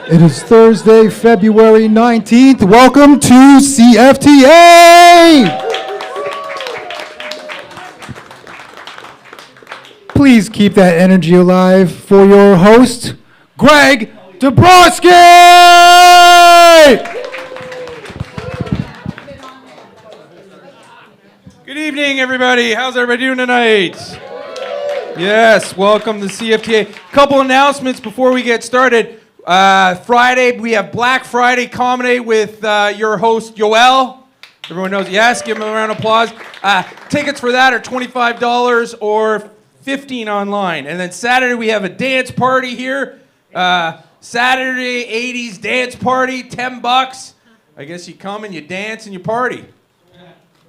It is Thursday, February 19th. Welcome to CFTA! Please keep that energy alive for your host, Greg Dobroski! Good evening, everybody. How's everybody doing tonight? Yes, welcome to CFTA. Couple announcements before we get started. Friday, we have Black Friday comedy with your host, Yoel. Everyone knows, yes, give him a round of applause. Tickets for that are $25 or $15 online. And then Saturday, we have a dance party here. Saturday, 80s dance party, $10. I guess you come and you dance and you party.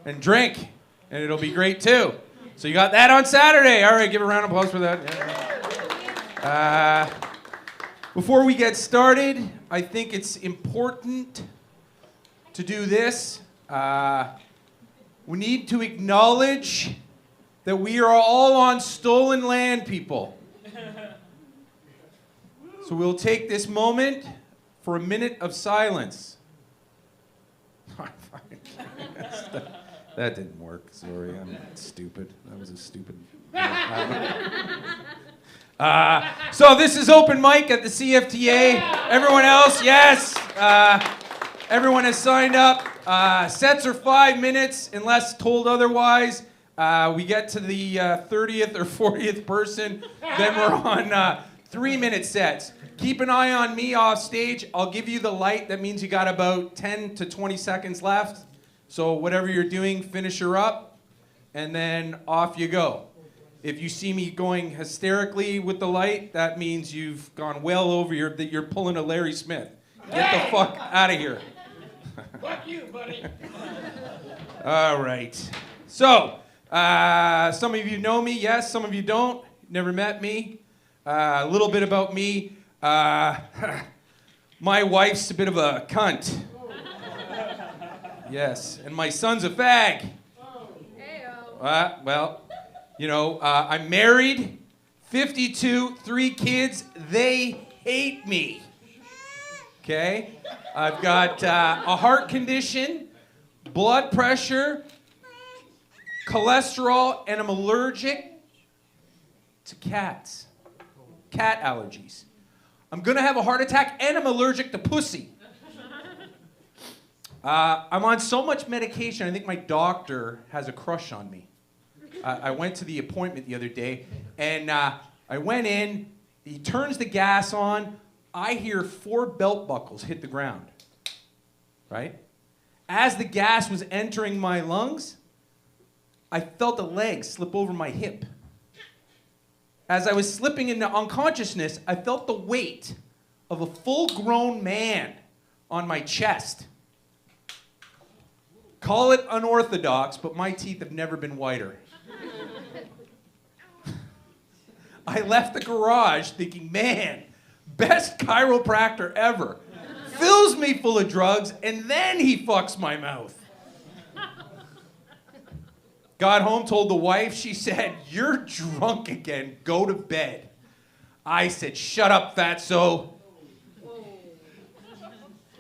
And drink. And it'll be great, too. So you got that on Saturday. All right, give a round of applause for that. Yeah. Before we get started, I think it's important to do this. We need to acknowledge that we are all on stolen land, people. So we'll take this moment for a minute of silence. That didn't work. Sorry, I'm stupid. That was a stupid. So this is open mic at the CFTA. Everyone else, yes. Everyone has signed up. Sets are 5 minutes unless told otherwise. We get to the 30th or 40th person, then we're on 3-minute sets. Keep an eye on me off stage. I'll give you the light. That means you got about 10 to 20 seconds left. So whatever you're doing, finish her up, and then off you go. If you see me going hysterically with the light, that means you've gone well over you're pulling a Larry Smith. Get the fuck out of here. Fuck you, buddy. All right. So, some of you know me, yes, some of you don't. Never met me. A little bit about me. My wife's a bit of a cunt. Yes, and my son's a fag. Well, you know, I'm married, 52, 3 kids. They hate me. Okay? I've got a heart condition, blood pressure, cholesterol, and I'm allergic to cats. Cat allergies. I'm going to have a heart attack, and I'm allergic to pussy. I'm on so much medication, I think my doctor has a crush on me. I went to the appointment the other day, and I went in, he turns the gas on, I hear 4 belt buckles hit the ground, right? As the gas was entering my lungs, I felt a leg slip over my hip. As I was slipping into unconsciousness, I felt the weight of a full-grown man on my chest. Call it unorthodox, but my teeth have never been whiter. I left the garage thinking, man, best chiropractor ever. Fills me full of drugs, and then he fucks my mouth. Got home, told the wife, she said, you're drunk again, go to bed. I said, shut up, fatso.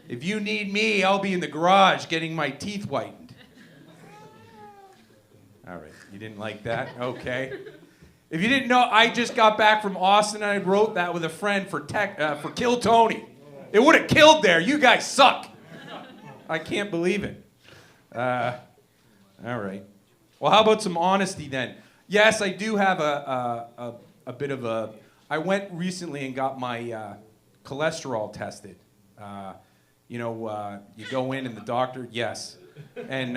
If you need me, I'll be in the garage getting my teeth whitened. All right, you didn't like that? Okay. If you didn't know, I just got back from Austin and I wrote that with a friend for Kill Tony. It would have killed there. You guys suck. I can't believe it. All right. Well, how about some honesty then? Yes, I do have a bit of a... I went recently and got my cholesterol tested. You go in and the doctor, yes. And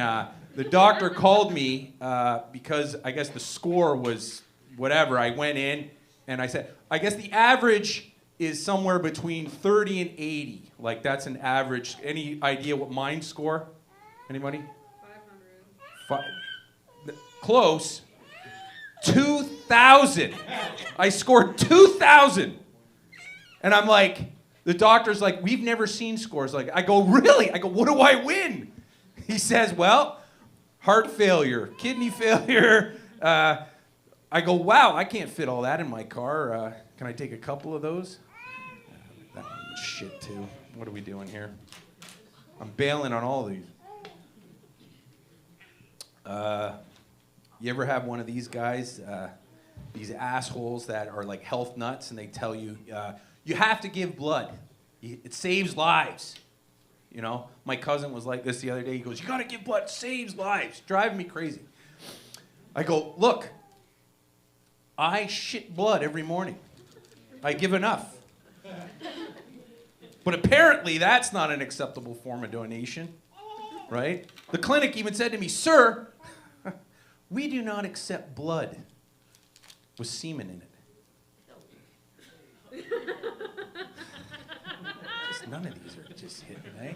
the doctor called me because I guess the score was whatever. I went in and I said, I guess the average is somewhere between 30 and 80. Like that's an average. Any idea what mine score? Anybody? 500. Close. 2,000. I scored 2,000. And I'm like, the doctor's like, we've never seen scores like that. I go, really? I go, what do I win? He says, well, heart failure, kidney failure, I go, wow, I can't fit all that in my car. Can I take a couple of those? That one's shit too. What are we doing here? I'm bailing on all of these. You ever have one of these guys, these assholes that are like health nuts, and they tell you, you have to give blood. It saves lives. You know, my cousin was like this the other day. He goes, you got to give blood. It saves lives. Driving me crazy. I go, look, I shit blood every morning. I give enough. But apparently that's not an acceptable form of donation, right? The clinic even said to me, sir, we do not accept blood with semen in it. Just none of these are just hitting, eh?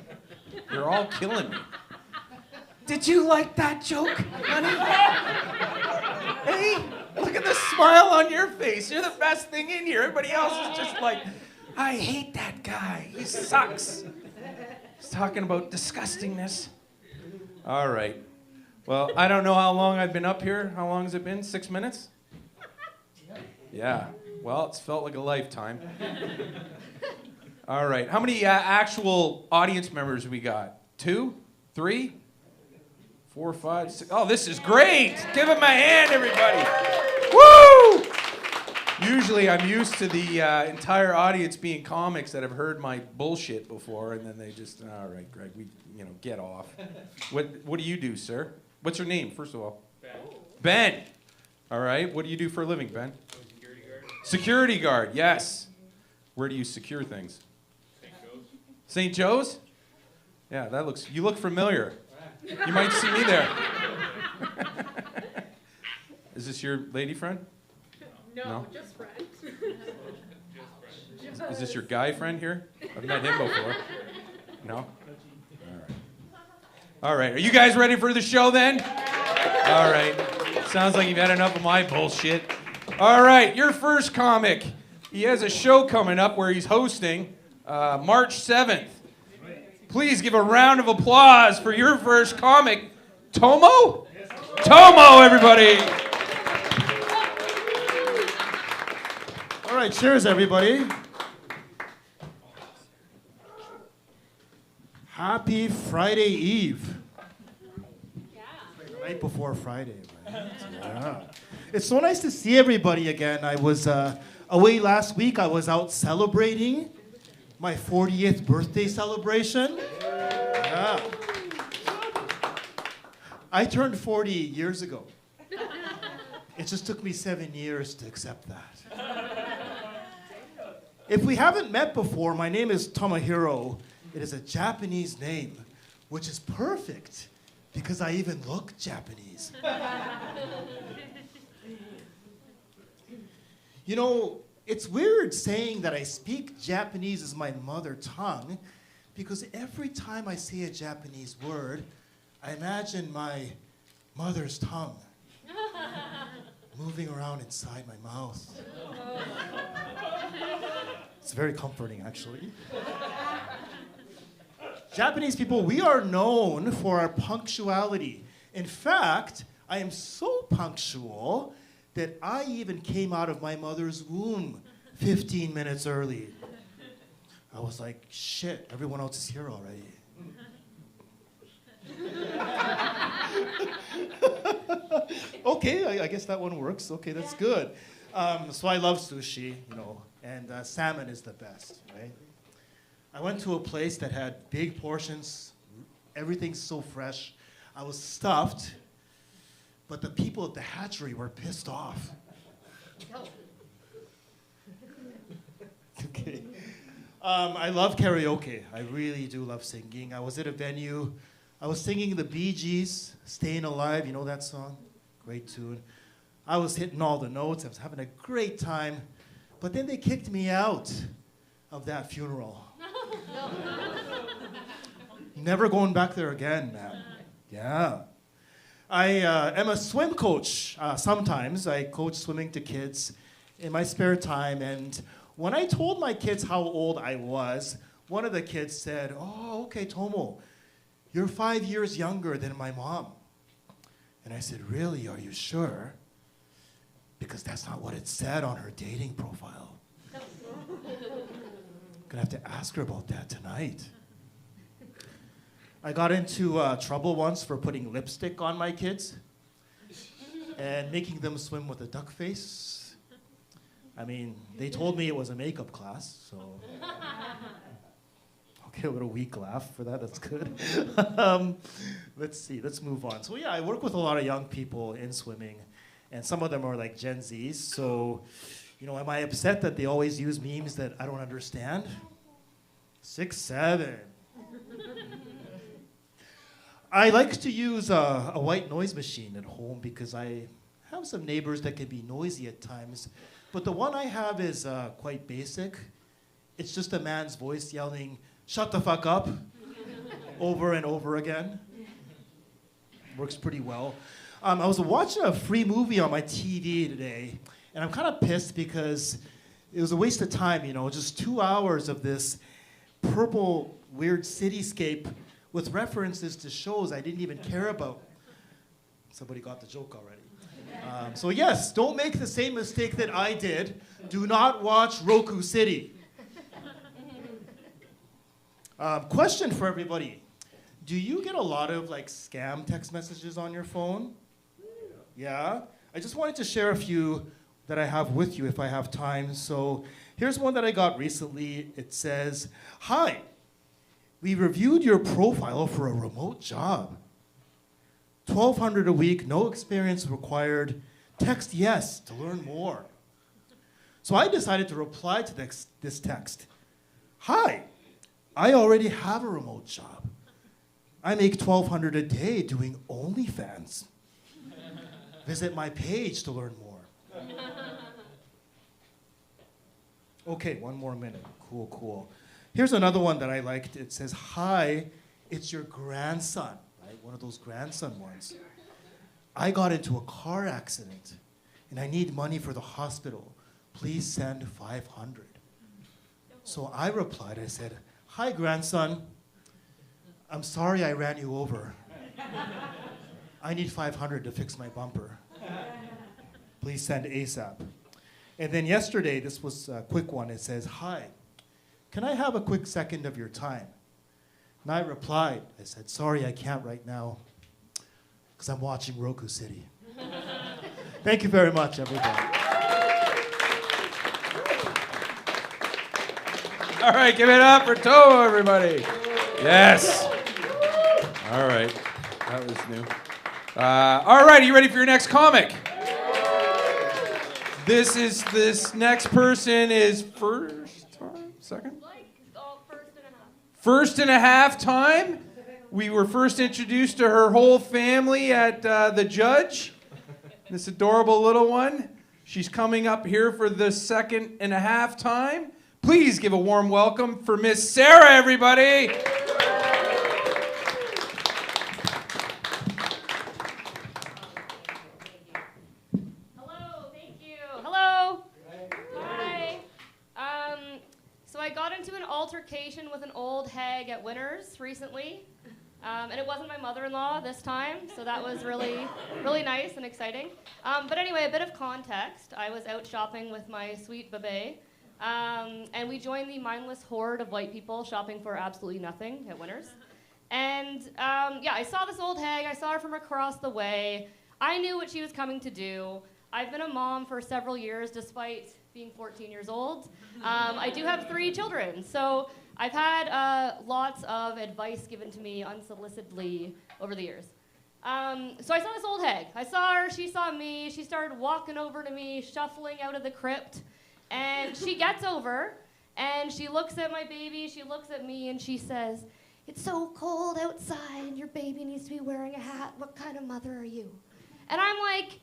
You're all killing me. Did you like that joke, honey? Hey, look at the smile on your face. You're the best thing in here. Everybody else is just like, I hate that guy. He sucks. He's talking about disgustingness. All right. Well, I don't know how long I've been up here. How long has it been? 6 minutes? Yeah. Well, it's felt like a lifetime. All right. How many actual audience members we got? 2? 3? 4, 5, 6. Oh, this is great. Give him a hand, everybody. Woo! Usually I'm used to the entire audience being comics that have heard my bullshit before, and then they just, all right, Greg, get off. What do you do, sir? What's your name, first of all? Ben. Ben. All right. What do you do for a living, Ben? Security guard. Security guard, yes. Where do you secure things? St. Joe's. St. Joe's? Yeah, you look familiar. You might see me there. Is this your lady friend? No? Just friend. Is this your guy friend here? I've met him before. No? All right. Are you guys ready for the show then? All right. Sounds like you've had enough of my bullshit. All right. Your first comic. He has a show coming up where he's hosting March 7th. Please give a round of applause for your first comic, Tommo? Tommo, everybody. All right, cheers, everybody. Happy Friday Eve. Yeah. Right before Friday, right? Yeah. It's so nice to see everybody again. I was away last week. I was out celebrating my 40th birthday celebration. Yeah. I turned 40 years ago. It just took me 7 years to accept that. If we haven't met before, my name is Tomohiro. It is a Japanese name, which is perfect because I even look Japanese. You know, it's weird saying that I speak Japanese as my mother tongue because every time I say a Japanese word, I imagine my mother's tongue moving around inside my mouth. It's very comforting, actually. Japanese people, we are known for our punctuality. In fact, I am so punctual that I even came out of my mother's womb 15 minutes early. I was like, shit, everyone else is here already. Okay, I guess that one works. Okay, that's good. So I love sushi, and salmon is the best, right? I went to a place that had big portions, everything's so fresh. I was stuffed, but the people at the hatchery were pissed off. Okay. I love karaoke. I really do love singing. I was at a venue. I was singing the Bee Gees, Staying Alive. You know that song? Great tune. I was hitting all the notes. I was having a great time. But then they kicked me out of that funeral. Never going back there again, man. Yeah. I am a swim coach. Sometimes I coach swimming to kids in my spare time. And when I told my kids how old I was, one of the kids said, "Oh, okay, Tommo, you're 5 years younger than my mom." And I said, "Really? Are you sure?" because that's not what it said on her dating profile. Gonna have to ask her about that tonight. I got into trouble once for putting lipstick on my kids and making them swim with a duck face. I mean, they told me it was a makeup class, so I'll get a little weak laugh for that. That's good. Let's see. Let's move on. So yeah, I work with a lot of young people in swimming, and some of them are like Gen Zs. So, you know, am I upset that they always use memes that I don't understand? 6, 7. I like to use a white noise machine at home because I have some neighbors that can be noisy at times. But the one I have is quite basic. It's just a man's voice yelling, "Shut the fuck up," over and over again. Works pretty well. I was watching a free movie on my TV today, and I'm kind of pissed because it was a waste of time, you know, just 2 hours of this purple, weird cityscape with references to shows I didn't even care about. Somebody got the joke already. So yes, don't make the same mistake that I did. Do not watch Roku City. Question for everybody. Do you get a lot of like scam text messages on your phone? Yeah? I just wanted to share a few that I have with you if I have time. So here's one that I got recently. It says, "Hi, we reviewed your profile for a remote job. $1,200 a week, no experience required. Text yes to learn more." So I decided to reply to this text. "Hi, I already have a remote job. I make $1,200 a day doing OnlyFans. Visit my page to learn more." Okay, one more minute. Cool, cool. Here's another one that I liked. It says, "Hi, it's your grandson," right? One of those grandson ones. "I got into a car accident and I need money for the hospital. Please send $500. So I replied, I said, "Hi, grandson. I'm sorry I ran you over. I need $500 to fix my bumper. Please send ASAP." And then yesterday, this was a quick one. It says, "Hi, can I have a quick second of your time?" And I replied, I said, "Sorry, I can't right now because I'm watching Roku City." Thank you very much, everybody. All right, give it up for Tommo, everybody. Yes. All right, that was new. All right, are you ready for your next comic? This next person is first time, second? First and a half time. We were first introduced to her whole family at the Judge. This adorable little one. She's coming up here for the second and a half time. Please give a warm welcome for Miss Sarah, everybody. Hello, thank you. Hello. Hi. So I got into an altercation with an old hag at Winners recently. And it wasn't my mother-in-law this time, so that was really, really nice and exciting. But anyway, a bit of context. I was out shopping with my sweet bébé, and we joined the mindless horde of white people shopping for absolutely nothing at Winners. And yeah, I saw this old hag. I saw her from across the way. I knew what she was coming to do. I've been a mom for several years, despite being 14 years old. I do have 3 children, so I've had lots of advice given to me unsolicitedly over the years. So I saw this old hag. I saw her, she saw me, she started walking over to me, shuffling out of the crypt, and she gets over, and she looks at my baby, she looks at me, and she says, "It's so cold outside, and your baby needs to be wearing a hat. What kind of mother are you?" And I'm like,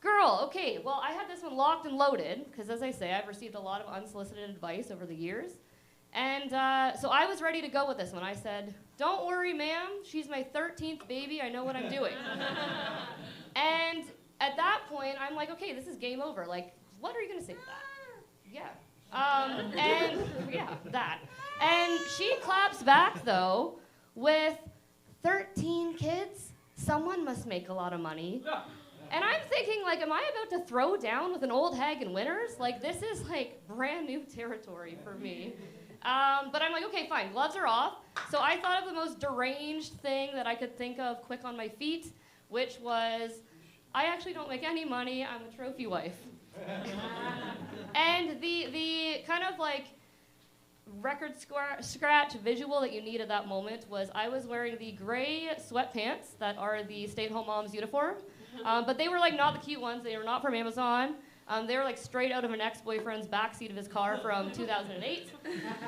girl, okay, well, I had this one locked and loaded, because as I say, I've received a lot of unsolicited advice over the years. And so I was ready to go with this one. I said, "Don't worry, ma'am. She's my 13th baby. I know what I'm doing." And at that point, I'm like, okay, this is game over. Like, what are you going to say to that? Yeah. And yeah, that. And she claps back, though, with 13 kids. Someone must make a lot of money. And I'm thinking, like, am I about to throw down with an old hag in Winners? Like, this is, like, brand new territory for me. But I'm like, okay, fine, gloves are off. So I thought of the most deranged thing that I could think of quick on my feet, which was, I actually don't make any money, I'm a trophy wife. And the kind of like record scratch visual that you need at that moment was I was wearing the gray sweatpants that are the stay-at-home mom's uniform. But they were like not the cute ones, they were not from Amazon. They were like straight out of an ex-boyfriend's backseat of his car from 2008.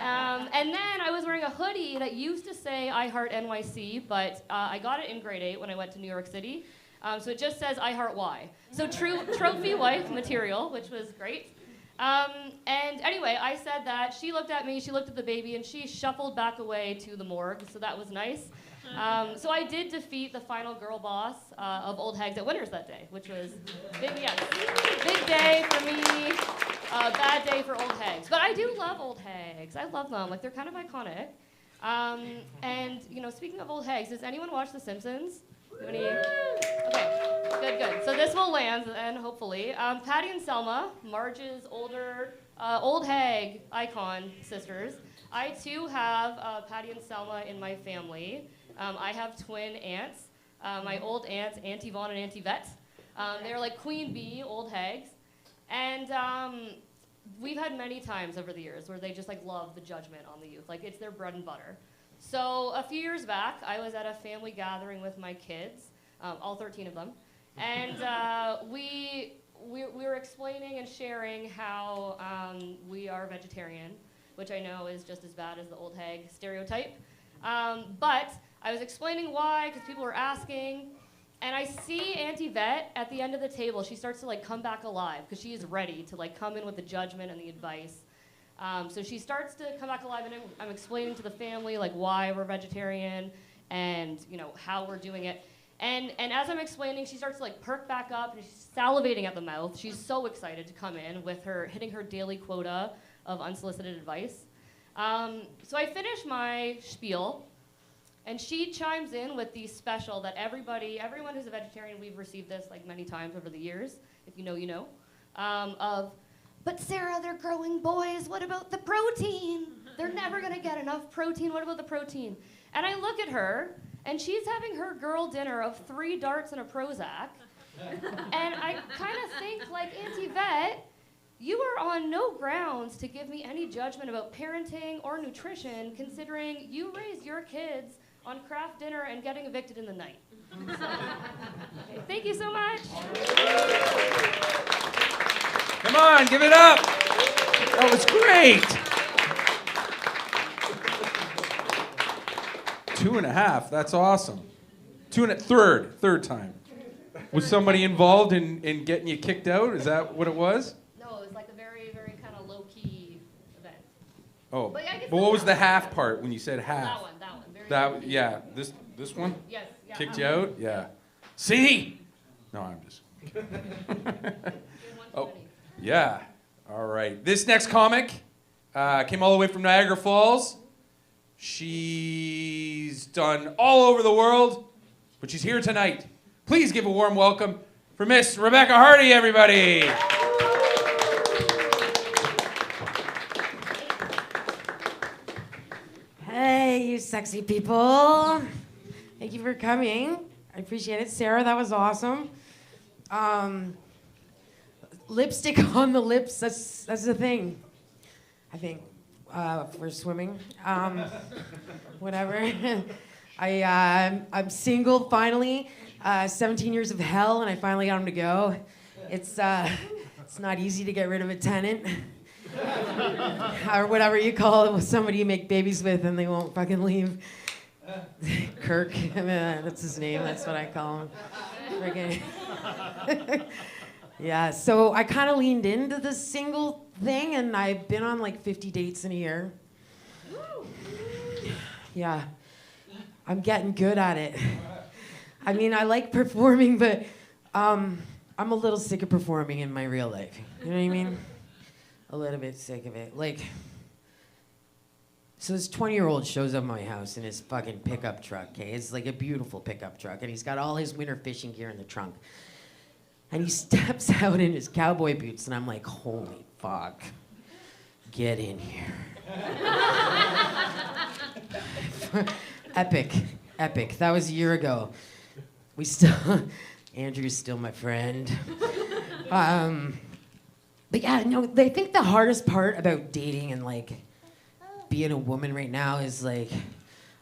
And then I was wearing a hoodie that used to say I Heart NYC, but I got it in grade 8 when I went to New York City. So it just says I Heart Y. So true trophy wife material, which was great. And anyway, I said that. She looked at me, she looked at the baby, and she shuffled back away to the morgue, so that was nice. So I did defeat the final girl boss of Old Hags at Winners that day, which was big day for me, bad day for Old Hags. But I do love Old Hags. I love them. Like, they're kind of iconic. And, you know, speaking of Old Hags, does anyone watch The Simpsons? Okay, good. So this will land, and hopefully. Patty and Selma, Marge's older Old Hag icon sisters. I, too, have Patty and Selma in my family. I have twin aunts. My old aunts, Auntie Vaughn and Auntie Vet. They're like Queen Bee, Old Hags. And we've had many times over the years where they just like love the judgment on the youth. Like, it's their bread and butter. So a few years back, I was at a family gathering with my kids, all 13 of them. And we were explaining and sharing how we are vegetarian, which I know is just as bad as the old hag stereotype. But I was explaining why, because people were asking, and I see Auntie Vet at the end of the table. She starts to like come back alive, because she is ready to like come in with the judgment and the advice. So she starts to come back alive, and I'm explaining to the family like why we're vegetarian and, you know, how we're doing it. And as I'm explaining, she starts to like perk back up, and she's salivating at the mouth. She's so excited to come in with her hitting her daily quota of unsolicited advice. So I finish my spiel, and she chimes in with the special that everyone who's a vegetarian, we've received this like many times over the years, if you know, you know, of, but Sarah, they're growing boys, what about the protein? They're never gonna get enough protein, what about the protein? And I look at her, and she's having her girl dinner of 3 darts and a Prozac, and I kind of think, like, Auntie Vet, you are on no grounds to give me any judgment about parenting or nutrition, considering you raised your kids on craft dinner and getting evicted in the night. So, okay, thank you so much. Come on, give it up. That was great. 2.5, that's awesome. Third time. Was somebody involved in getting you kicked out? Is that what it was? No, it was like a very, very kind of low-key event. Oh, But yeah, I guess but what was the half part when you said half? That one. Very That, low-key. yeah, this one? Yes. Yeah, Kicked you out? Yeah. See? No, I'm just. Oh, yeah. All right. This next comic came all the way from Niagara Falls. She's done all over the world, but she's here tonight. Please give a warm welcome for Miss Rebecca Hardy, everybody. Hey, you sexy people. Thank you for coming. I appreciate it. Sarah, that was awesome. Lipstick on the lips, that's the thing, I think, for swimming. Whatever. I'm single, finally. 17 years of hell, and I finally got him to go. It's not easy to get rid of a tenant. Or whatever you call it, with somebody you make babies with and they won't fucking leave. Kirk, I mean, that's his name, that's what I call him. Friggin'. Yeah, so I kind of leaned into the single thing, and I've been on like 50 dates in a year. Yeah, I'm getting good at it. I mean, I like performing, but I'm a little sick of performing in my real life. You know what I mean? A little bit sick of it. Like, so this 20-year-old shows up at my house in his fucking pickup truck, okay? It's like a beautiful pickup truck, and he's got all his winter fishing gear in the trunk. And he steps out in his cowboy boots, and I'm like, holy fuck. Get in here. Epic. That was a year ago. Andrew's still my friend. But yeah, no, I think the hardest part about dating and like being a woman right now is like,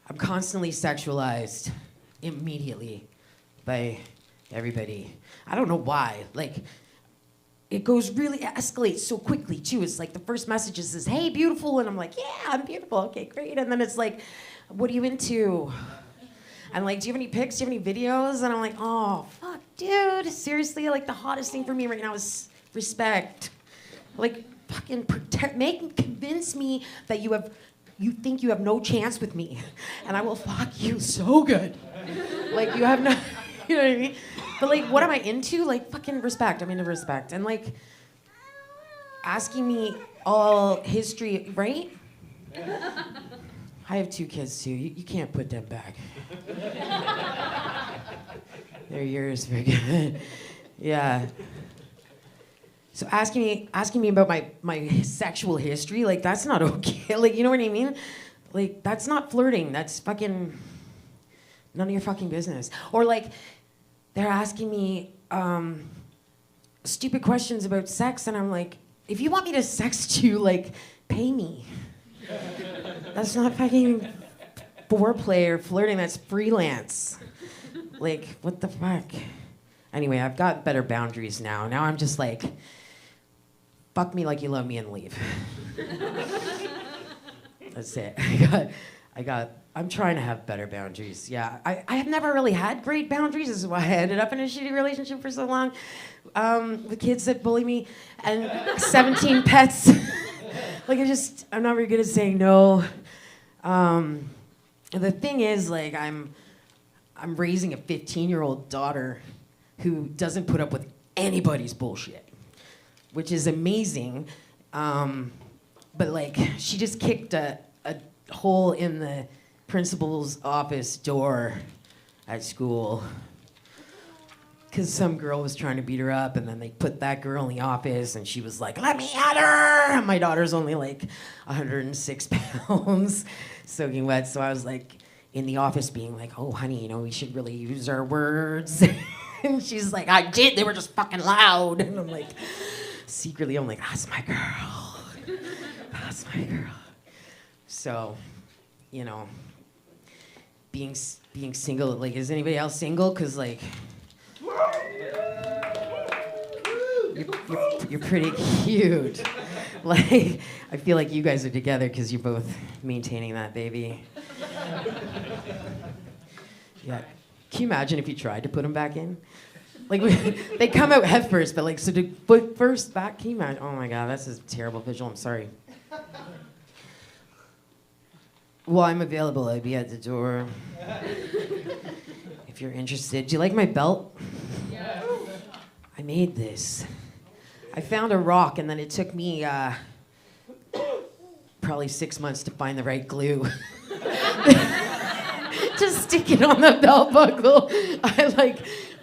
I'm constantly sexualized immediately by everybody. I don't know why. Like, it escalates so quickly too. It's like the first message is, hey, beautiful. And I'm like, yeah, I'm beautiful. Okay, great. And then it's like, what are you into? And like, do you have any pics? Do you have any videos? And I'm like, oh, fuck, dude. Seriously, like the hottest thing for me right now is respect. Like, fucking convince me that you think you have no chance with me. And I will fuck you so good. Like, you have no, you know what I mean? But like, what am I into? Like, fucking respect. I'm into respect. And like, asking me all history, right? I have 2 kids too. You can't put them back. They're yours for good. Yeah. So asking me about my sexual history, like that's not okay. Like, you know what I mean? Like, that's not flirting. That's fucking none of your fucking business. Or like, they're asking me stupid questions about sex, and I'm like, if you want me to sext you, like, pay me. That's not fucking foreplay or flirting. That's freelance. Like, what the fuck? Anyway, I've got better boundaries now. Now I'm just like, fuck me like you love me and leave. That's it. I'm trying to have better boundaries. Yeah, I have never really had great boundaries. This is why I ended up in a shitty relationship for so long. With kids that bully me and 17 pets. Like, I'm not very good at saying no. The thing is, like, I'm raising a 15-year-old daughter who doesn't put up with anybody's bullshit, which is amazing. But like, she just kicked a hole in the principal's office door at school because some girl was trying to beat her up, and then they put that girl in the office, and she was like, let me at her! And my daughter's only like 106 pounds, soaking wet, so I was like in the office being like, oh, honey, you know, we should really use our words. And she's like, I did, they were just fucking loud. And I'm like, secretly, I'm like, that's my girl. That's my girl. So, you know, being single, like, is anybody else single? Because, like, you're pretty cute. Like, I feel like you guys are together because you're both maintaining that baby. Yeah. Can you imagine if you tried to put them back in? Like, they come out head first, but like, so to put first back, can you imagine? Oh my God, that's a terrible visual, I'm sorry. Well, I'm available, I'll be at the door. If you're interested. Do you like my belt? Yeah. I made this. I found a rock, and then it took me probably 6 months to find the right glue. Just stick it on the belt buckle.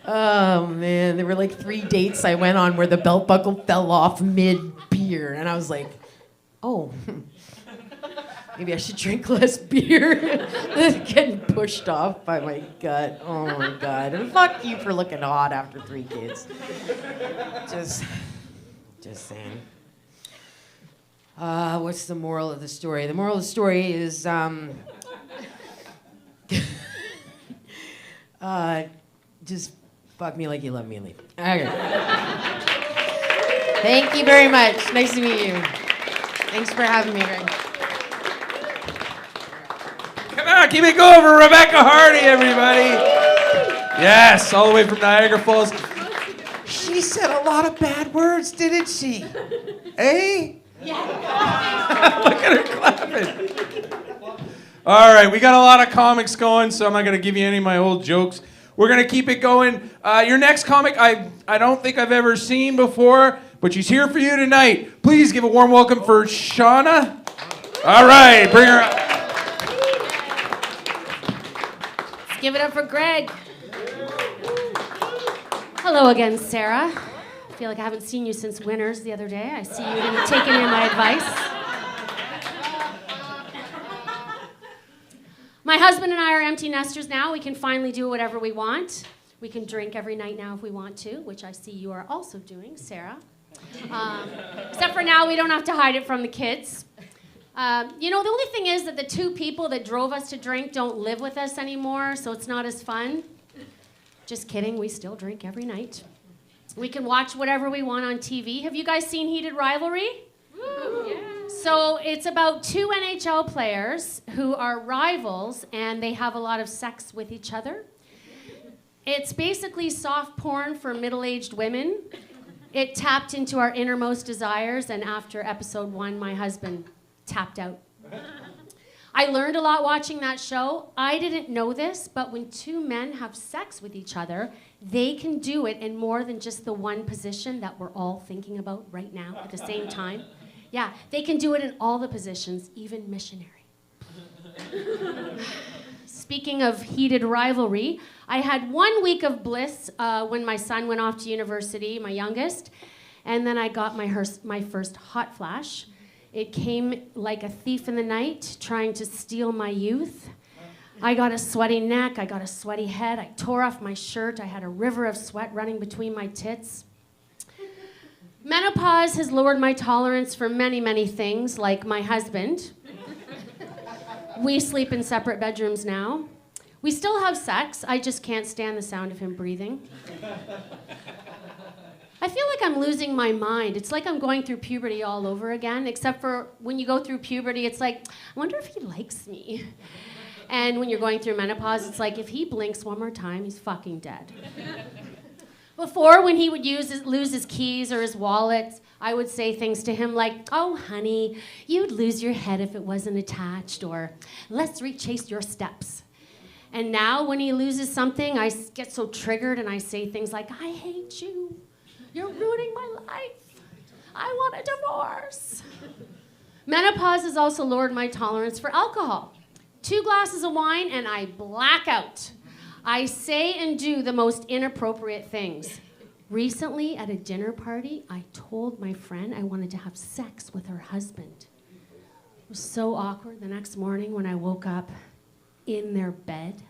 Oh man, there were like 3 dates I went on where the belt buckle fell off mid-beer, and I was like, oh, maybe I should drink less beer. Getting pushed off by my gut. Oh my God. And fuck you for looking hot after 3 kids. Just saying. What's the moral of the story? The moral of the story is, just fuck me like you love me and leave. Okay. Thank you very much. Nice to meet you. Thanks for having me, Greg. Come on, keep it going for Rebecca Hardy, everybody. Yes, all the way from Niagara Falls. She said a lot of bad words, didn't she? Eh? Yeah. Look at her clapping. All right, we got a lot of comics going, so I'm not going to give you any of my old jokes. We're going to keep it going. Your next comic, I don't think I've ever seen before, but she's here for you tonight. Please give a warm welcome for Shauna. All right, bring her up. Let's give it up for Greg. Hello again, Sarah. I feel like I haven't seen you since Winners the other day. I see you didn't take any of my advice. My husband and I are empty nesters now. We can finally do whatever we want. We can drink every night now if we want to, which I see you are also doing, Sarah. Except for now, we don't have to hide it from the kids. The only thing is that the two people that drove us to drink don't live with us anymore, so it's not as fun. Just kidding, we still drink every night. We can watch whatever we want on TV. Have you guys seen Heated Rivalry? Woo! Yeah. So it's about two NHL players who are rivals, and they have a lot of sex with each other. It's basically soft porn for middle-aged women. It tapped into our innermost desires, and after episode 1, my husband tapped out. I learned a lot watching that show. I didn't know this, but when two men have sex with each other, they can do it in more than just the one position that we're all thinking about right now at the same time. Yeah, they can do it in all the positions, even missionary. Speaking of heated rivalry, I had 1 week of bliss when my son went off to university, my youngest, and then I got my first hot flash. It came like a thief in the night, trying to steal my youth. I got a sweaty neck, I got a sweaty head, I tore off my shirt, I had a river of sweat running between my tits. Menopause has lowered my tolerance for many, many things, like my husband. We sleep in separate bedrooms now. We still have sex, I just can't stand the sound of him breathing. I feel like I'm losing my mind. It's like I'm going through puberty all over again, except for when you go through puberty, it's like, I wonder if he likes me. And when you're going through menopause, it's like, if he blinks one more time, he's fucking dead. Before, when he would lose his keys or his wallet, I would say things to him like, oh, honey, you'd lose your head if it wasn't attached, or let's retrace your steps. And now when he loses something, I get so triggered and I say things like, I hate you. You're ruining my life. I want a divorce. Menopause has also lowered my tolerance for alcohol. 2 glasses of wine and I black out. I say and do the most inappropriate things. Recently at a dinner party, I told my friend I wanted to have sex with her husband. It was so awkward the next morning when I woke up in their bed.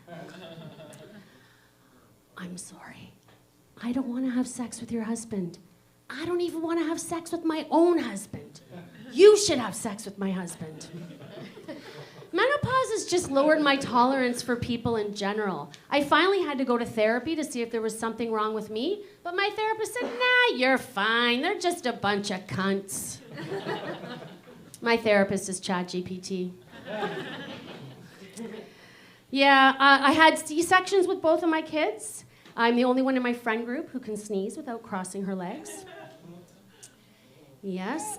I'm sorry. I don't want to have sex with your husband. I don't even want to have sex with my own husband. You should have sex with my husband. Menopause has just lowered my tolerance for people in general. I finally had to go to therapy to see if there was something wrong with me, but my therapist said, nah, you're fine. They're just a bunch of cunts. My therapist is ChatGPT. Yeah, I had C-sections with both of my kids. I'm the only one in my friend group who can sneeze without crossing her legs. Yes.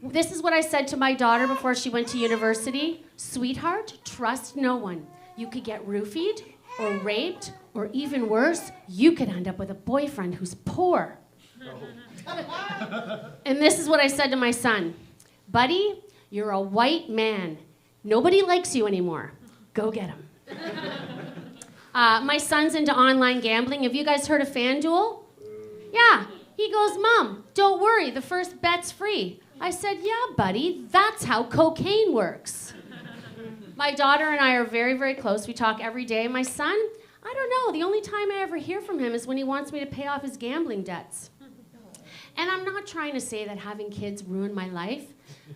This is what I said to my daughter before she went to university. Sweetheart, trust no one. You could get roofied or raped, or even worse, you could end up with a boyfriend who's poor. And this is what I said to my son. Buddy, you're a white man. Nobody likes you anymore. Go get him. My son's into online gambling. Have you guys heard of FanDuel? Yeah. He goes, Mom, don't worry, the first bet's free. I said, yeah, buddy, that's how cocaine works. My daughter and I are very, very close. We talk every day. My son, I don't know, the only time I ever hear from him is when he wants me to pay off his gambling debts. And I'm not trying to say that having kids ruined my life,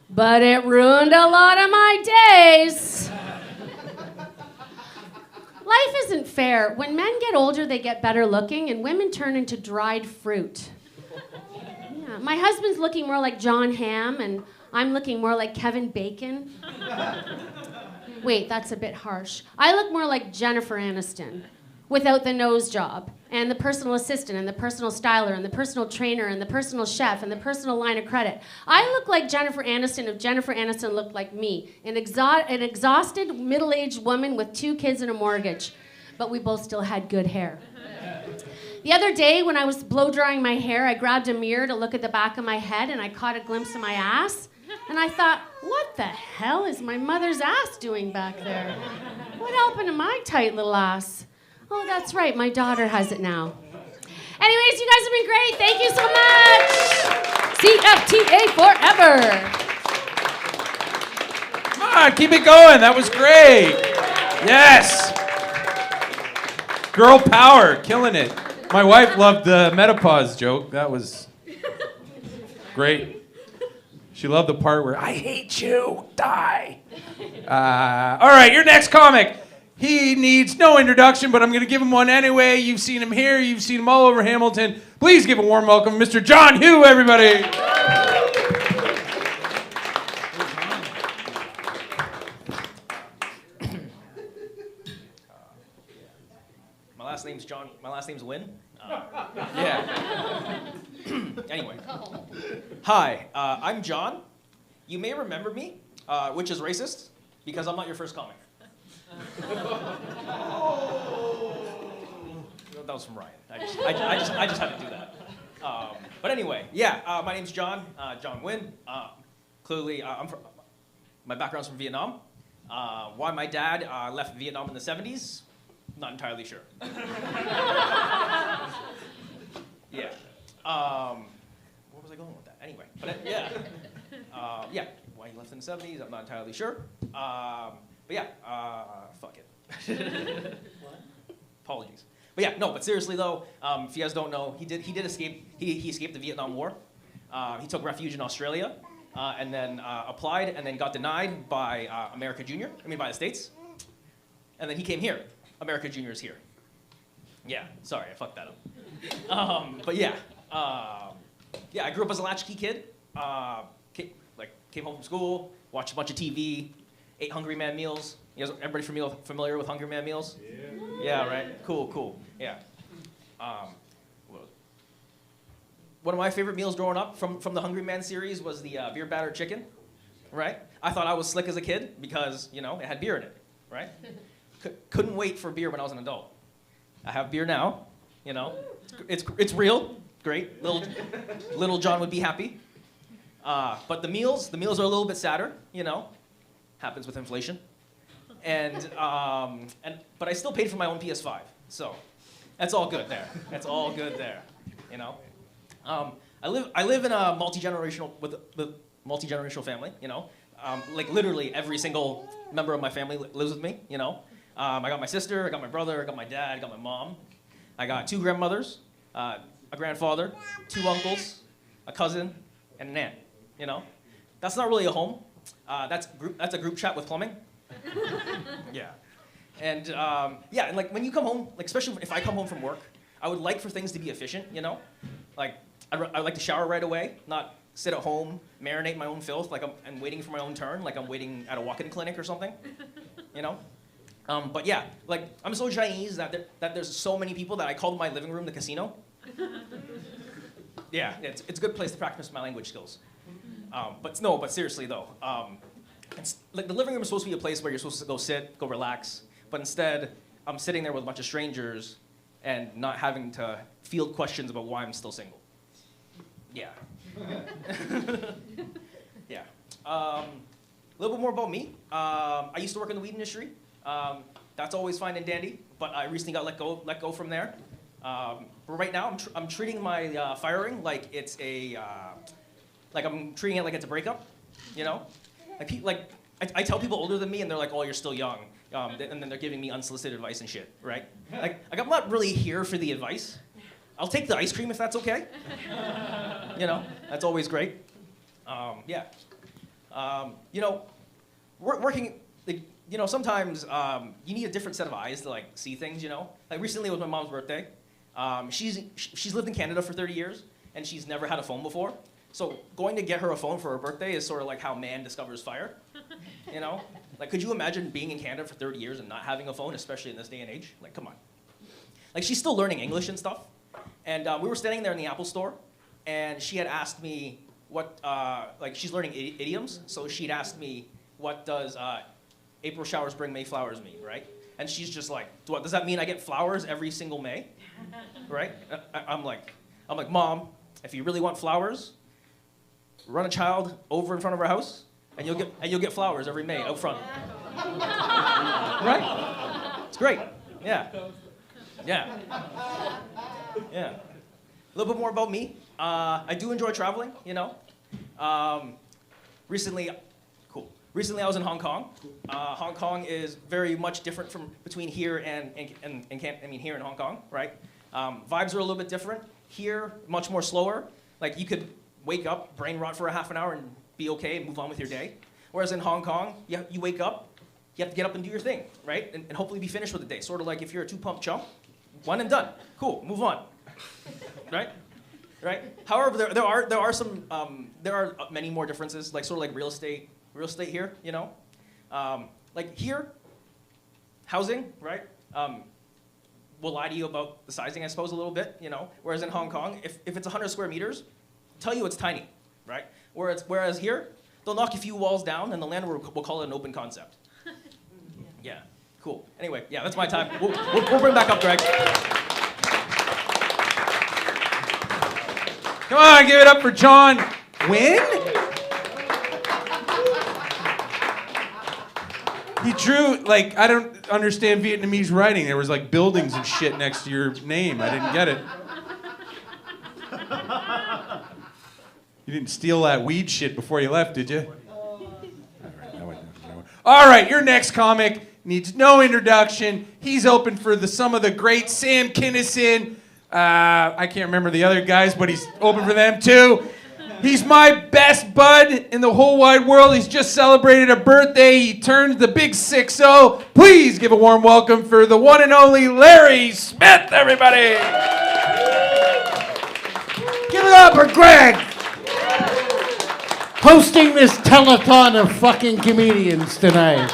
but it ruined a lot of my days. Life isn't fair. When men get older, they get better looking, and women turn into dried fruit. Yeah. My husband's looking more like John Hamm, and I'm looking more like Kevin Bacon. Wait, that's a bit harsh. I look more like Jennifer Aniston, without the nose job, and the personal assistant, and the personal styler, and the personal trainer, and the personal chef, and the personal line of credit. I look like Jennifer Aniston if Jennifer Aniston looked like me, an exhausted middle-aged woman with 2 kids and a mortgage, but we both still had good hair. The other day when I was blow-drying my hair, I grabbed a mirror to look at the back of my head, and I caught a glimpse of my ass, and I thought, what the hell is my mother's ass doing back there? What happened to my tight little ass? Oh, that's right, my daughter has it now. Anyways, you guys have been great. Thank you so much. CFTA forever. Come on, keep it going. That was great. Yes. Girl power, killing it. My wife loved the menopause joke. That was great. She loved the part where, I hate you, die. All right, your next comic. He needs no introduction, but I'm going to give him one anyway. You've seen him here. You've seen him all over Hamilton. Please give a warm welcome, Mr. John Hugh, everybody. My last name's John. My last name's Wynn. Yeah. Anyway. Hi, I'm John. You may remember me, which is racist, because I'm not your first comic. That was from Ryan. I just had to do that. But anyway, yeah, my name's John. John Wynn. Clearly, my background's from Vietnam. Why my dad left Vietnam in the 70s, not entirely sure. Yeah. Where was I going with that? Anyway, but yeah. Why he left in the 70s, I'm not entirely sure. But yeah, fuck it. Apologies. But yeah, no. But seriously though, if you guys don't know, he did escape. He escaped the Vietnam War. He took refuge in Australia, and then applied, and then got denied by by the States, and then he came here. America Junior is here. Yeah, sorry, I fucked that up. But yeah, I grew up as a latchkey kid. Came home from school, watched a bunch of TV, ate Hungry Man meals. You guys, everybody familiar with Hungry Man meals? Yeah, right. Cool. Yeah. One of my favorite meals growing up from the Hungry Man series was the beer battered chicken. Right? I thought I was slick as a kid because it had beer in it. Right? Couldn't wait for beer when I was an adult. I have beer now. It's real. Great. Little John would be happy. But the meals are a little bit sadder, happens with inflation. But I still paid for my own PS5, so that's all good there. I live in a multi-generational family, literally every single member of my family lives with me, I got my sister, I got my brother, I got my dad, I got my mom. I got 2 grandmothers, a grandfather, 2 uncles, a cousin, and an aunt. That's not really a home. That's a group chat with plumbing. Yeah. And when you come home, especially if I come home from work, I would like for things to be efficient. I'd like to shower right away, not sit at home, marinate my own filth and waiting for my own turn, like I'm waiting at a walk-in clinic or something. But yeah, I'm so Chinese that there's so many people that I called my living room the casino. Yeah, it's a good place to practice my language skills. But seriously though, the living room is supposed to be a place where you're supposed to go sit, go relax, but instead I'm sitting there with a bunch of strangers and not having to field questions about why I'm still single. Yeah. Yeah. A little bit more about me. I used to work in the weed industry. That's always fine and dandy, but I recently got let go from there. But right now, I'm treating my firing like it's I'm treating it like it's a breakup, I tell people older than me, and they're like, "Oh, you're still young," and then they're giving me unsolicited advice and shit, right? I'm not really here for the advice. I'll take the ice cream if that's okay. That's always great. Yeah. Working. Sometimes you need a different set of eyes to see things. Recently it was my mom's birthday. She's lived in Canada for 30 years and she's never had a phone before. So going to get her a phone for her birthday is sort of like how man discovers fire. Could you imagine being in Canada for 30 years and not having a phone, especially in this day and age? Come on. She's still learning English and stuff. And we were standing there in the Apple store and she had asked me what, she's learning idioms. So she'd asked me, what does April showers bring May flowers mean, right? And she's just like, does that mean I get flowers every single May? Right? I'm like, Mom, if you really want flowers, run a child over in front of our house, and you'll get flowers every May out front. Right? It's great. Yeah. Yeah. Yeah. little bit more about me. I do enjoy traveling, you know. Recently I was in Hong Kong. Hong Kong is very much different between here and here in Hong Kong, right? Vibes are a little bit different. Here, much more slower. Like you could wake up, brain rot for a half an hour and be okay and move on with your day. Whereas in Hong Kong, you wake up, you have to get up and do your thing, right? And hopefully be finished with the day. Sort of like if you're a 2-pump chump, one and done. Cool, move on. Right? Right? However, there are many more differences, like sort of like real estate here, you know? Like here, housing, right? We'll lie to you about the sizing, I suppose, a little bit, you know? Whereas in Hong Kong, if it's 100 square meters, tell you it's tiny, right? Whereas here, they'll knock a few walls down and the landlord will call it an open concept. Yeah, cool. Anyway, yeah, that's my time. We'll bring back up Greg. Come on, give it up for John Wynn. He drew, like, I don't understand Vietnamese writing. There was like buildings and shit next to your name. I didn't get it. You didn't steal that weed shit before you left, did you? All right, your next comic needs no introduction. He's open for some of the great Sam Kinison. I can't remember the other guys, but he's open for them too. He's my best bud in the whole wide world. He's just celebrated a birthday. He turned the big 6-0. Please give a warm welcome for the one and only Larry Smith, everybody. Give it up for Greg! Hosting this telethon of fucking comedians tonight.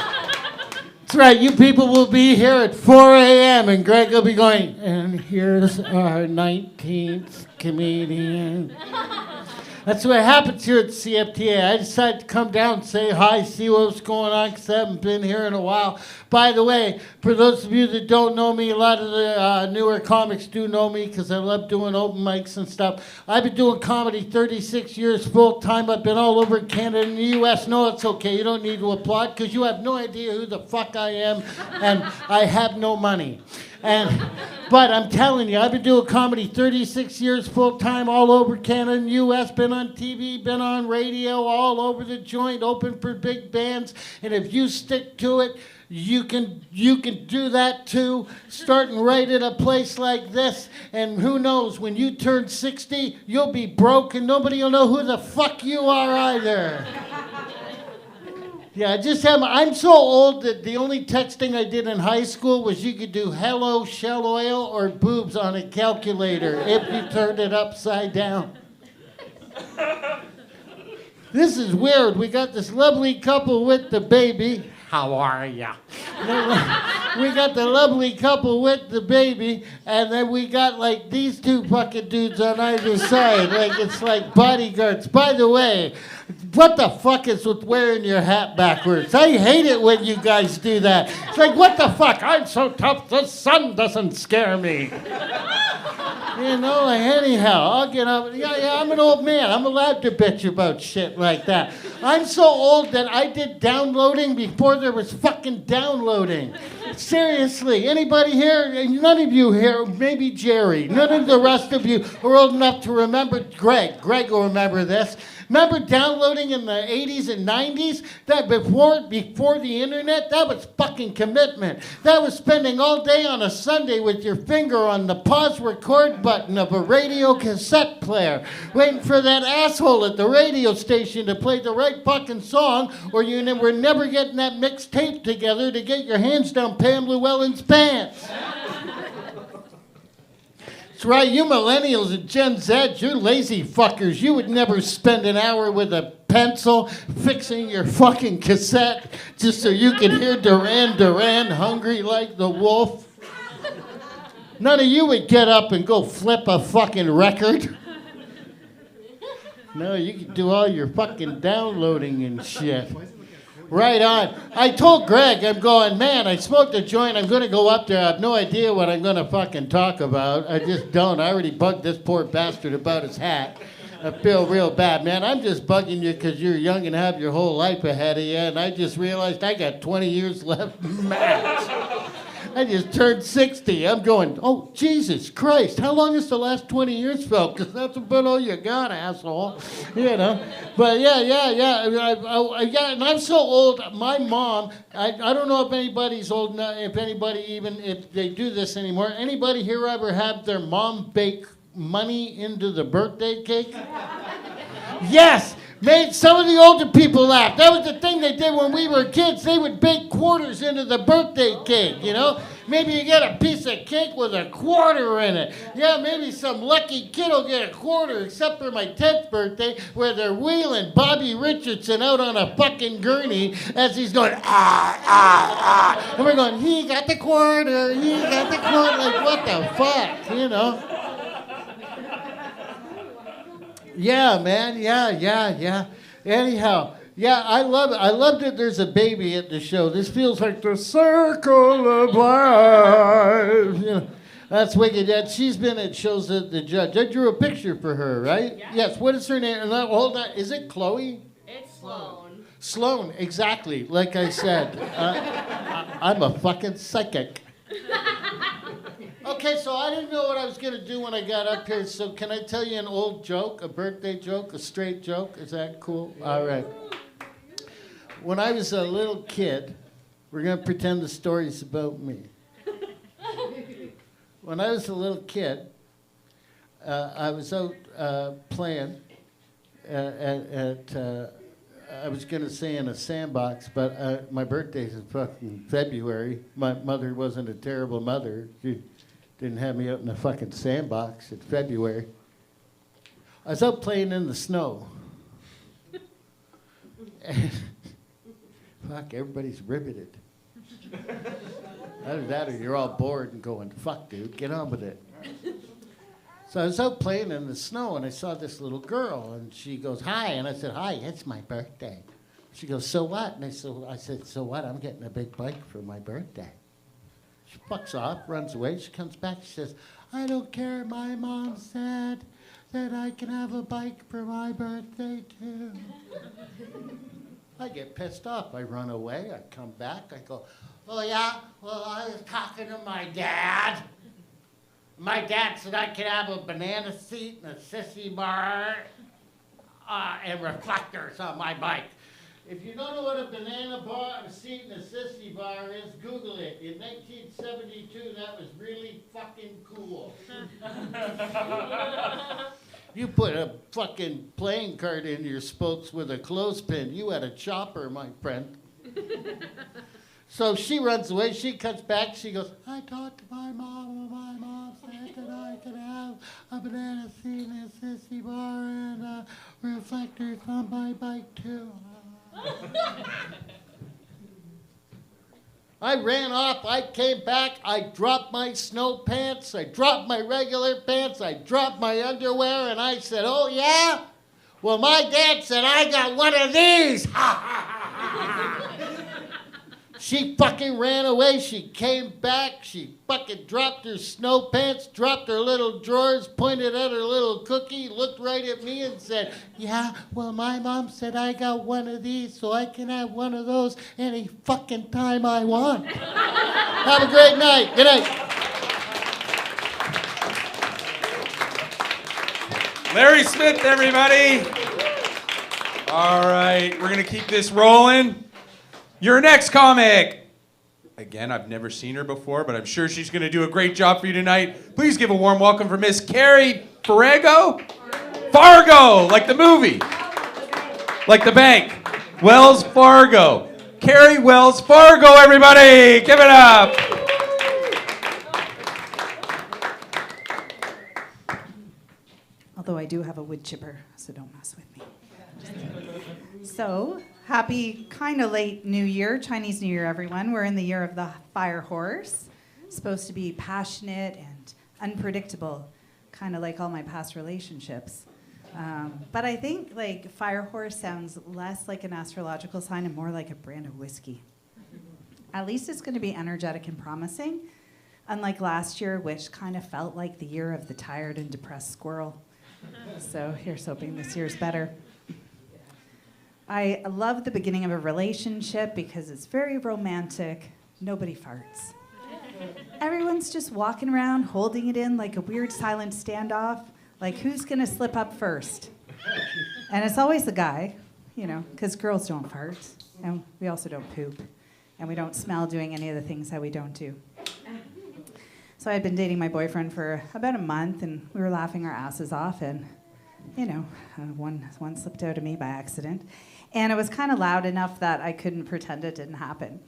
That's right, you people will be here at 4 a.m. and Greg will be going, and here's our 19th comedian. That's what happens here at CFTA. I decided to come down and say hi, see what's going on, because I haven't been here in a while. By the way, for those of you that don't know me, a lot of the newer comics do know me because I love doing open mics and stuff. I've been doing comedy 36 years full time. I've been all over Canada and the U.S. No, it's okay. You don't need to applaud because you have no idea who the fuck I am, and I have no money. But I'm telling you, I've been doing comedy 36 years full time all over Canada and U.S., been on TV, been on radio, all over the joint, open for big bands. And if you stick to it, you can do that too, starting right at a place like this. And who knows, when you turn 60, you'll be broke and nobody will know who the fuck you are either. Yeah, I'm so old that the only texting I did in high school was you could do hello, shell oil, or boobs on a calculator if you turned it upside down. This is weird. We got this lovely couple with the baby. How are ya? We got the lovely couple with the baby, and then we got like these two fucking dudes on either side. Like it's like bodyguards. By the way, what the fuck is with wearing your hat backwards? I hate it when you guys do that. It's like, what the fuck? I'm so tough, the sun doesn't scare me. You know, like anyhow, I'll get up. Yeah, I'm an old man. I'm allowed to bitch about shit like that. I'm so old that I did downloading before there was fucking downloading. Seriously, anybody here? None of you here, maybe Jerry. None of the rest of you are old enough to remember Greg. Greg will remember this. Remember downloading in the 80s and 90s? That before the internet? That was fucking commitment. That was spending all day on a Sunday with your finger on the pause record button of a radio cassette player, waiting for that asshole at the radio station to play the right fucking song, or you were never getting that mixtape together to get your hands down Pam Llewellyn's pants. That's right, you millennials and Gen Z, you're lazy fuckers. You would never spend an hour with a pencil fixing your fucking cassette just so you could hear Duran Duran, Hungry Like the Wolf. None of you would get up and go flip a fucking record. No, you could do all your fucking downloading and shit. Right on. I told Greg, I'm going, man, I smoked a joint. I'm going to go up there. I have no idea what I'm going to fucking talk about. I just don't. I already bugged this poor bastard about his hat. I feel real bad, man. I'm just bugging you because you're young and have your whole life ahead of you, and I just realized I got 20 years left max. I just turned 60. I'm going, oh, Jesus Christ, how long has the last 20 years felt? Because that's about all you got, asshole. You know? But yeah. Yeah, and I'm so old, my mom, I don't know if anybody's old enough, if they do this anymore. Anybody here ever have their mom bake money into the birthday cake? Yes! Made some of the older people laugh. That was the thing they did when we were kids. They would bake quarters into the birthday cake, you know? Maybe you get a piece of cake with a quarter in it. Yeah, maybe some lucky kid will get a quarter, except for my 10th birthday, where they're wheeling Bobby Richardson out on a fucking gurney as he's going, and we're going, he got the quarter, like, what the fuck, you know? Yeah, man. Yeah. Anyhow, yeah, I love it. I love that there's a baby at the show. This feels like the circle of life. You know, that's wicked. Yeah, she's been at shows at the Judge. I drew a picture for her, right? Yeah. Yes. What is her name? Hold on. Is it Chloe? It's Sloan. Sloan, exactly. Like I said, I'm a fucking psychic. Okay, so I didn't know what I was going to do when I got up here, so can I tell you an old joke, a birthday joke, a straight joke? Is that cool? All right. When I was a little kid, we're going to pretend the story's about me. When I was a little kid, I was out playing I was going to say in a sandbox, but my birthday's in fucking February. My mother wasn't a terrible mother. She didn't have me out in a fucking sandbox in February. I was out playing in the snow. And fuck, everybody's riveted. Either that or you're all bored and going, fuck, dude, get on with it. So I was out playing in the snow, and I saw this little girl, and she goes, hi. And I said, hi, it's my birthday. She goes, so what? And I said, so what? I'm getting a big bike for my birthday. She fucks off, runs away. She comes back. She says, I don't care. My mom said that I can have a bike for my birthday, too. I get pissed off. I run away. I come back. I go, oh, yeah? Well, I was talking to my dad. My dad said I could have a banana seat and a sissy bar and reflectors on my bike. If you don't know what a banana bar, a seat, and a sissy bar is, Google it. In 1972, that was really fucking cool. You put a fucking playing card in your spokes with a clothespin. You had a chopper, my friend. So she runs away. She comes back. She goes, I talked to my mom, and my mom said that I could have a banana seat and a sissy bar and reflectors on my bike, too. I ran off. I came back. I dropped my snow pants. I dropped my regular pants. I dropped my underwear, and I said, oh, yeah? Well, my dad said I got one of these. She fucking ran away. She came back. She fucking dropped her snow pants, dropped her little drawers, pointed at her little cookie, looked right at me and said, yeah, well, my mom said I got one of these, so I can have one of those any fucking time I want. Have a great night. Good night. Larry Smith, everybody. All right, we're going to keep this rolling. Your next comic. Again, I've never seen her before, but I'm sure she's going to do a great job for you tonight. Please give a warm welcome for Miss Carrie Fuego. Fargo, like the movie. Like the bank. Wells Fargo. Carrie Wells Fargo, everybody. Give it up. Although I do have a wood chipper, so don't mess with me. So, happy kind of late New Year, Chinese New Year, everyone. We're in the year of the fire horse. Supposed to be passionate and unpredictable, kind of like all my past relationships. But I think like fire horse sounds less like an astrological sign and more like a brand of whiskey. At least it's going to be energetic and promising, unlike last year, which kind of felt like the year of the tired and depressed squirrel. So here's hoping this year's better. I love the beginning of a relationship because it's very romantic. Nobody farts. everyone's just walking around, holding it in like a weird silent standoff. Like, who's going to slip up first? And it's always the guy, because girls don't fart. And we also don't poop. And we don't smell doing any of the things that we don't do. So I'd been dating my boyfriend for about a month, and we were laughing our asses off. And, one slipped out of me by accident. And it was kind of loud enough that I couldn't pretend it didn't happen.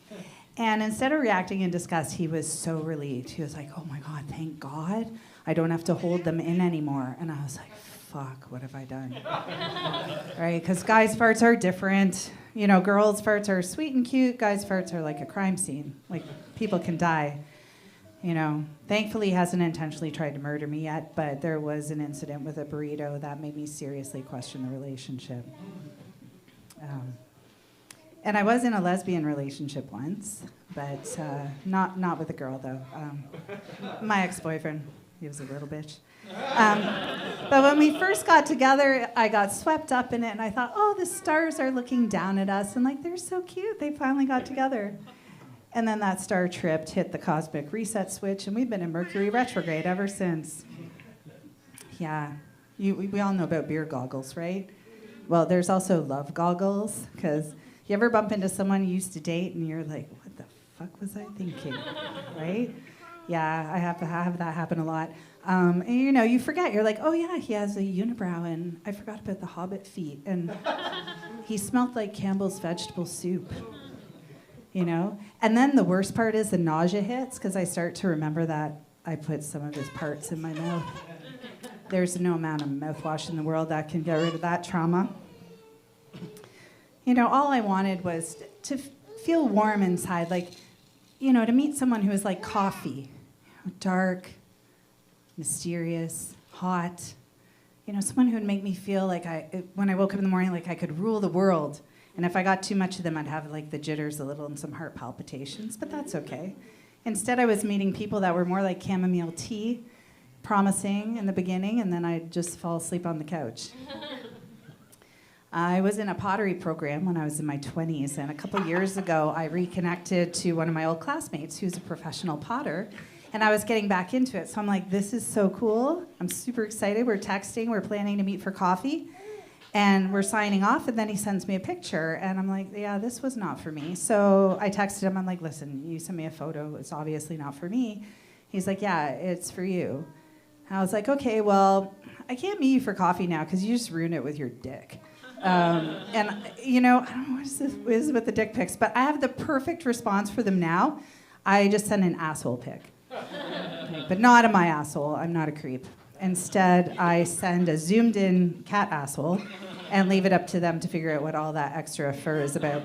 And instead of reacting in disgust, he was so relieved. He was like, oh my God, thank God I don't have to hold them in anymore. And I was like, fuck, what have I done? Right? Because guys' farts are different. Girls' farts are sweet and cute. Guys' farts are like a crime scene. Like, people can die. Thankfully, he hasn't intentionally tried to murder me yet, but there was an incident with a burrito that made me seriously question the relationship. And I was in a lesbian relationship once, but not with a girl, though. My ex-boyfriend, he was a little bitch. But when we first got together, I got swept up in it, and I thought, oh, the stars are looking down at us, and they're so cute. They finally got together. And then that star tripped, hit the cosmic reset switch, and we've been in Mercury retrograde ever since. Yeah, we all know about beer goggles, right? Well, there's also love goggles, because you ever bump into someone you used to date, and you're like, what the fuck was I thinking, right? Yeah, I have that happen a lot. And you forget. You're like, oh yeah, he has a unibrow, and I forgot about the hobbit feet, and he smelled like Campbell's vegetable soup. And then the worst part is the nausea hits, because I start to remember that I put some of his parts in my mouth. There's no amount of mouthwash in the world that can get rid of that trauma. All I wanted was to feel warm inside, to meet someone who was like coffee, dark, mysterious, hot. Someone who would make me feel like when I woke up in the morning, like I could rule the world. And if I got too much of them, I'd have the jitters a little and some heart palpitations, but that's okay. Instead, I was meeting people that were more like chamomile tea, promising in the beginning, and then I'd just fall asleep on the couch. I was in a pottery program when I was in my 20s, and a couple years ago, I reconnected to one of my old classmates who's a professional potter, and I was getting back into it. So I'm like, this is so cool. I'm super excited. We're texting. We're planning to meet for coffee. And we're signing off, and then he sends me a picture, and I'm like, yeah, this was not for me. So I texted him, I'm like, listen, you sent me a photo, it's obviously not for me. He's like, yeah, it's for you. I was like, okay, well, I can't meet you for coffee now, because you just ruined it with your dick. And, I don't know what this is with the dick pics, but I have the perfect response for them now. I just sent an asshole pic. Okay, but not of my asshole, I'm not a creep. Instead, I send a zoomed-in cat asshole and leave it up to them to figure out what all that extra fur is about.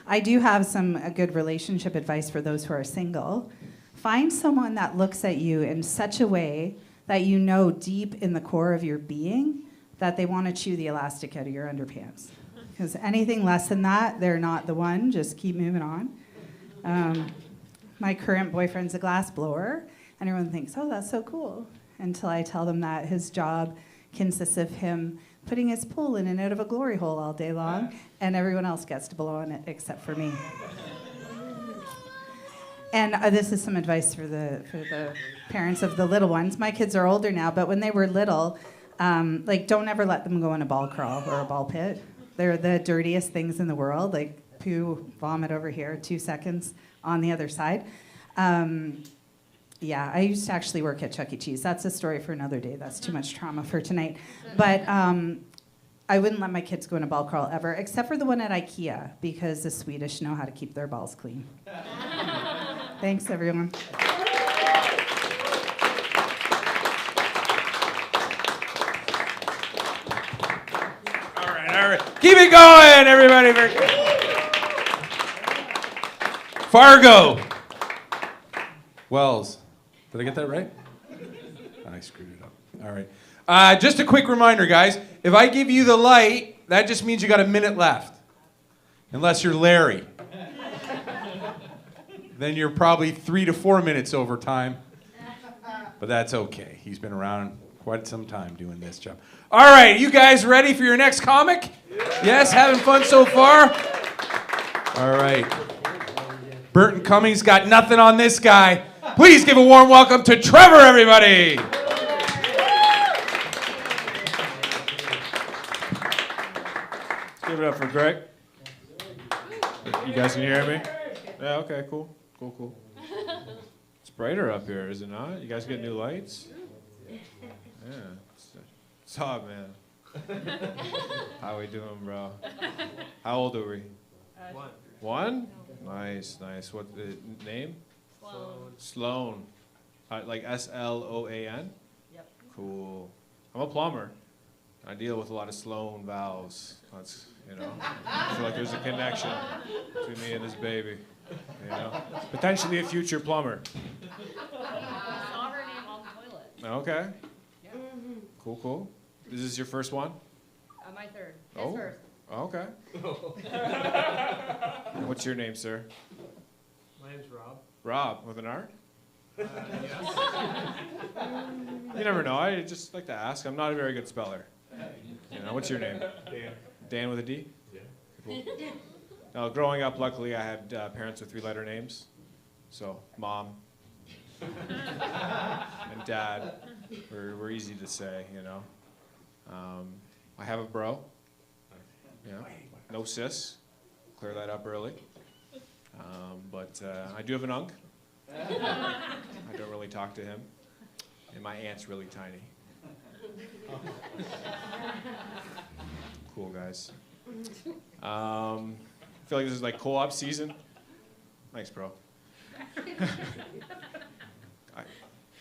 I do have some good relationship advice for those who are single. Find someone that looks at you in such a way that you know deep in the core of your being that they want to chew the elastic out of your underpants. Because anything less than that, they're not the one. Just keep moving on. My current boyfriend's a glass blower. And everyone thinks, oh, that's so cool, until I tell them that his job consists of him putting his pool in and out of a glory hole all day long, and everyone else gets to blow on it except for me. And this is some advice for the parents of the little ones. My kids are older now, but when they were little, don't ever let them go in a ball crawl or a ball pit. They're the dirtiest things in the world, like poo, vomit over here, 2 seconds on the other side. Yeah, I used to actually work at Chuck E. Cheese. That's a story for another day. That's too much trauma for tonight. But I wouldn't let my kids go in a ball crawl ever, except for the one at IKEA, because the Swedish know how to keep their balls clean. Thanks, everyone. All right. Keep it going, everybody. Fargo. Wells. Did I get that right? I screwed it up. All right. Just a quick reminder, guys. If I give you the light, that just means you got a minute left. Unless you're Larry. Then you're probably 3 to 4 minutes over time. But that's okay. He's been around quite some time doing this job. All right, you guys ready for your next comic? Yes, having fun so far? All right. Burton Cummings got nothing on this guy. Please give a warm welcome to Trevor, everybody. Give it up for Greg. You guys can hear me? Yeah, okay, cool. It's brighter up here, is it not? You guys get new lights? Yeah. What's up, man? How we doing, bro? How old are we? One? Nice. What the name? Sloan. Like Sloan? Yep. Cool. I'm a plumber. I deal with a lot of Sloan valves. That's, I feel like there's a connection between me and this baby. Potentially a future plumber. Saw her name on the toilet. Okay. Cool. Is this your first one? My third. Oh. First. Okay. And what's your name, sir? My name's Rob. Rob, with an R? Yes. You never know. I just like to ask. I'm not a very good speller. What's your name? Dan. Dan with a D? Yeah. Cool. Now, growing up, luckily, I had parents with 3-letter names. So, Mom and Dad were easy to say, I have a bro. No sis. Clear that up early. But I do have an unc. I don't really talk to him. And my aunt's really tiny. Cool, guys. I feel like this is like co-op season. Thanks, bro.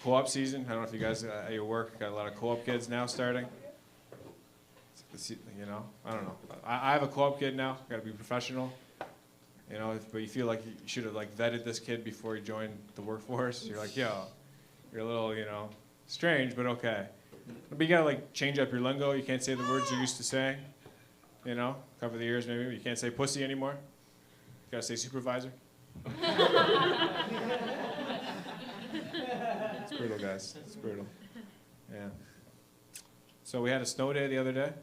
Co-op season. I don't know if you guys at your work got a lot of co-op kids now starting. I don't know. I have a co-op kid now. Got to be professional. But you feel like you should have vetted this kid before you joined the workforce. You're like, yo, you're a little, strange, but okay. But you gotta change up your lingo. You can't say the words you're used to saying. Cover the ears maybe. You can't say pussy anymore. You gotta say supervisor. It's brutal, guys. It's brutal. Yeah. So we had a snow day the other day.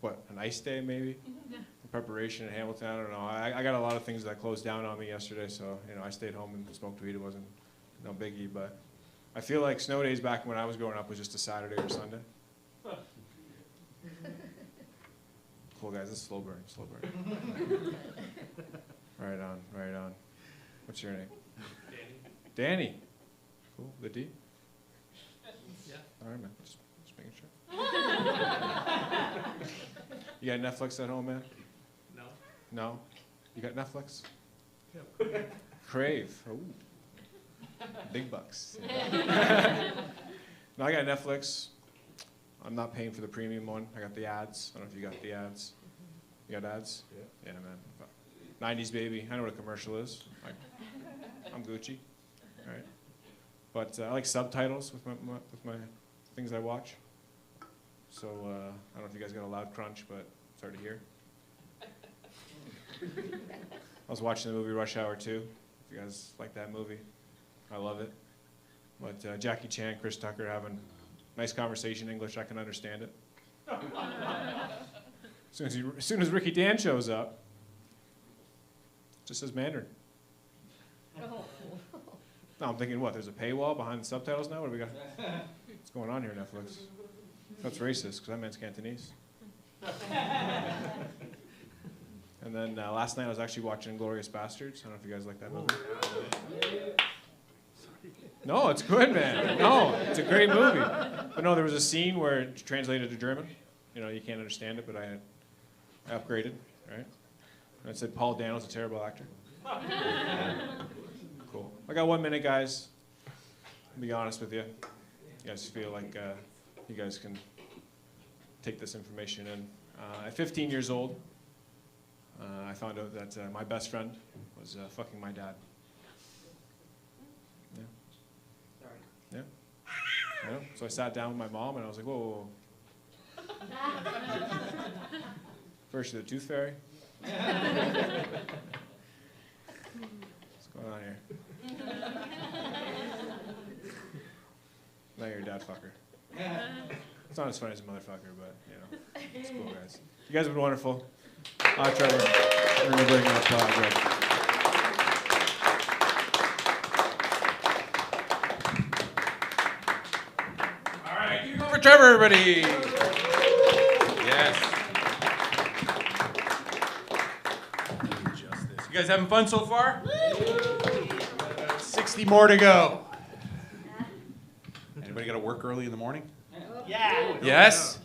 What, an ice day maybe? In preparation in Hamilton, I don't know. I got a lot of things that closed down on me yesterday, so I stayed home and smoked weed. It wasn't no biggie, but I feel like snow days back when I was growing up was just a Saturday or Sunday. Cool, guys. This is slow burn. Right on. What's your name? Danny. Cool. The D? Yeah. All right, man. Just making sure. You got Netflix at home, man? No. No? You got Netflix? Yep. Crave. Ooh. Big bucks. No, I got Netflix. I'm not paying for the premium one. I got the ads. I don't know if you got the ads. You got ads? Yeah, man. 90s baby. I know what a commercial is. I'm Gucci. All right. But I like subtitles with my things I watch. So I don't know if you guys got a loud crunch, but it's hard to hear. I was watching the movie Rush Hour 2. If you guys like that movie, I love it. But Jackie Chan, Chris Tucker having nice conversation in English, I can understand it. As soon as Ricky Dan shows up, it just says Mandarin. No, I'm thinking, what, there's a paywall behind the subtitles now? What do we got? What's going on here, Netflix? That's racist, because that man's Cantonese. And then last night I was actually watching Inglourious Bastards. I don't know if you guys like that movie. No, it's good, man. No, it's a great movie. But no, there was a scene where it translated to German. You can't understand it, but I upgraded, right? And it said Paul Dano's a terrible actor. Cool. I got 1 minute, guys. I'll be honest with you. You guys feel like you guys can take this information in. At 15 years old, I found out that my best friend was fucking my dad. Yeah. Sorry. Yeah. Yeah. So I sat down with my mom and I was like, whoa. First to the tooth fairy. What's going on here? Now you're a dad fucker. It's not as funny as a motherfucker, but it's cool, guys. You guys have been wonderful. Trevor, we're gonna bring up Greg. Trevor, everybody. Yes. Justice. You guys having fun so far? 60 more to go. Anybody got to work early in the morning? Yeah. Yes?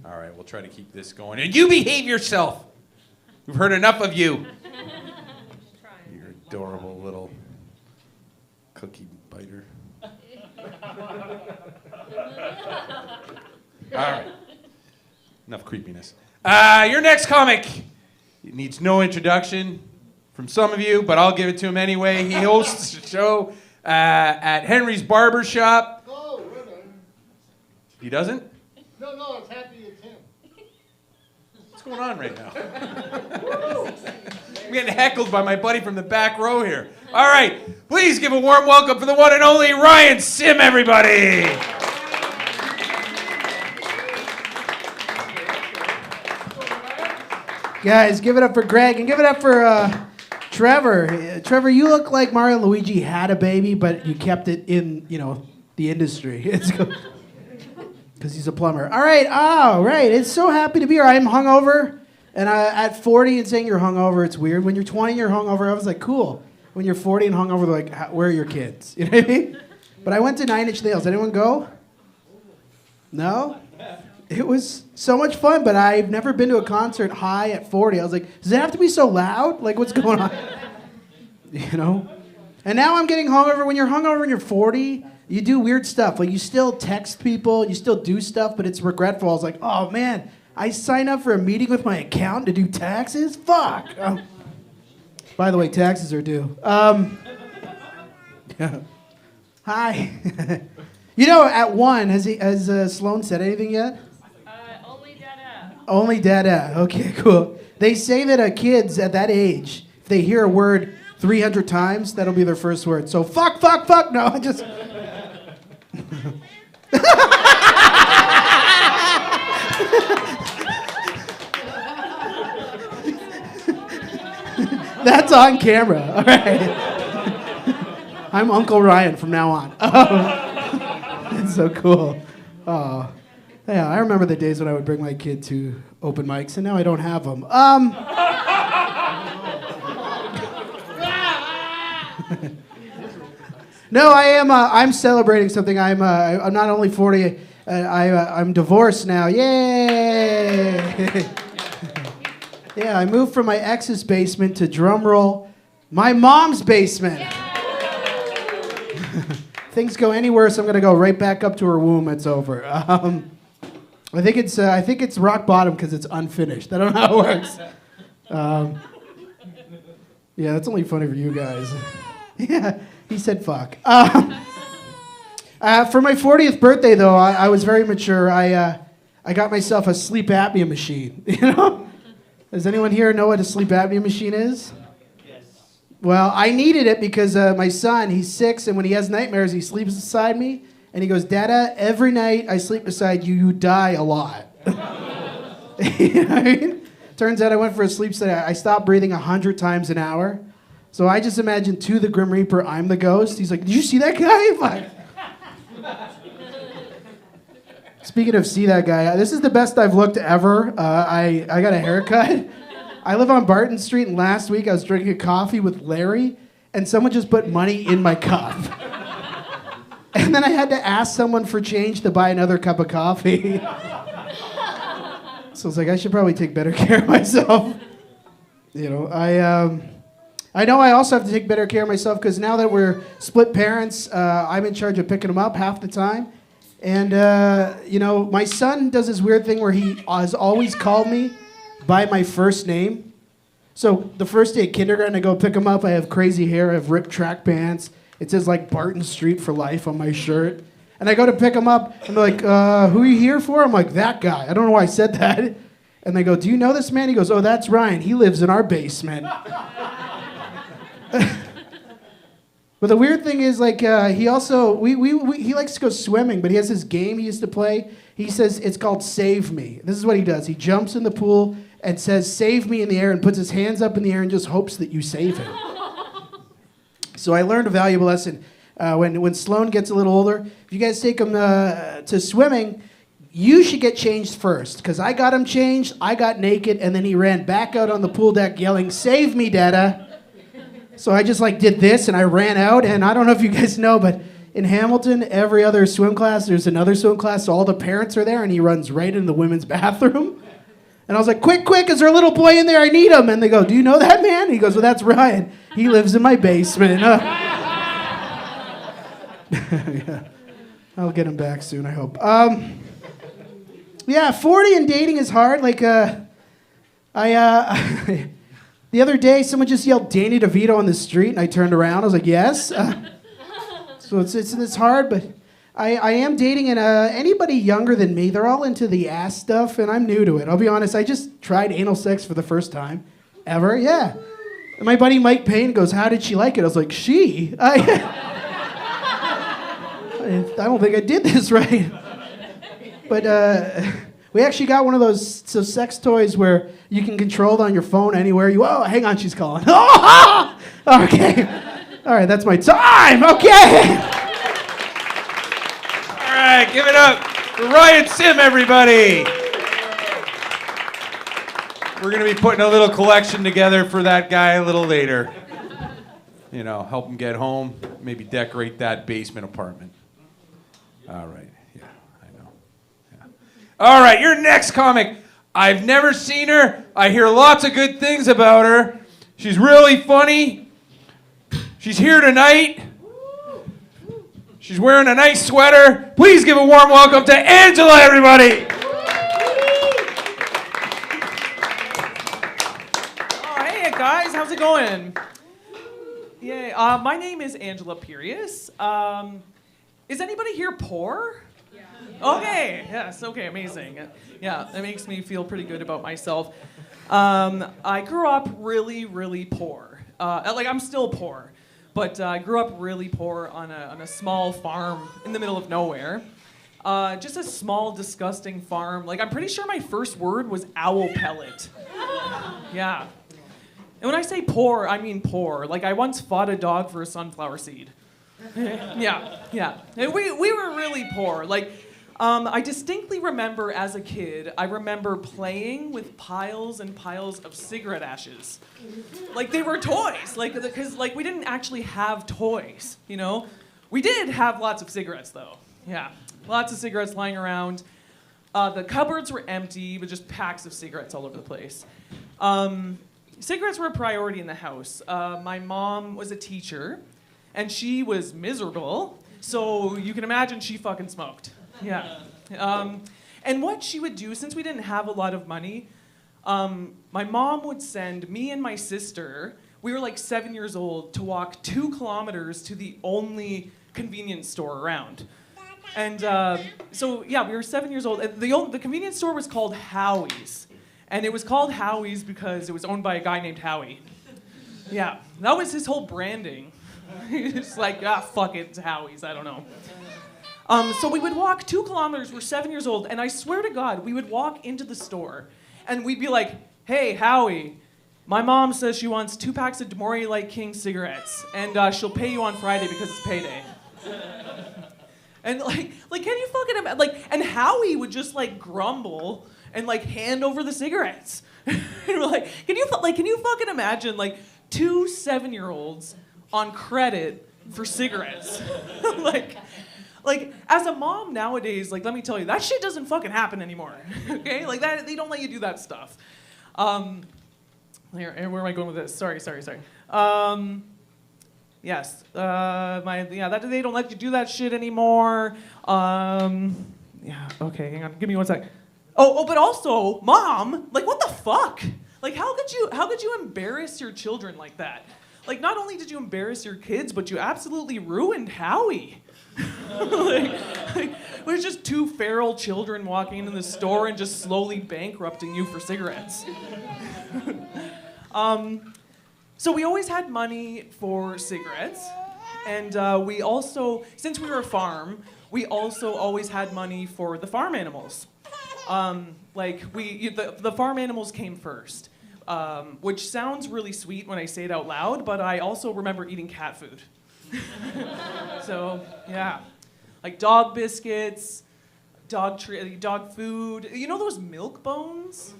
All right, we'll try to keep this going. And you behave yourself. We've heard enough of you. You're adorable little cookie biter. All right. Enough creepiness. Your next comic needs no introduction from some of you, but I'll give it to him anyway. He hosts a show at Henry's Barber Shop. Oh, really? He doesn't? No, it's happy it's him. What's going on right now? I'm getting heckled by my buddy from the back row here. All right, please give a warm welcome for the one and only Ryan Sim, everybody. Guys, give it up for Greg and give it up for Trevor. Trevor, you look like Mario and Luigi had a baby, but you kept it in, the industry. It's because he's a plumber. All right. It's so happy to be here. I'm hungover, and at 40 and saying you're hungover, it's weird. When you're 20 and you're hungover, I was like, cool. When you're 40 and hungover, they're like, where are your kids? You know what I mean? But I went to Nine Inch Nails. Anyone go? No? It was so much fun, but I've never been to a concert high at 40. I was like, does it have to be so loud? Like, what's going on? And now I'm getting hungover. When you're hungover and you're 40, you do weird stuff. Like, you still text people, you still do stuff, but it's regretful. I was like, oh, man, I signed up for a meeting with my accountant to do taxes? Fuck. By the way, taxes are due. Hi. At 1, has Sloan said anything yet? Only dada. Only dada. Okay, cool. They say that kids at that age, if they hear a word 300 times, that'll be their first word. So fuck. No, I just... That's on camera. All right. I'm Uncle Ryan from now on. That's so cool. Oh, yeah. I remember the days when I would bring my kid to open mics, and now I don't have them. No, I am. I'm celebrating something. I'm not only 40. I'm divorced now. Yay! Yeah, I moved from my ex's basement to drumroll, my mom's basement. Things go any worse, I'm gonna go right back up to her womb. It's over. I think it's rock bottom because it's unfinished. I don't know how it works. Yeah, that's only funny for you guys. Yeah, he said fuck. For my 40th birthday, though, I was very mature. I got myself a sleep apnea machine. Does anyone here know what a sleep apnea machine is? Yes. Well, I needed it because my son, he's 6, and when he has nightmares, he sleeps beside me, and he goes, Dada, every night I sleep beside you, you die a lot. You know what I mean? Turns out I went for a sleep study. I stopped breathing 100 times an hour. So I just imagined to the Grim Reaper, I'm the ghost. He's like, did you see that guy? Speaking of see that guy, this is the best I've looked ever. I got a haircut. I live on Barton Street, and last week I was drinking a coffee with Larry, and someone just put money in my cup. And then I had to ask someone for change to buy another cup of coffee. So I was like, I should probably take better care of myself. I know I also have to take better care of myself because now that we're split parents, I'm in charge of picking them up half the time. And, my son does this weird thing where he has always called me by my first name. So the first day at kindergarten, I go pick him up. I have crazy hair. I have ripped track pants. It says, Barton Street for life on my shirt. And I go to pick him up, and they're like, who are you here for? I'm like, that guy. I don't know why I said that. And they go, do you know this man? He goes, oh, that's Ryan. He lives in our basement. But the weird thing is, he also, he likes to go swimming, but he has this game he used to play. He says it's called Save Me. This is what he does. He jumps in the pool and says, save me in the air, and puts his hands up in the air and just hopes that you save him. So I learned a valuable lesson. When Sloan gets a little older, if you guys take him to swimming, you should get changed first, because I got him changed, I got naked, and then he ran back out on the pool deck yelling, "Save me, Dada." So I just like did this, and I ran out, and I don't know if you guys know, but in Hamilton, every other swim class, there's another swim class, so all the parents are there, and he runs right into the women's bathroom. And I was like, quick, is there a little boy in there? I need him. And they go, "Do you know that man?" And he goes, "Well, that's Ryan. He lives in my basement." Yeah. I'll get him back soon, I hope. Yeah, 40 and dating is hard. Like, the other day, someone just yelled Danny DeVito on the street, and I turned around. I was like, yes. So it's hard, but I am dating, and anybody younger than me, they're all into the ass stuff, and I'm new to it. I'll be honest, I just tried anal sex for the first time ever, yeah. And my buddy Mike Payne goes, "How did she like it?" I was like, "She? I don't think I did this right." But we actually got one of those sex toys where you can control it on your phone anywhere. Oh, hang on, she's calling. Oh, okay. All right, that's my time. Okay. All right, give it up for Ryan Sim, everybody. We're going to be putting a little collection together for that guy a little later. You know, help him get home, maybe decorate that basement apartment. All right, yeah, I know. Yeah. All right, your next comic. I've never seen her. I hear lots of good things about her. She's really funny. She's here tonight. She's wearing a nice sweater. Please give a warm welcome to Angela, everybody. Oh, hey guys, how's it going? Yeah, my name is Angela Pius. Is anybody here poor? Yeah. Okay, yes, okay, amazing. Yeah, that makes me feel pretty good about myself. I grew up really, really poor. I'm still poor. But I grew up really poor on a small farm in the middle of nowhere. Just a small, disgusting farm. Like, I'm pretty sure my first word was owl pellet. Yeah. And when I say poor, I mean poor. Like, I once fought a dog for a sunflower seed. Yeah. And we were really poor. Like, I distinctly remember as a kid, I remember playing with piles and piles of cigarette ashes. Like, they were toys. Like, because, like, we didn't actually have toys, you know? We did have lots of cigarettes, though. Yeah. Lots of cigarettes lying around. The cupboards were empty, with just packs of cigarettes all over the place. Cigarettes were a priority in the house. My mom was a teacher, and she was miserable, so you can imagine she fucking smoked. Yeah. And what she would do, since we didn't have a lot of money, my mom would send me and my sister, we were like 7 years old, to walk 2 kilometers to the only convenience store around. And so, yeah, we were 7 years old. And the convenience store was called Howie's. And it was called Howie's because it was owned by a guy named Howie. Yeah, that was his whole branding. It's like, fuck it, it's Howie's, I don't know. So we would walk 2 kilometers, we're 7 years old, and I swear to God, we would walk into the store, and we'd be like, "Hey, Howie, my mom says she wants 2 packs of Demore Light King cigarettes, and she'll pay you on Friday because it's payday." And like, can you fucking imagine? Like, and Howie would just like grumble and like hand over the cigarettes. And we're like, can you fucking imagine like 2 7-year-olds on credit for cigarettes? Like, as a mom nowadays, like, let me tell you, that shit doesn't fucking happen anymore, okay? Like, that, they don't let you do that stuff. Where am I going with this? Sorry. Yes, they don't let you do that shit anymore. Yeah, okay, hang on, give me 1 sec. Oh, but also, Mom, like, what the fuck? Like, how could you embarrass your children like that? Like, not only did you embarrass your kids, but you absolutely ruined Howie. like, we're just 2 feral children walking into the store and just slowly bankrupting you for cigarettes. So we always had money for cigarettes, and we also, since we were a farm, we also always had money for the farm animals. The farm animals came first, which sounds really sweet when I say it out loud, but I also remember eating cat food. So, yeah. Like dog biscuits, dog food. You know those milk bones?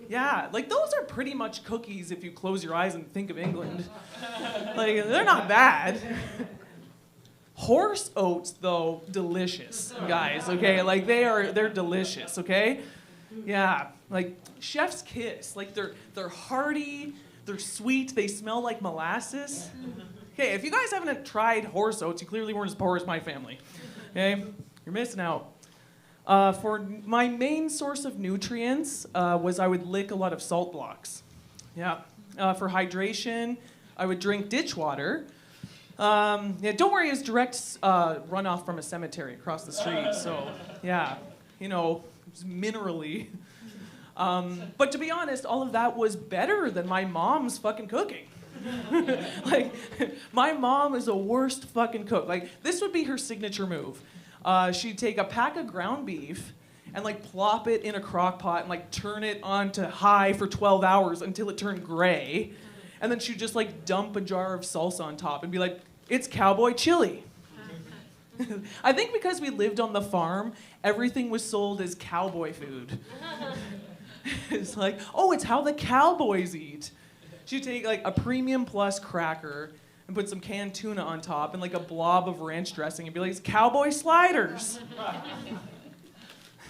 Yeah, like those are pretty much cookies if you close your eyes and think of England. Like, they're not bad. Horse oats, though, delicious, guys, okay? Like, they're delicious, okay? Yeah, like chef's kiss. Like, they're hearty, they're sweet, they smell like molasses. Okay, if you guys haven't tried horse oats, you clearly weren't as poor as my family, okay? You're missing out. For my main source of nutrients was I would lick a lot of salt blocks. Yeah. For hydration, I would drink ditch water. Yeah, don't worry, it's direct runoff from a cemetery across the street. So, yeah, you know, it's minerally. But to be honest, all of that was better than my mom's fucking cooking. Like, my mom is the worst fucking cook. Like, this would be her signature move. She'd take a pack of ground beef and like plop it in a crock pot and like turn it on to high for 12 hours until it turned gray. And then she'd just like dump a jar of salsa on top and be like, it's cowboy chili. I think because we lived on the farm, everything was sold as cowboy food. It's like, oh, it's how the cowboys eat. She'd take like a premium plus cracker and put some canned tuna on top and like a blob of ranch dressing and be like, it's cowboy sliders.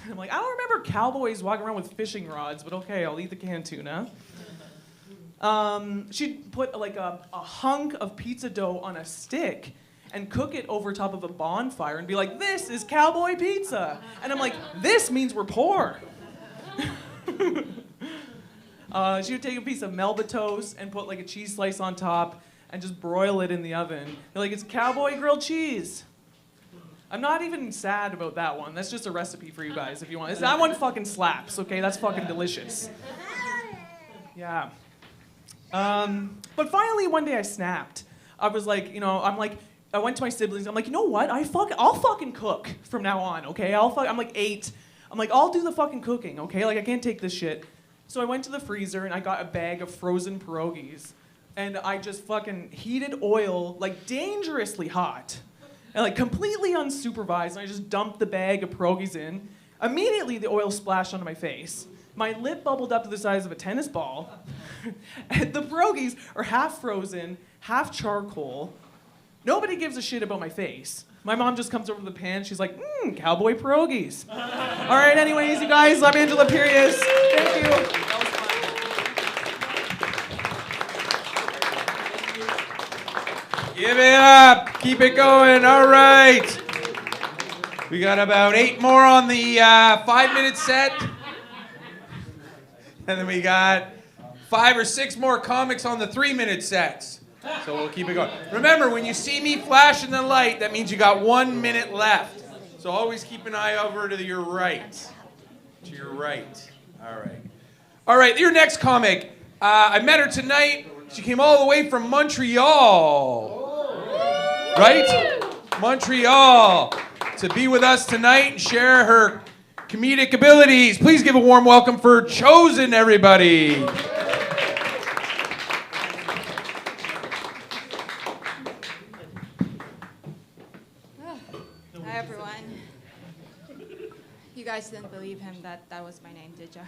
I'm like, I don't remember cowboys walking around with fishing rods, but okay, I'll eat the canned tuna. She'd put like a hunk of pizza dough on a stick and cook it over top of a bonfire and be like, this is cowboy pizza. And I'm like, this means we're poor. She would take a piece of Melba toast and put like a cheese slice on top and just broil it in the oven. You're like, it's cowboy grilled cheese. I'm not even sad about that one. That's just a recipe for you guys if you want. That one fucking slaps, okay? That's fucking delicious. Yeah. But finally one day I snapped. I was like, you know, I went to my siblings. I'm like, you know what? I'll fucking cook from now on, okay? I'm like 8. I'm like, I'll do the fucking cooking, okay? Like, I can't take this shit. So I went to the freezer and I got a bag of frozen pierogies. And I just fucking heated oil, like dangerously hot. And like completely unsupervised. And I just dumped the bag of pierogies in. Immediately the oil splashed onto my face. My lip bubbled up to the size of a tennis ball. And the pierogies are half frozen, half charcoal. Nobody gives a shit about my face. My mom just comes over to the pan. She's like, cowboy pierogies. All right, anyways, you guys, I'm Angela Pius. Thank you. Give it up. Keep it going. All right. We got about 8 more on the 5-minute set. And then we got 5 or 6 more comics on the 3-minute sets. So we'll keep it going. Remember, when you see me flashing the light, that means you got 1 minute left. So always keep an eye over to your right. To your right. All right. All right, your next comic. I met her tonight. She came all the way from Montreal. Right? Montreal. To be with us tonight and share her comedic abilities. Please give a warm welcome for Chosen, everybody. Hi, everyone. You guys didn't believe him that was my name, did ya?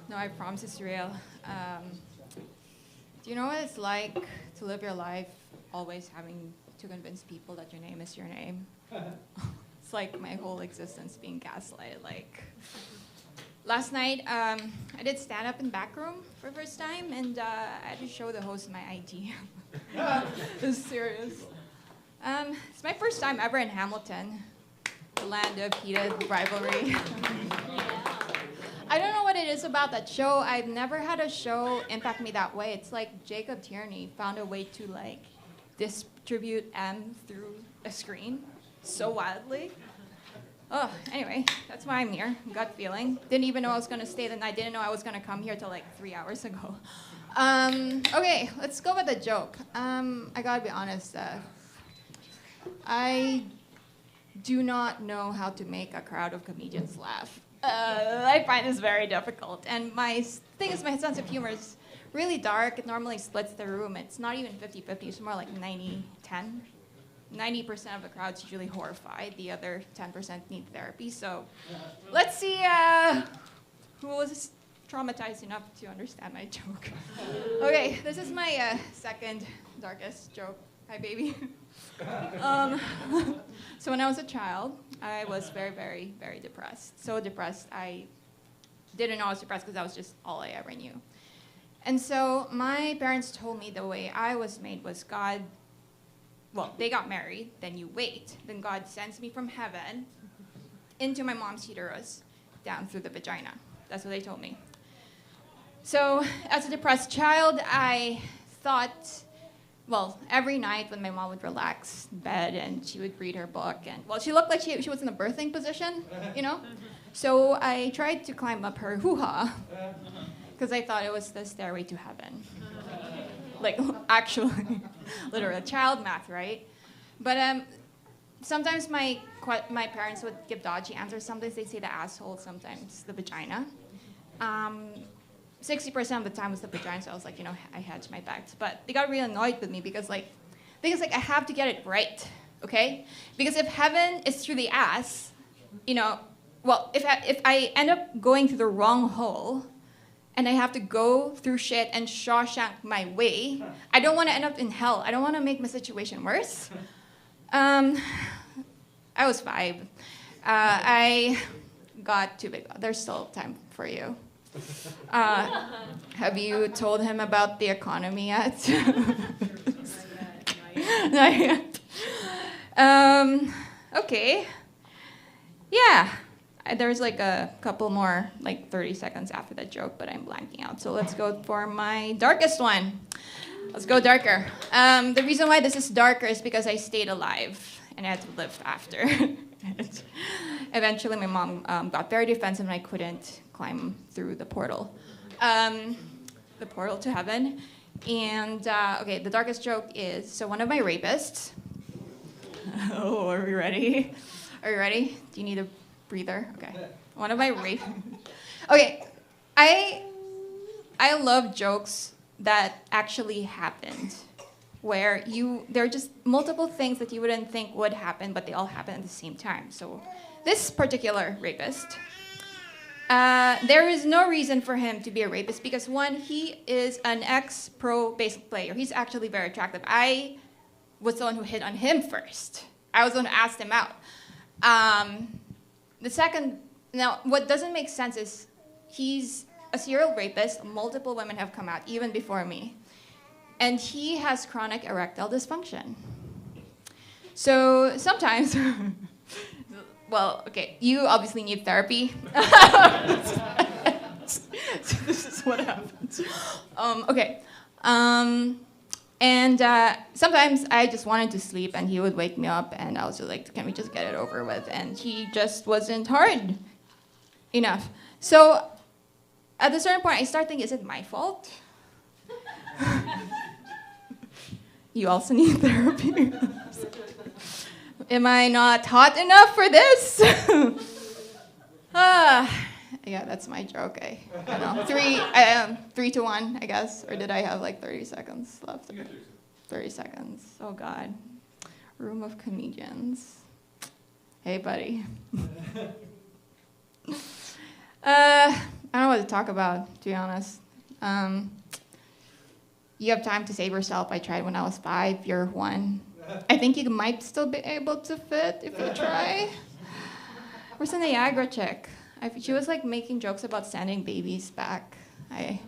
No, I promise it's real. Do you know what it's like to live your life always having to convince people that your name is your name? It's like my whole existence being gaslighted. Like, last night, I did stand-up in back room for the first time, and I had to show the host my ID. This is serious. It's my first time ever in Hamilton, the land of heated rivalry. I don't know what it is about that show. I've never had a show impact me that way. It's like Jacob Tierney found a way to like distribute M through a screen so wildly. Oh, anyway, that's why I'm here. Gut feeling. Didn't even know I was gonna stay the night. Didn't know I was gonna come here till like 3 hours ago. Okay, let's go with the joke. I gotta be honest. I do not know how to make a crowd of comedians laugh. I find this very difficult. And my thing is, my sense of humor is really dark. It normally splits the room. It's not even 50-50. It's more like 90-10. 90% of the crowd's usually horrified. The other 10% need therapy. So let's see who was traumatized enough to understand my joke. Okay, this is my second darkest joke. Hi, baby. So when I was a child, I was very, very, very depressed. So depressed, I didn't know I was depressed because that was just all I ever knew. And so my parents told me the way I was made was God, well, they got married, then you wait. Then God sends me from heaven into my mom's uterus, down through the vagina. That's what they told me. So as a depressed child, I thought, well, every night when my mom would relax in bed and she would read her book, and, well, she looked like she was in a birthing position, you know? So I tried to climb up her hoo-ha, because I thought it was the stairway to heaven. Like, actually, literally, child math, right? But sometimes my parents would give dodgy answers. Sometimes they'd say the asshole, sometimes the vagina. 60% of the time was the vagina, so I was like, I hedged my bets. But they got really annoyed with me because, I have to get it right, okay? Because if heaven is through the ass, well, if I end up going through the wrong hole, and I have to go through shit and Shawshank my way, I don't want to end up in hell. I don't want to make my situation worse. I was 5. I got too big. There's still time for you. Have you told him about the economy yet? Not yet. Okay. Yeah. There's a couple more, 30 seconds after that joke, but I'm blanking out. So let's go for my darkest one. Let's go darker. The reason why this is darker is because I stayed alive and I had to live after. Eventually, my mom got very defensive and I couldn't climb through the portal to heaven. And, okay, the darkest joke is, so one of my rapists, oh, are we ready? Are you ready? Do you need a breather? Okay. One of my okay, I love jokes that actually happened, where there are just multiple things that you wouldn't think would happen, but they all happen at the same time. So this particular rapist, there is no reason for him to be a rapist because, one, he is an ex-pro baseball player. He's actually very attractive. I was the one who hit on him first. I was the one who asked him out. The second, now, what doesn't make sense is he's a serial rapist. Multiple women have come out, even before me. And he has chronic erectile dysfunction. So sometimes, well, okay, you obviously need therapy. So this is what happens. Okay. And sometimes I just wanted to sleep, and he would wake me up, and I was just like, can we just get it over with? And he just wasn't hard enough. So at a certain point, I start thinking, is it my fault? You also need therapy. Am I not hot enough for this? Yeah, that's my joke. I don't know. 3 to 1, I guess. Or did I have 30 seconds left? 30 seconds. Oh, God. Room of comedians. Hey, buddy. I don't know what to talk about, to be honest. You have time to save yourself. I tried when I was 5. You're 1. I think you might still be able to fit if you try. Where's the Niagara chick? She was making jokes about sending babies back. I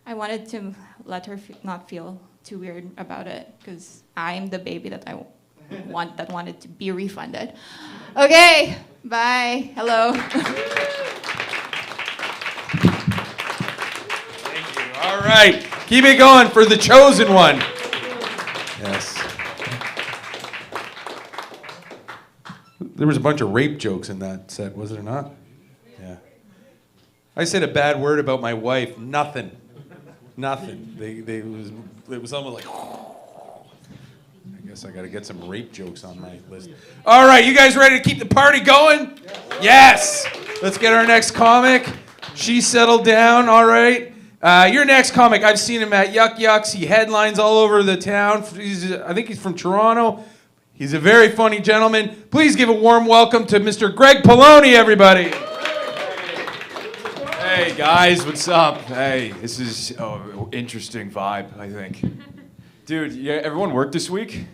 wanted to let her not feel too weird about it because I'm the baby that wanted to be refunded. Okay, bye. Hello. Thank you. All right, keep it going for the chosen one. Yes. There was a bunch of rape jokes in that set, was there not? Yeah. I said a bad word about my wife. Nothing. It was almost like. I guess I got to get some rape jokes on my list. All right, you guys ready to keep the party going? Yes. Let's get our next comic. She settled down. All right. Your next comic, I've seen him at Yuck Yucks. He headlines all over the town. I think he's from Toronto. He's a very funny gentleman. Please give a warm welcome to Mr. Greg Paloney, everybody. Hey guys, what's up? Hey, this is interesting vibe, I think. Dude, yeah, everyone work this week?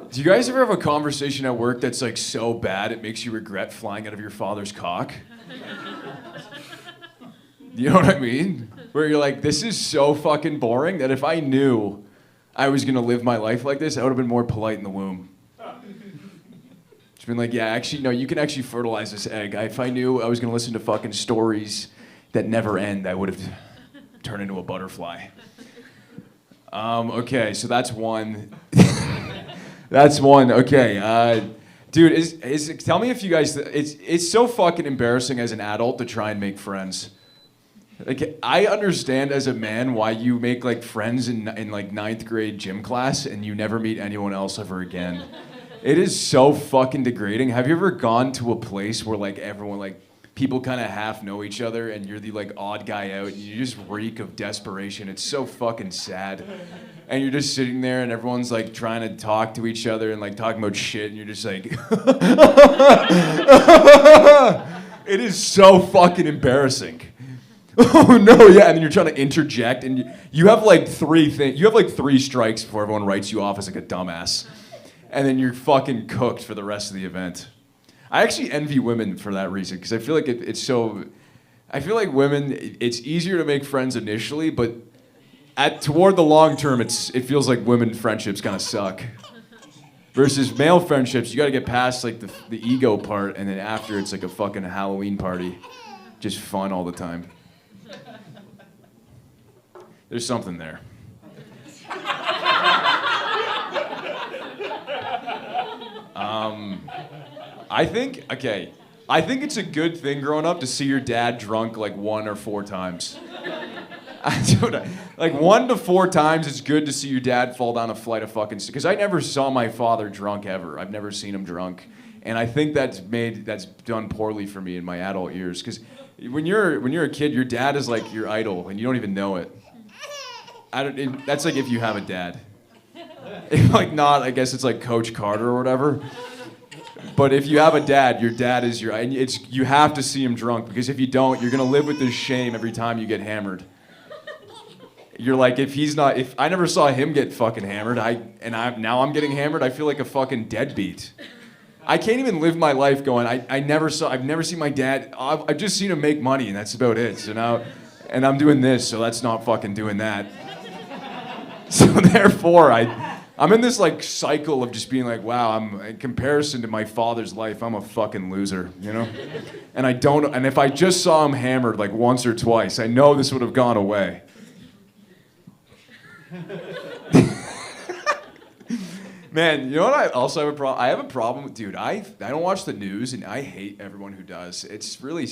Do you guys ever have a conversation at work that's like so bad it makes you regret flying out of your father's cock? You know what I mean? Where you're like, this is so fucking boring that if I knew I was gonna live my life like this, I would have been more polite in the womb. It's been like, yeah, actually, no, you can actually fertilize this egg. If I knew I was gonna listen to fucking stories that never end, I would have turned into a butterfly. Okay, so that's one. That's one. Okay, dude, tell me if you guys. It's so fucking embarrassing as an adult to try and make friends. Like, I understand as a man why you make like friends in like 9th grade gym class and you never meet anyone else ever again. It is so fucking degrading. Have you ever gone to a place where like everyone, like people kind of half know each other and you're the like odd guy out and you just reek of desperation? It's so fucking sad. And you're just sitting there and everyone's like trying to talk to each other and like talking about shit and you're just like it is so fucking embarrassing. Oh no, yeah, and then you're trying to interject and you have like three strikes before everyone writes you off as like a dumbass. And then you're fucking cooked for the rest of the event. I actually envy women for that reason because I feel like I feel like women, it's easier to make friends initially, but toward the long term, it feels like women friendships kind of suck. Versus male friendships, you got to get past like the ego part, and then after it's like a fucking Halloween party, just fun all the time. There's something there. I think it's a good thing growing up to see your dad drunk like 1 or 4 times. Like 1 to 4 times, it's good to see your dad fall down a flight of fucking stairs. Because I never saw my father drunk ever. I've never seen him drunk, and I think that's done poorly for me in my adult years. Because when you're a kid, your dad is like your idol, and you don't even know it. That's like if you have a dad. If like not, I guess it's like Coach Carter or whatever. But if you have a dad, your dad is you have to see him drunk, because if you don't, you're gonna live with this shame every time you get hammered. You're like, if I never saw him get fucking hammered, now I'm getting hammered, I feel like a fucking deadbeat. I can't even live my life going, I've never seen my dad, I've just seen him make money and that's about it. So now, and I'm doing this, so that's not fucking doing that. So therefore, I'm in this like cycle of just being like, wow, in comparison to my father's life, I'm a fucking loser, you know? And if I just saw him hammered like once or twice, I know this would have gone away. Man, you know what I also have a problem? I have a problem with, dude, I don't watch the news and I hate everyone who does. It's really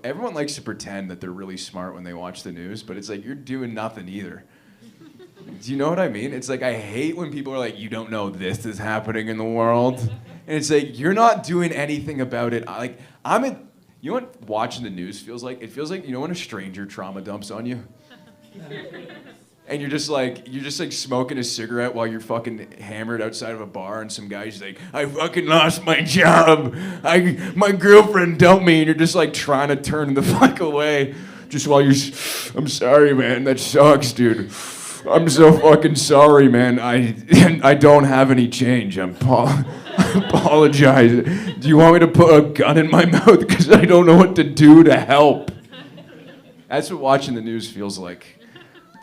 everyone likes to pretend that they're really smart when they watch the news, but it's like, you're doing nothing either. Do you know what I mean? It's like, I hate when people are like, you don't know this is happening in the world. And it's like, you're not doing anything about it. You know what watching the news feels like? It feels like, you know when a stranger trauma dumps on you? And you're just like smoking a cigarette while you're fucking hammered outside of a bar, and some guy's like, I fucking lost my job. My girlfriend dumped me, and you're just like trying to turn the fuck away. Just while I'm sorry, man, that sucks, dude. I'm so fucking sorry, man. I don't have any change. I apologize. Do you want me to put a gun in my mouth? Because I don't know what to do to help. That's what watching the news feels like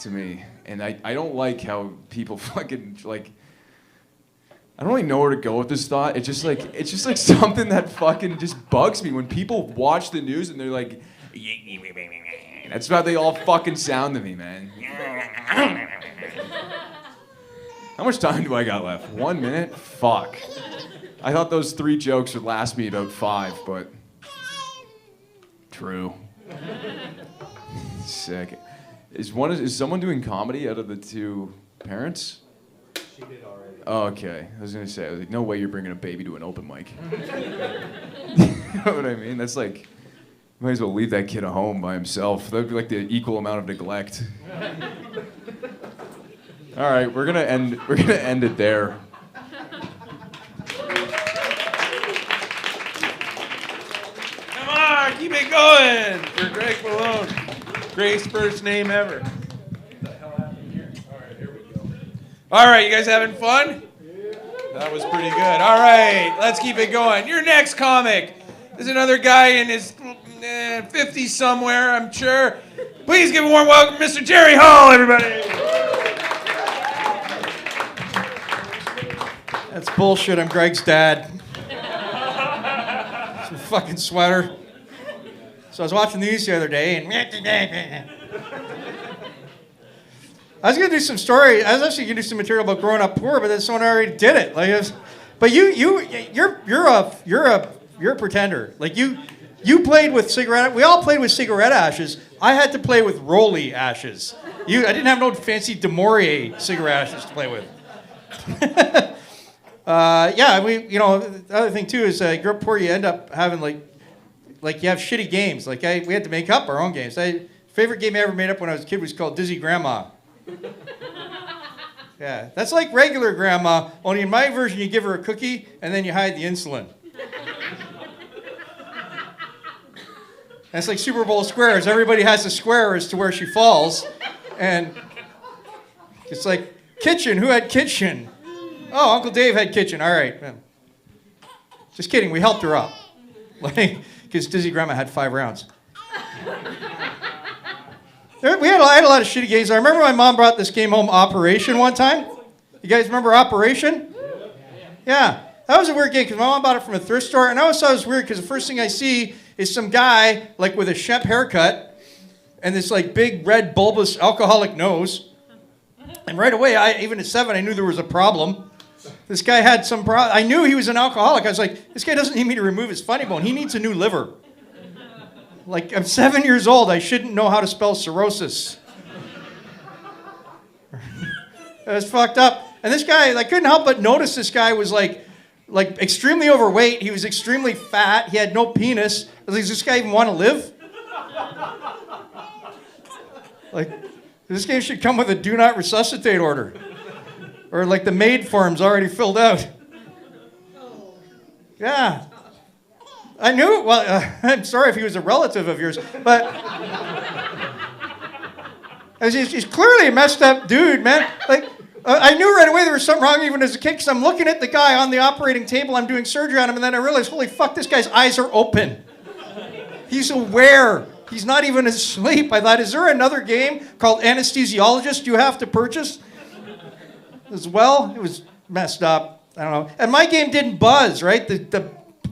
to me. And I don't like how people fucking, like, I don't really know where to go with this thought. It's just like something that fucking just bugs me when people watch the news and they're like, that's how they all fucking sound to me, man. How much time do I got left? 1 minute? Fuck. I thought those 3 jokes would last me about 5, but true. Sick. Is someone doing comedy out of the 2 parents? She did already. Oh, okay. I was gonna say, like, no way you're bringing a baby to an open mic. You know what I mean? That's like, might as well leave that kid at home by himself. That'd be like the equal amount of neglect. All right, we're gonna end it there. it going for Greg Paloney. Greatest first name ever. What the hell happened here? All right, here we go. All right, you guys having fun? That was pretty good. All right, let's keep it going. Your next comic is another guy in his 50s somewhere, I'm sure. Please give a warm welcome, Mr. Jerry Hall, everybody. That's bullshit. I'm Greg's dad. It's a fucking sweater. So I was watching the news the other day, and I was gonna do some story. I was actually gonna do some material about growing up poor, but then someone already did it. Like, but you're a pretender. Like you played with cigarette. We all played with cigarette ashes. I had to play with Rolly ashes. I didn't have no fancy DeMaurier cigarette ashes to play with. The other thing too is you grow up poor, you end up having like you have shitty games. We had to make up our own games. Favorite game I ever made up when I was a kid was called Dizzy Grandma. Yeah, that's like regular grandma, only in my version you give her a cookie and then you hide the insulin. That's like Super Bowl squares. Everybody has a square as to where she falls. And it's like, kitchen, who had kitchen? Oh, Uncle Dave had kitchen. All right. Just kidding, we helped her up. Because Dizzy Grandma had 5 rounds. I had a lot of shitty games. I remember my mom brought this game home, Operation, one time. You guys remember Operation? Yeah. That was a weird game because my mom bought it from a thrift store. And I always thought it was weird because the first thing I see is some guy with a Shep haircut and this big red bulbous alcoholic nose. And right away, even at 7, I knew there was a problem. This guy had some problem. I knew he was an alcoholic. I was like, this guy doesn't need me to remove his funny bone. He needs a new liver. I'm 7 years old. I shouldn't know how to spell cirrhosis. It was fucked up. And this guy, I couldn't help but notice this guy was extremely overweight. He was extremely fat. He had no penis. Does this guy even want to live? This game should come with a do not resuscitate order. Or the maid form's already filled out. Yeah. I knew, I'm sorry if he was a relative of yours, but he's clearly a messed up dude, man. I knew right away there was something wrong even as a kid because I'm looking at the guy on the operating table, I'm doing surgery on him, and then I realized, holy fuck, this guy's eyes are open. He's aware. He's not even asleep. I thought, is there another game called Anesthesiologist you have to purchase as well? It was messed up. I don't know. And my game didn't buzz, right? It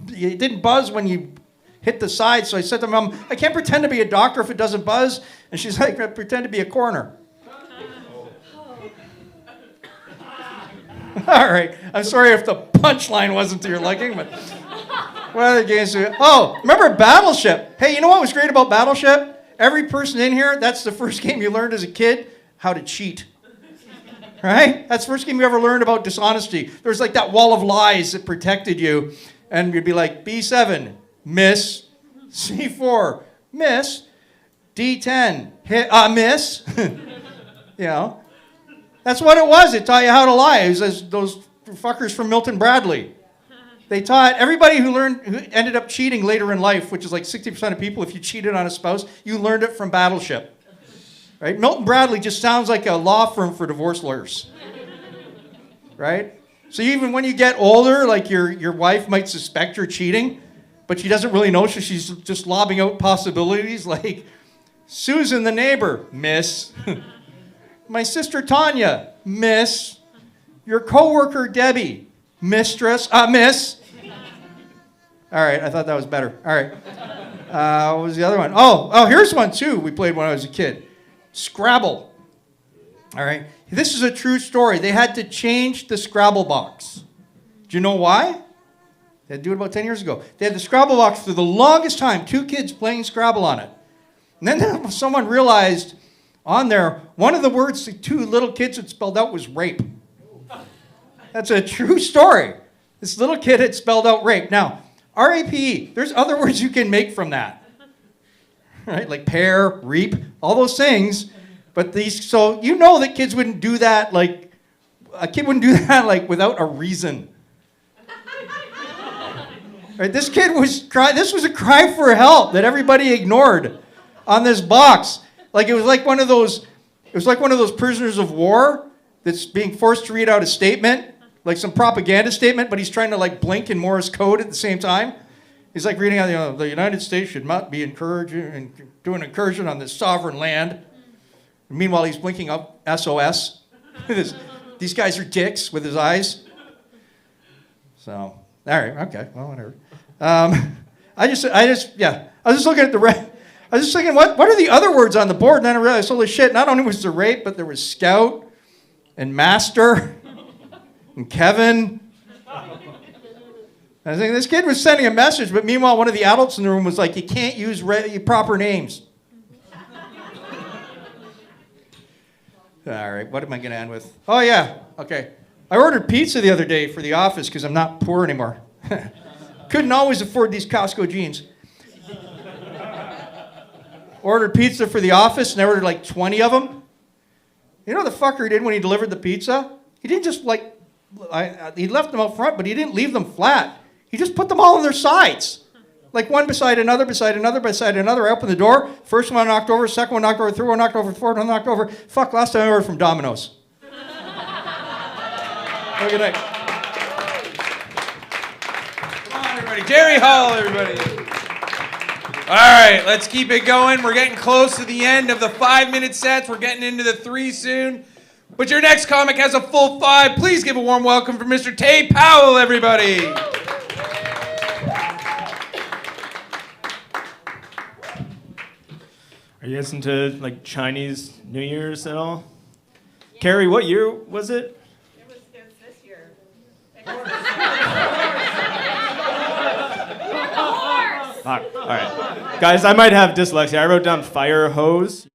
didn't buzz when you hit the side. So I said to Mom, I can't pretend to be a doctor if it doesn't buzz. And she's like, I pretend to be a coroner. All right. I'm sorry if the punchline wasn't to your liking, but what other games do we... Oh, remember Battleship? Hey, you know what was great about Battleship? Every person in here, that's the first game you learned as a kid, how to cheat. Right? That's the first game you ever learned about dishonesty. There was that wall of lies that protected you. And you'd be like, B7, miss. C4, miss. D10, hit, miss. That's what it was. It taught you how to lie. It was those fuckers from Milton Bradley. They taught everybody who ended up cheating later in life, which is 60% of people, if you cheated on a spouse, you learned it from Battleship. Right? Milton Bradley just sounds like a law firm for divorce lawyers. Right? So even when you get older, your wife might suspect you're cheating, but she doesn't really know, so she's just lobbing out possibilities like, Susan the neighbor, miss. My sister Tanya, miss. Your coworker Debbie, mistress, miss. All right, I thought that was better. All right. What was the other one? Oh, here's one too we played when I was a kid. Scrabble. All right. This is a true story. They had to change the Scrabble box. Do you know why? They had to do it about 10 years ago. They had the Scrabble box for the longest time, 2 kids playing Scrabble on it. And then someone realized on there, one of the words the 2 little kids had spelled out was rape. That's a true story. This little kid had spelled out rape. Now, R-A-P-E, there's other words you can make from that. Right? Like pear, reap, all those things. But so you know that kids wouldn't do that, a kid wouldn't do that, without a reason. Right, this kid was this was a cry for help that everybody ignored on this box. Like it was like one of those prisoners of war that's being forced to read out a statement, like some propaganda statement, but he's trying to like blink in Morse code at the same time. He's like reading out, the United States should not be encouraging and do an incursion on this sovereign land. And meanwhile, he's blinking up SOS. These guys are dicks with his eyes. So, all right, okay, well, whatever. I was just looking at I was just thinking, what are the other words on the board? And then I realized, holy shit, not only was there rape, but there was scout and master and Kevin. I was thinking, this kid was sending a message, but meanwhile, one of the adults in the room was like, you can't use proper names. All right, what am I going to end with? Oh, yeah, okay. I ordered pizza the other day for the office because I'm not poor anymore. Couldn't always afford these Costco jeans. Ordered pizza for the office and I ordered like 20 of them. You know what the fucker did when he delivered the pizza? He didn't just he left them out front, but he didn't leave them flat. He just put them all on their sides. Like one beside another, beside another, beside another. I opened the door. First one knocked over, second one knocked over, third one knocked over, fourth one knocked over. Fuck, last time I ordered from Domino's. Have a good night. Come on, everybody. Jerry Hall, everybody. All right, let's keep it going. We're getting close to the end of the 5-minute sets. We're getting into the 3 soon. But your next comic has a full 5. Please give a warm welcome for Mr. Taye Powell, everybody. Are you guys into like Chinese New Year's at all? Yeah. Carrie, what year was it? It was this year. All right. Guys, I might have dyslexia. I wrote down fire hose.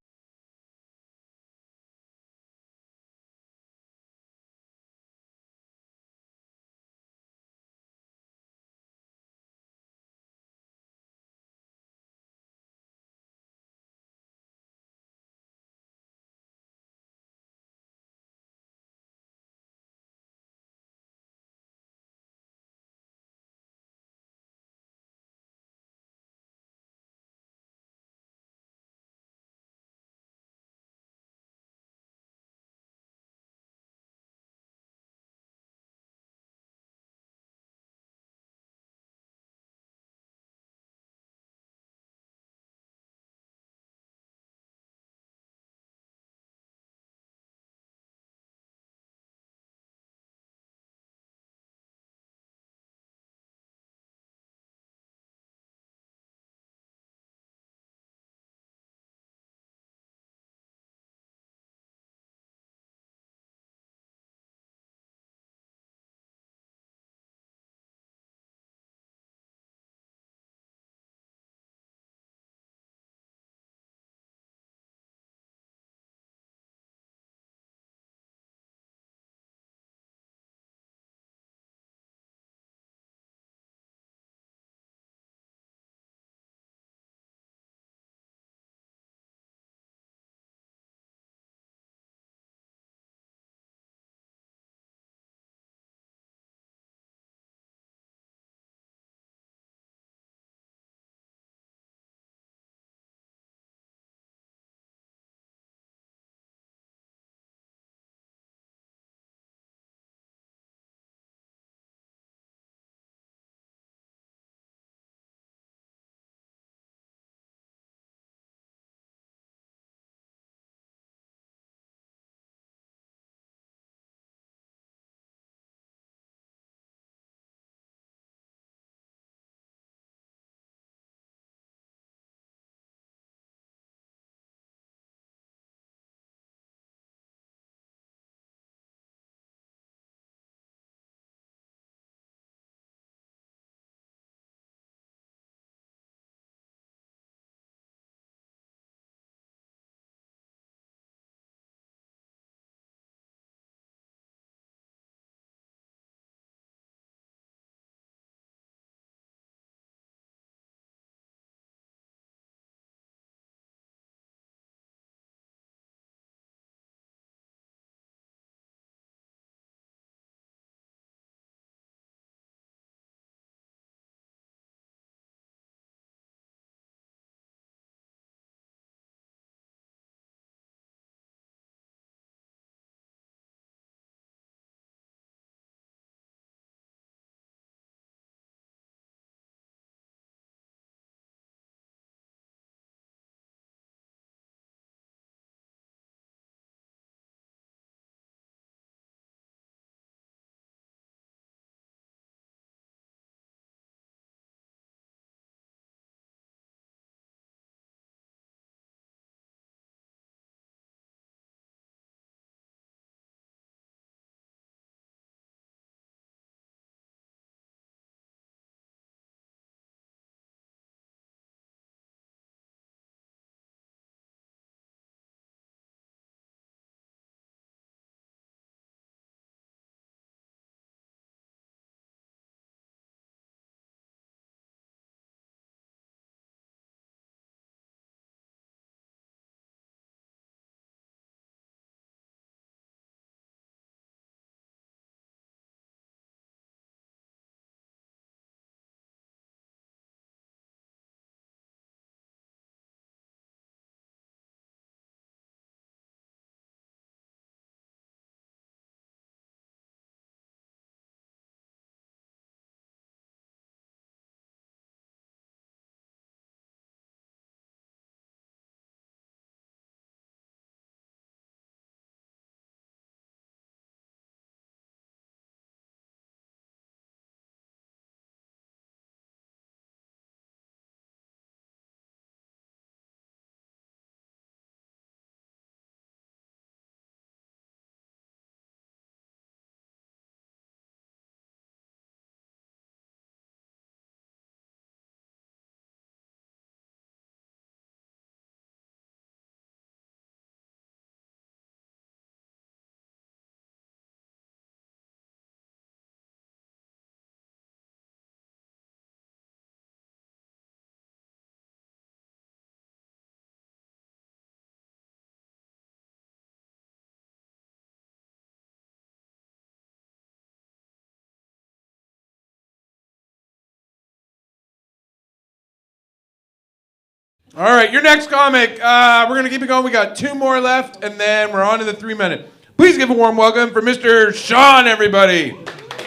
All right, your next comic. We're going to keep it going. We got 2 more left, and then we're on to the 3-minute. Please give a warm welcome for Mr. Sean, everybody.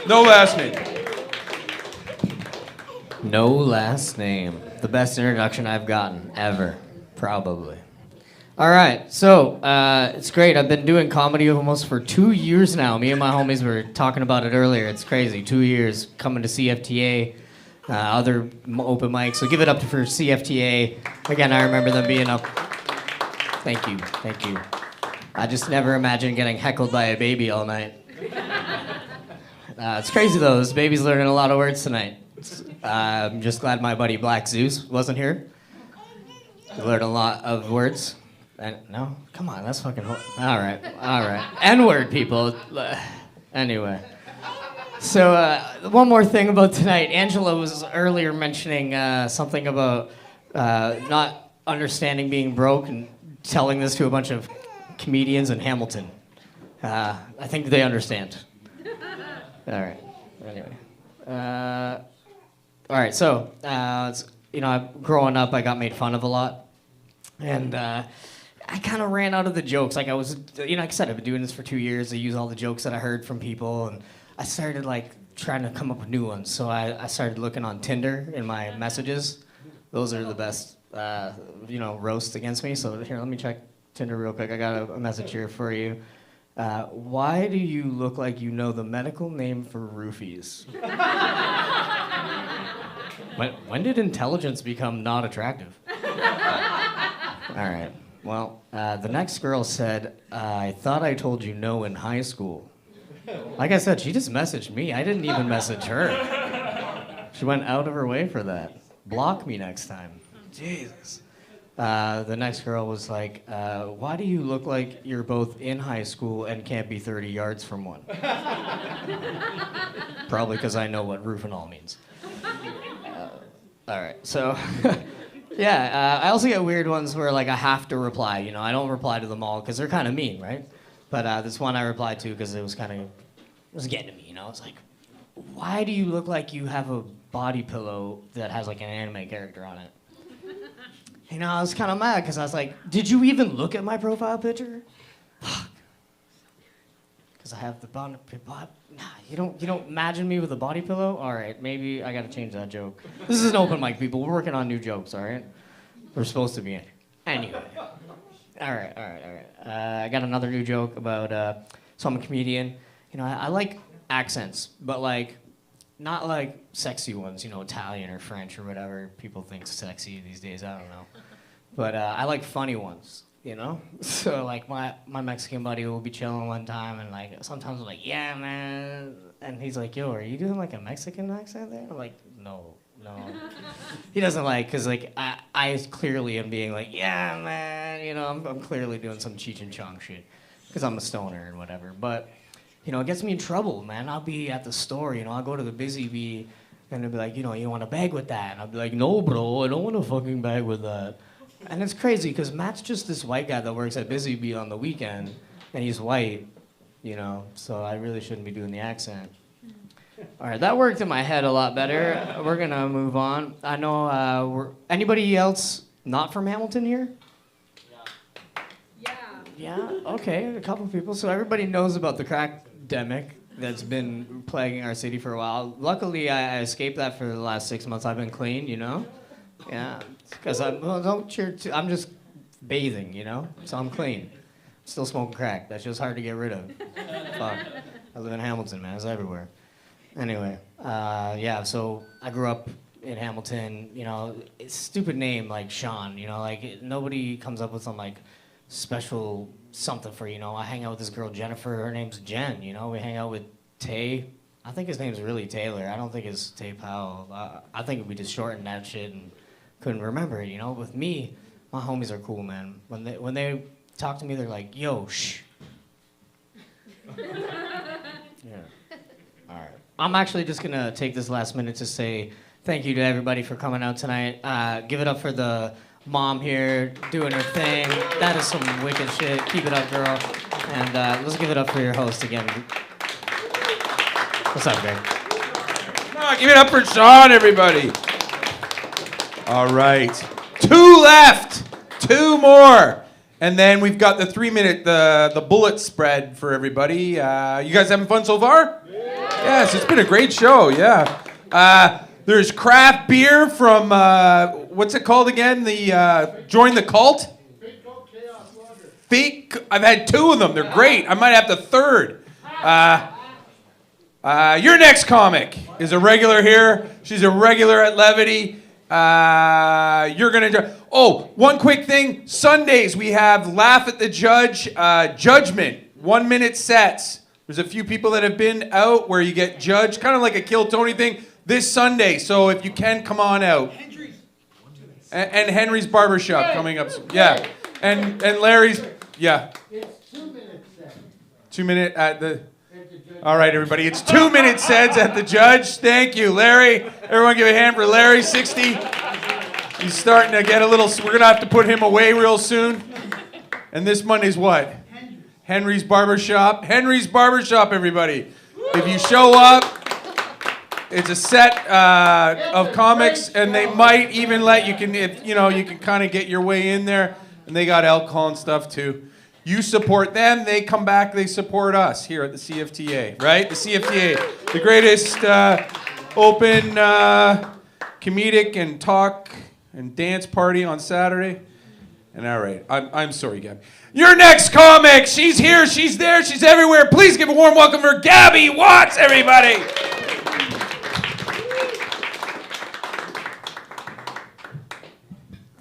No last name. No last name. The best introduction I've gotten ever, probably. All right, so it's great. I've been doing comedy almost for 2 years now. Me and my homies were talking about it earlier. It's crazy. 2 years coming to CFTA, other open mics. So give it up for CFTA. Again, I remember them being up. Thank you. I just never imagined getting heckled by a baby all night. It's crazy though. This baby's learning a lot of words tonight. I'm just glad my buddy Black Zeus wasn't here. He learned a lot of words. No? Come on, that's fucking... All right. N-word, people. Anyway. So, one more thing about tonight. Angela was earlier mentioning something about not understanding being broke and telling this to a bunch of comedians in Hamilton. I think they understand. All right. Anyway. All right, so, growing up, I got made fun of a lot. And I kind of ran out of the jokes. Like I was, like I said, I've been doing this for 2 years. I use all the jokes that I heard from people, and I started trying to come up with new ones. So I started looking on Tinder in my messages. Those are the best, roast against me. So here, let me check Tinder real quick. I got a message here for you. Why do you look like you know the medical name for roofies? When did intelligence become not attractive? All right. Well, the next girl said, I thought I told you no in high school. Like I said, she just messaged me. I didn't even message her. She went out of her way for that. Block me next time. Jesus. The next girl was like, why do you look like you're both in high school and can't be 30 yards from one? Probably because I know what roof and all means. All right, so... Yeah, I also get weird ones where I have to reply. I don't reply to them all because they're kind of mean, right? But this one I replied to because it was getting to me. It's like, why do you look like you have a body pillow that has an anime character on it? I was kind of mad because I was like, did you even look at my profile picture? Fuck. Because I have the body. Nah, you don't imagine me with a body pillow? All right, maybe I got to change that joke. This is an open mic, people. We're working on new jokes, all right? We're supposed to be. Anyway. All right. I got another new joke about, so I'm a comedian. I like accents, but not sexy ones, Italian or French or whatever people think sexy these days, I don't know. But I like funny ones. So my Mexican buddy will be chilling one time and sometimes I'm like, yeah, man. And he's like, yo, are you doing a Mexican accent there? I'm like, no. He doesn't because I clearly am being yeah, man. I'm clearly doing some Cheech and Chong shit because I'm a stoner and whatever. But, it gets me in trouble, man. I'll be at the store, I'll go to the Busy Bee and they'll be like, you want a bag with that? And I'll be like, no, bro, I don't want a fucking bag with that. And it's crazy because Matt's just this white guy that works at Busy Bee on the weekend, and he's white, so I really shouldn't be doing the accent. All right, that worked in my head a lot better. We're going to move on. I know, anybody else not from Hamilton here? Yeah, okay, a couple people. So everybody knows about the crackdemic that's been plaguing our city for a while. Luckily, I escaped that for the last 6 months. I've been clean, Yeah, because I'm just bathing, so I'm clean. Still smoking crack. That's just hard to get rid of. Fuck. I live in Hamilton, man. It's everywhere. Anyway, so I grew up in Hamilton, it's a stupid name like Sean, nobody comes up with some special something for, I hang out with this girl Jennifer, her name's Jen, we hang out with Taye. I think his name's really Taylor. I don't think it's Taye Powell. I think we just shortened that shit and couldn't remember it, With me, my homies are cool, man. When they talk to me, they're like, yo, shh. Yeah. All right. I'm actually just gonna take this last minute to say thank you to everybody for coming out tonight. Give it up for the mom here doing her thing. That is some wicked shit. Keep it up, girl. And let's give it up for your host again. What's up, Greg? Come on, give it up for Sean, everybody. All right. 2 left. 2 more. And then we've got the 3-minute, the bullet spread for everybody. You guys having fun so far? Yes, it's been a great show, yeah. There's craft beer from, what's it called again? The Join the Cult? Fake, I've had 2 of them. They're great. I might have the 3rd. Your next comic is a regular here. She's a regular at Levity. You're going to enjoy. Oh, one quick thing. Sundays, we have Laugh at the Judge, Judgment, 1-minute sets. There's a few people that have been out where you get judged, kind of like a Kill Tony thing, this Sunday. So if you can, come on out. And Henry's Barbershop coming up. Yeah. And Larry's, yeah. It's 2-minute set. 2-minute at the... All right, everybody. It's 2-minute sets at the Judge. Thank you, Larry. Everyone give a hand for Larry, 60. He's starting to get a little... We're going to have to put him away real soon. And this Monday's what? Henry's Barbershop. Henry's Barbershop, everybody. If you show up, it's a set of comics, and they might even let you can, if you know, you can kind of get your way in there. And they got alcohol and stuff too. You support them, they come back, they support us here at the CFTA, right? The CFTA, the greatest open comedic and talk and dance party on Saturday. And all right, I'm sorry, Gabby. Your next comic, she's here, she's there, she's everywhere. Please give a warm welcome for Gabby Watts, everybody.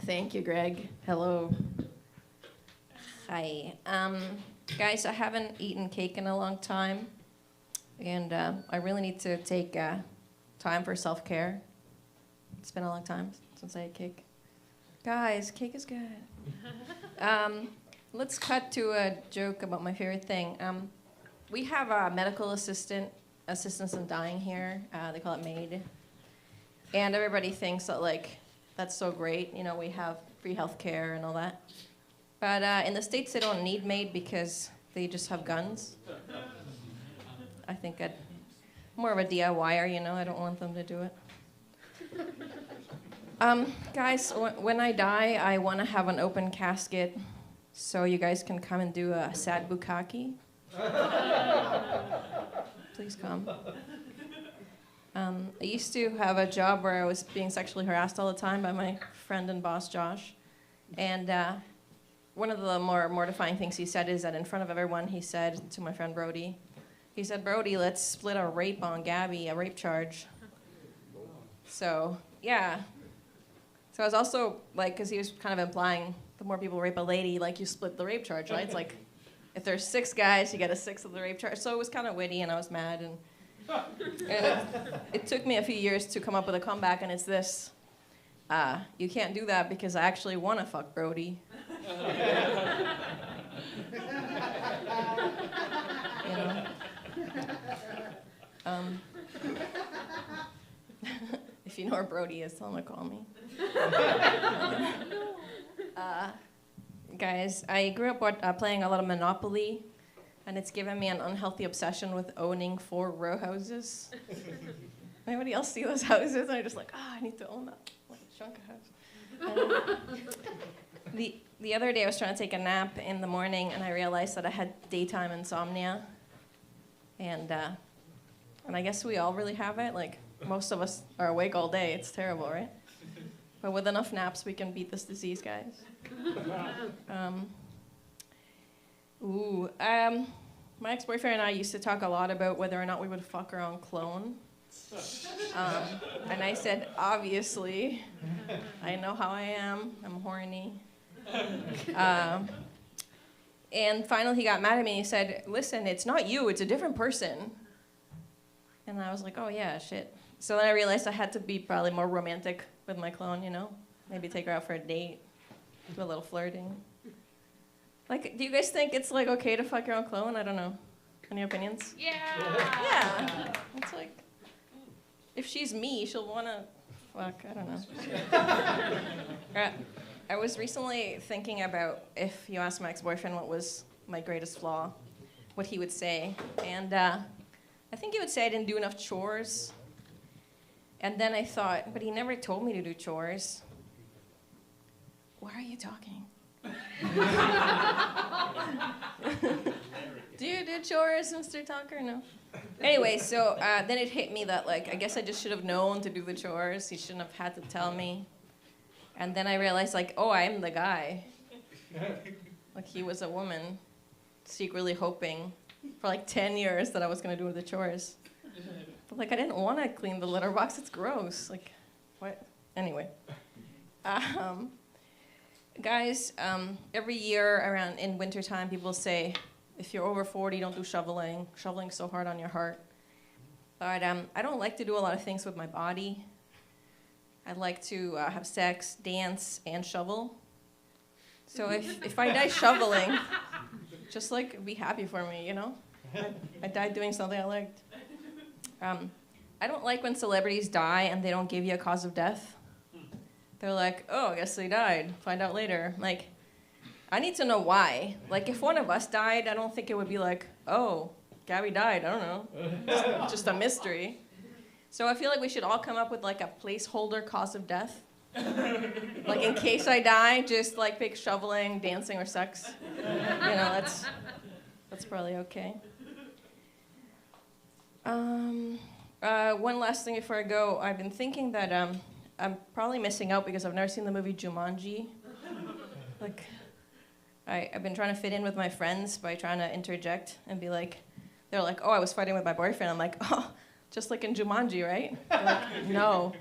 Thank you, Greg. Hello. Hi. Guys, I haven't eaten cake in a long time, and I really need to take time for self-care. It's been a long time since I ate cake. Guys, cake is good. Let's cut to a joke about my favorite thing. We have a medical assistants in dying here. They call it MAID. And everybody thinks that, like, that's so great. You know, we have free health care and all that. But in the States, they don't need MAID because they just have guns. I think I'm more of a DIYer, you know. I don't want them to do it. Guys, when I die, I want to have an open casket so you guys can come and do a sad bukkake. Please come. I used to have a job where I was being sexually harassed all the time by my friend and boss, Josh. And one of the more mortifying things he said is that in front of everyone, he said to my friend Brody, he said, "Brody, let's split a rape on Gabby, a rape charge." So, yeah. So I was also, like, because he was kind of implying the more people rape a lady, like, you split the rape charge, right? It's like, if there's 6 guys, you get a 6th of the rape charge. So it was kind of witty, and I was mad. And it took me a few years to come up with a comeback, and it's this. You can't do that because I actually want to fuck Brody. You know? If you know where Brody is, tell him to call me. Guys, I grew up playing a lot of Monopoly, and it's given me an unhealthy obsession with owning 4 row houses. Anybody else see those houses? And I'm just like, I need to own that. Like a chunk of house. The other day I was trying to take a nap in the morning, and I realized that I had daytime insomnia. And I guess we all really have it. Like, most of us are awake all day. It's terrible, right? But with enough naps, we can beat this disease, guys. My ex-boyfriend and I used to talk a lot about whether or not we would fuck our own clone. And I said, obviously. I know how I am. I'm horny. And finally he got mad at me and he said, listen, it's not you, it's a different person. And I was like, oh yeah, shit. So then I realized I had to be probably more romantic with my clone, you know? Maybe take her out for a date, do a little flirting. Like, do you guys think it's, like, okay to fuck your own clone? I don't know. Any opinions? Yeah. Yeah. It's like, if she's me, she'll want to fuck. I don't know. I was recently thinking about if you asked my ex-boyfriend what was my greatest flaw, what he would say. And I think he would say I didn't do enough chores. And then I thought, but he never told me to do chores. why are you talking? Do you do chores, Mr. Talker? No. Anyway, so then it hit me that, like, I guess I just should have known to do the chores. He shouldn't have had to tell me. And then I realized, like, oh, I am the guy. Like, he was a woman, secretly hoping for, like, 10 years that I was going to do the chores. But, like, I didn't want to clean the litter box. It's gross. Like, what? Anyway. Guys, every year around in wintertime, people say, if you're over 40, don't do shoveling. Shoveling's so hard on your heart. But I don't like to do a lot of things with my body. I like to have sex, dance, and shovel. So if I die shoveling, just like be happy for me, you know? I died doing something I liked. I don't like when celebrities die and they don't give you a cause of death. They're like, oh, I guess they died. Find out later. Like, I need to know why. Like, if one of us died, I don't think it would be like, oh, Gabby died. I don't know. It's just a mystery. So I feel like we should all come up with like a placeholder cause of death. Like, in case I die, just like pick shoveling, dancing, or sex. You know, that's probably okay. One last thing before I go. I've been thinking that I'm probably missing out because I've never seen the movie Jumanji. Like, I've been trying to fit in with my friends by trying to interject and be like, they're like, oh, I was fighting with my boyfriend. I'm like, oh, just like in Jumanji, right? They're like, no,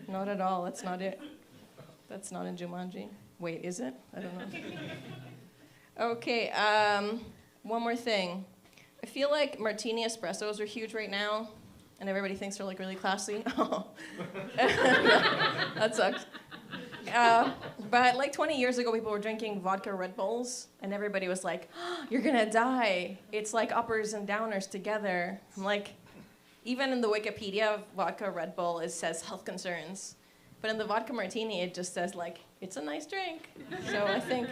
not at all. That's not it. That's not in Jumanji. Wait, is it? I don't know. Okay, one more thing. I feel like martini espressos are huge right now, and everybody thinks they're like really classy. Oh. That sucks. But like 20 years ago, people were drinking vodka Red Bulls, and everybody was like, oh, you're gonna die. It's like uppers and downers together. I'm like, even in the Wikipedia of vodka Red Bull, it says health concerns. But in the vodka martini, it just says like, it's a nice drink. So I think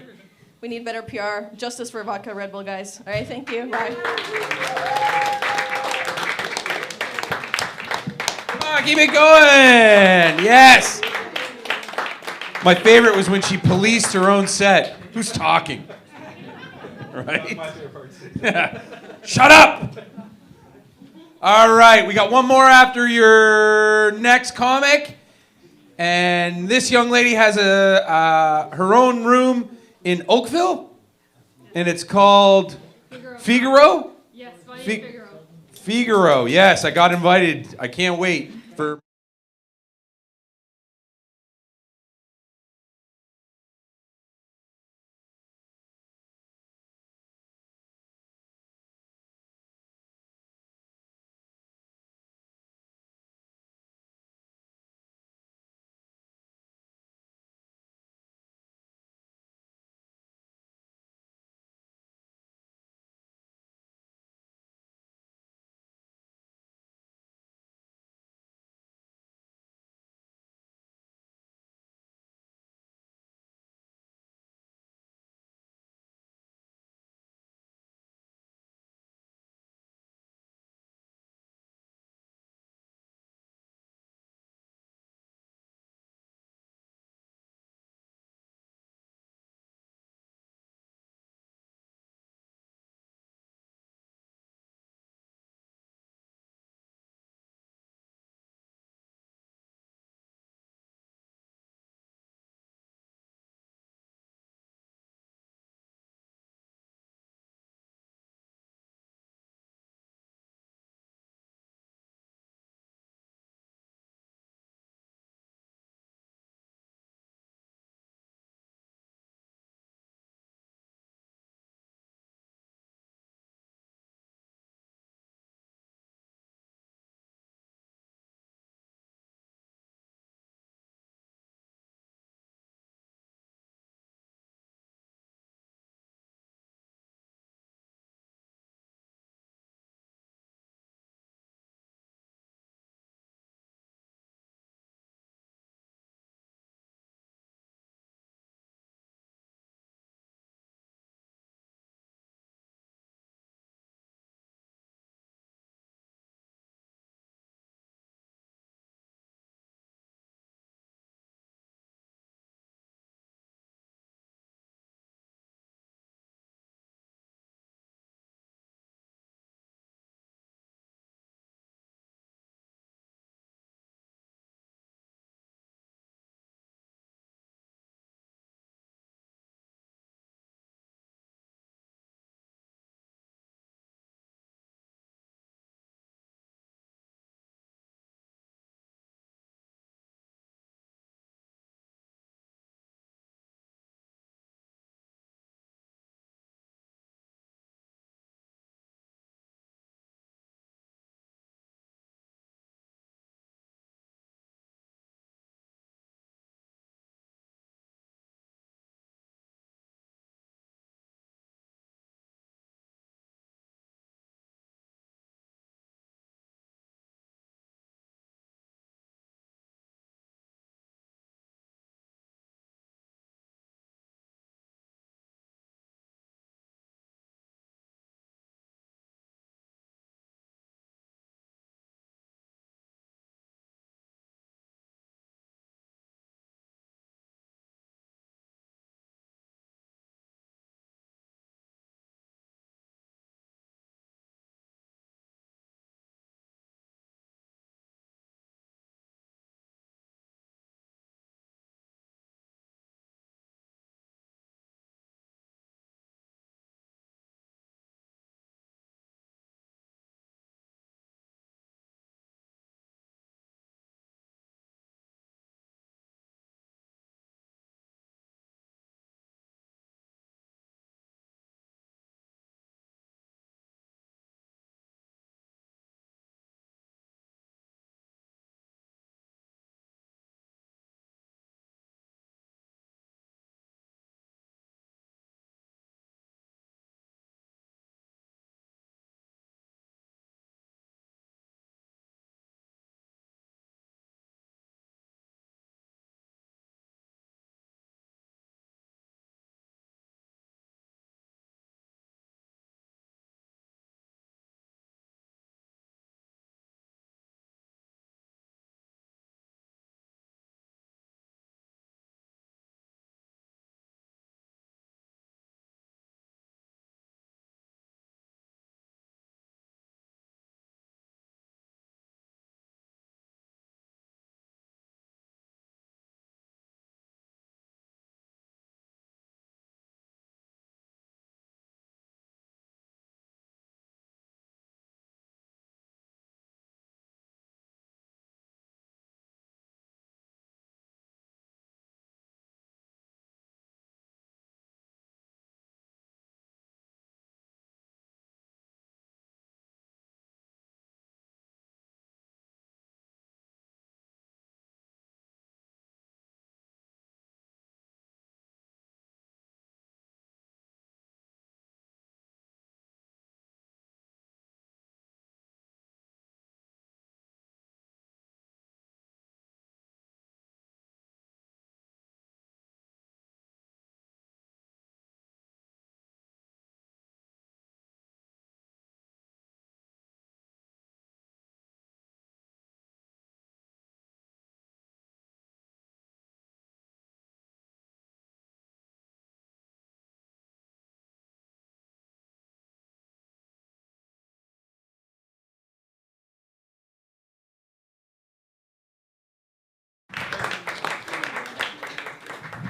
we need better PR. Justice for vodka Red Bull, guys. All right, thank you. Bye. Come on, keep it going. Yes. My favorite was when she policed her own set. Who's talking? Right? Shut up! All right, we got one more after your next comic. And this young lady has her own room in Oakville. And it's called Figaro? Yes, Figaro. Figaro, yes, I got invited. I can't wait for...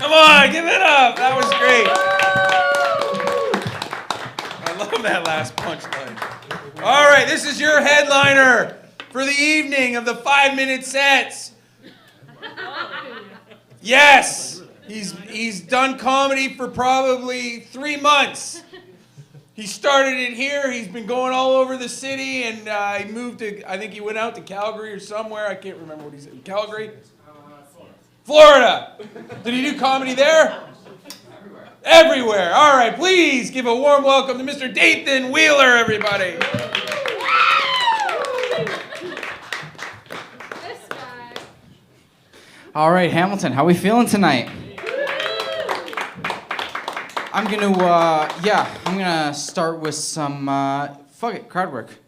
Come on, give it up. That was great. I love that last punchline. All right, this is your headliner for the evening of the 5-minute sets. Yes, he's done comedy for probably 3 months. He started it here. He's been going all over the city, and he moved to, I think he went out to Calgary or somewhere. I can't remember what he said. Calgary? Florida. Did he do comedy there? Everywhere. All right, please give a warm welcome to Mr. Dayan Wheeler, everybody. All right, Hamilton, how we feeling tonight? I'm gonna start with some, fuck it, crowd work.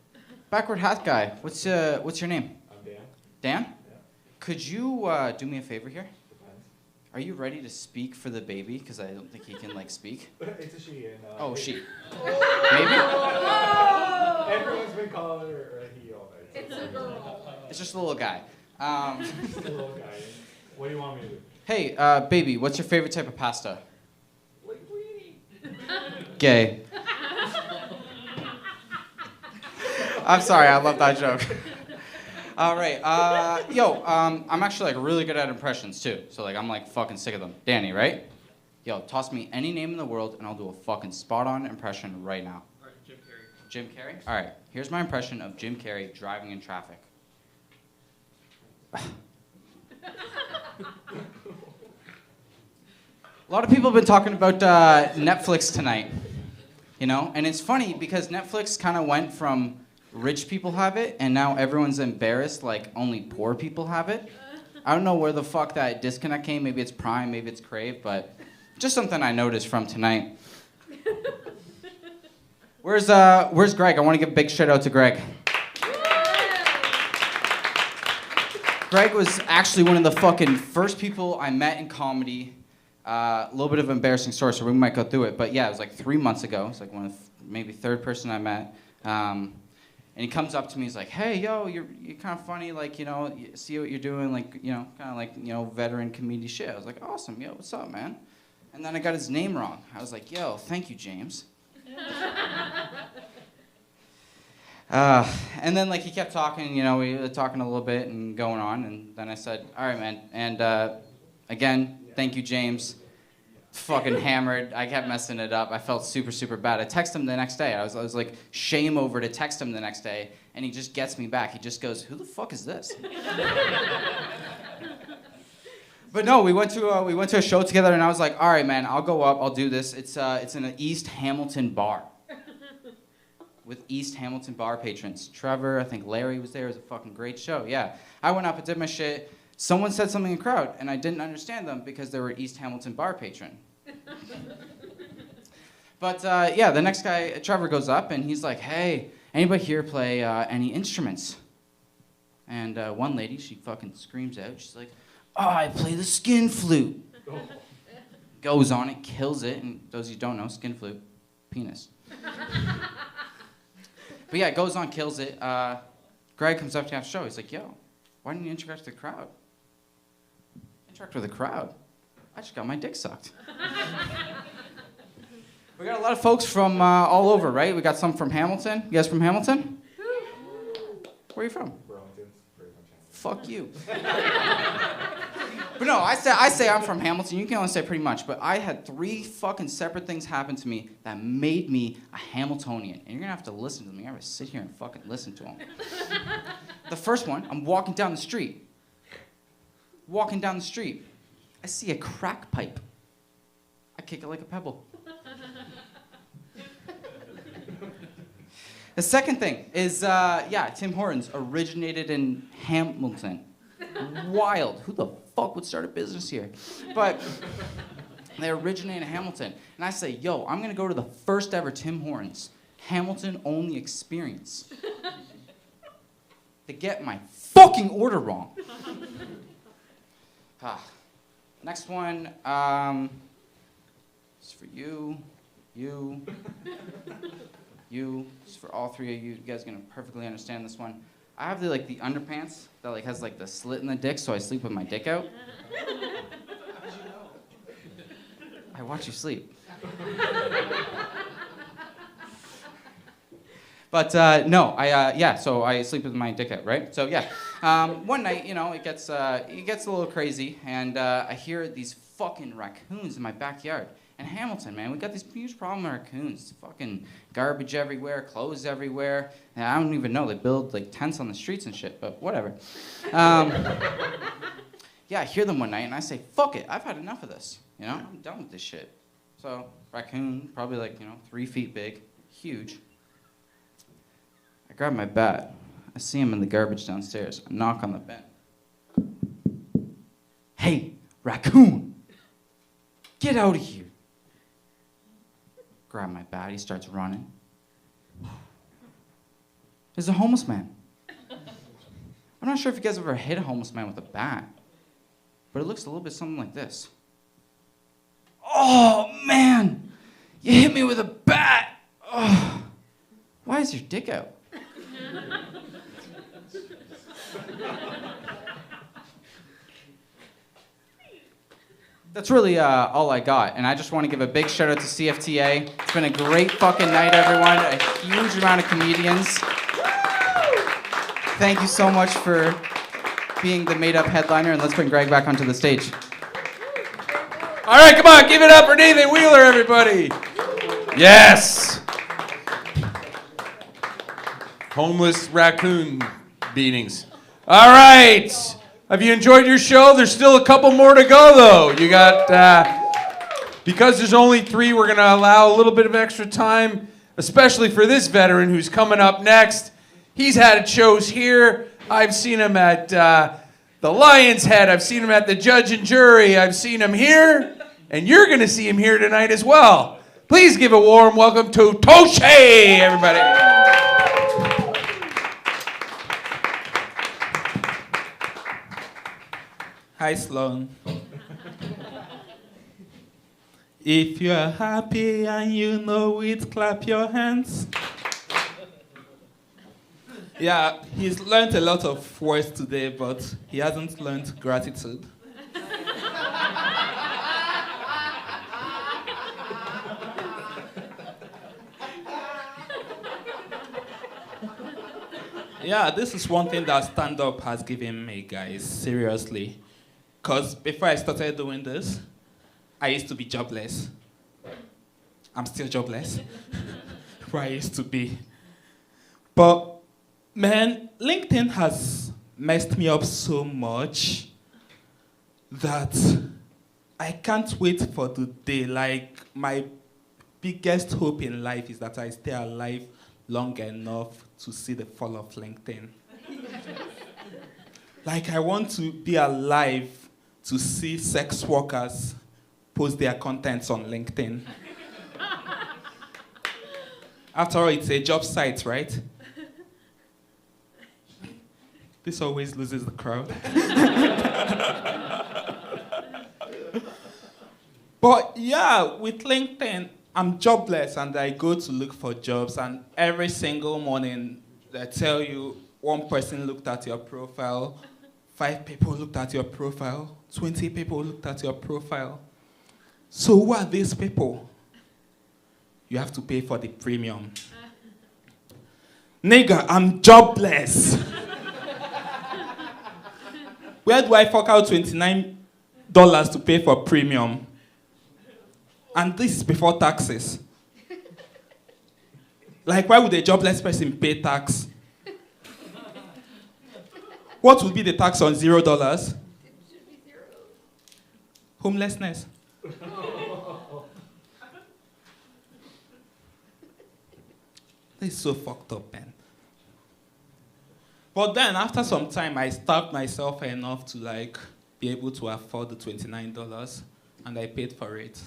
Backward hat guy, what's your name? I'm Dan. Dan? Yeah. Could you do me a favor here? Are you ready to speak for the baby? Because I don't think he can, speak. It's a she. And, oh, she. Maybe? Everyone's been calling her a he all night. It's a girl. It's just a little guy. Just a little guy. What do you want me to do? Hey, baby, what's your favorite type of pasta? Gay. I'm sorry, I love that joke. All right, I'm actually really good at impressions too. So I'm fucking sick of them. Danny, right? Yo, toss me any name in the world and I'll do a fucking spot-on impression right now. All right, Jim Carrey. Jim Carrey? All right, here's my impression of Jim Carrey driving in traffic. A lot of people have been talking about Netflix tonight, and it's funny because Netflix kind of went from rich people have it, and now everyone's embarrassed like only poor people have it. I don't know where the fuck that disconnect came. Maybe it's Prime, maybe it's Crave, but just something I noticed from tonight. Where's Greg? I want to give a big shout out to Greg. Greg was actually one of the fucking first people I met in comedy. A little bit of an embarrassing story, so we might go through it. But yeah, it was 3 months ago. It's one of maybe third person I met. And he comes up to me. He's like, "Hey, yo, you're kind of funny. See what you're doing. Veteran comedy shit." I was like, "Awesome, yo, what's up, man?" And then I got his name wrong. I was like, "Yo, thank you, James." And then he kept talking. We were talking a little bit and going on. And then I said, "All right, man." And again. Thank you, James. Fucking hammered. I kept messing it up. I felt super, super bad. I texted him the next day. I was shame over to text him the next day, and he just gets me back. He just goes, "Who the fuck is this?" But no, we went to a show together, and I was like, "All right, man, I'll go up. I'll do this." It's in an East Hamilton bar with East Hamilton bar patrons. Trevor, I think Larry was there. It was a fucking great show. Yeah, I went up and did my shit. Someone said something in the crowd, and I didn't understand them because they were East Hamilton bar patron. But the next guy, Trevor, goes up, and he's like, "Hey, anybody here play any instruments?" And one lady, she fucking screams out. She's like, "Oh, I play the skin flute." Goes on it, kills it, and those who don't know, skin flute, penis. But yeah, goes on, kills it. Greg comes up to after the show. He's like, "Yo, why didn't you interact with the crowd?" Interact with the crowd? I just got my dick sucked. We got a lot of folks from all over, right? We got some from Hamilton. You guys from Hamilton? Where are you from? Burlington. Fuck you. But no, I say I'm from Hamilton. You can only say pretty much. But I had 3 fucking separate things happen to me that made me a Hamiltonian. And you're going to have to listen to them. You're going to have to sit here and fucking listen to them. The first one, I'm walking down the street. I see a crack pipe. I kick it like a pebble. The second thing is, Tim Hortons originated in Hamilton. Wild. Who the fuck would start a business here? But they originated in Hamilton. And I say, yo, I'm going to go to the first ever Tim Hortons Hamilton only experience to get my fucking order wrong. Next one is for you. It's for all 3 of you. You guys are gonna perfectly understand this one. I have the underpants that has the slit in the dick, so I sleep with my dick out. I watch you sleep. But no, so I sleep with my dick out, right? So yeah, one night, it gets a little crazy, and I hear these fucking raccoons in my backyard. And Hamilton, man, we got this huge problem with raccoons. Fucking garbage everywhere, clothes everywhere. And I don't even know, they build like tents on the streets and shit, but whatever. Yeah, I hear them one night, and I say, fuck it, I've had enough of this. I'm done with this shit. So, raccoon, probably like, 3 feet big, huge. I grab my bat. I see him in the garbage downstairs. I knock on the bin. Hey, raccoon! Get out of here! Grab my bat. He starts running. There's a homeless man. I'm not sure if you guys ever hit a homeless man with a bat, but it looks a little bit something like this. Oh, man! You hit me with a bat! Oh. Why is your dick out? That's really all I got, and I just want to give a big shout out to CFTA. It's been a great fucking night, everyone. A huge amount of comedians. Thank you so much for being the made-up headliner, and let's bring Greg back onto the stage. All right, come on, give it up for Dayan Wheeler, everybody. Yes. Homeless raccoon beatings. All right. Have you enjoyed your show? There's still a couple more to go, though. You got, because there's only 3, we're going to allow a little bit of extra time, especially for this veteran who's coming up next. He's had shows here. I've seen him at the Lion's Head. I've seen him at the Judge and Jury. I've seen him here, and you're going to see him here tonight as well. Please give a warm welcome to Toshi, everybody. Hi, Sloan. If you are happy and you know it, clap your hands. Yeah, he's learned a lot of words today, but he hasn't learned gratitude. Yeah, this is one thing that stand-up has given me, guys, seriously. Because before I started doing this, I used to be jobless. I'm still jobless. Where I used to be. But, man, LinkedIn has messed me up so much that I can't wait for the day. Like, my biggest hope in life is that I stay alive long enough to see the fall of LinkedIn. Like, I want to be alive to see sex workers post their contents on LinkedIn. After all, it's a job site, right? This always loses the crowd. But yeah, with LinkedIn, I'm jobless and I go to look for jobs, and every single morning they tell you 1 person looked at your profile, 5 people looked at your profile, 20 people looked at your profile. So who are these people? You have to pay for the premium. Nigga, I'm jobless. Where do I fork out $29 to pay for premium? And this is before taxes. Like, why would a jobless person pay tax? What would be the tax on $0? Homelessness. This is so fucked up, man. But then, after some time, I starved myself enough to, like, be able to afford the $29, and I paid for it.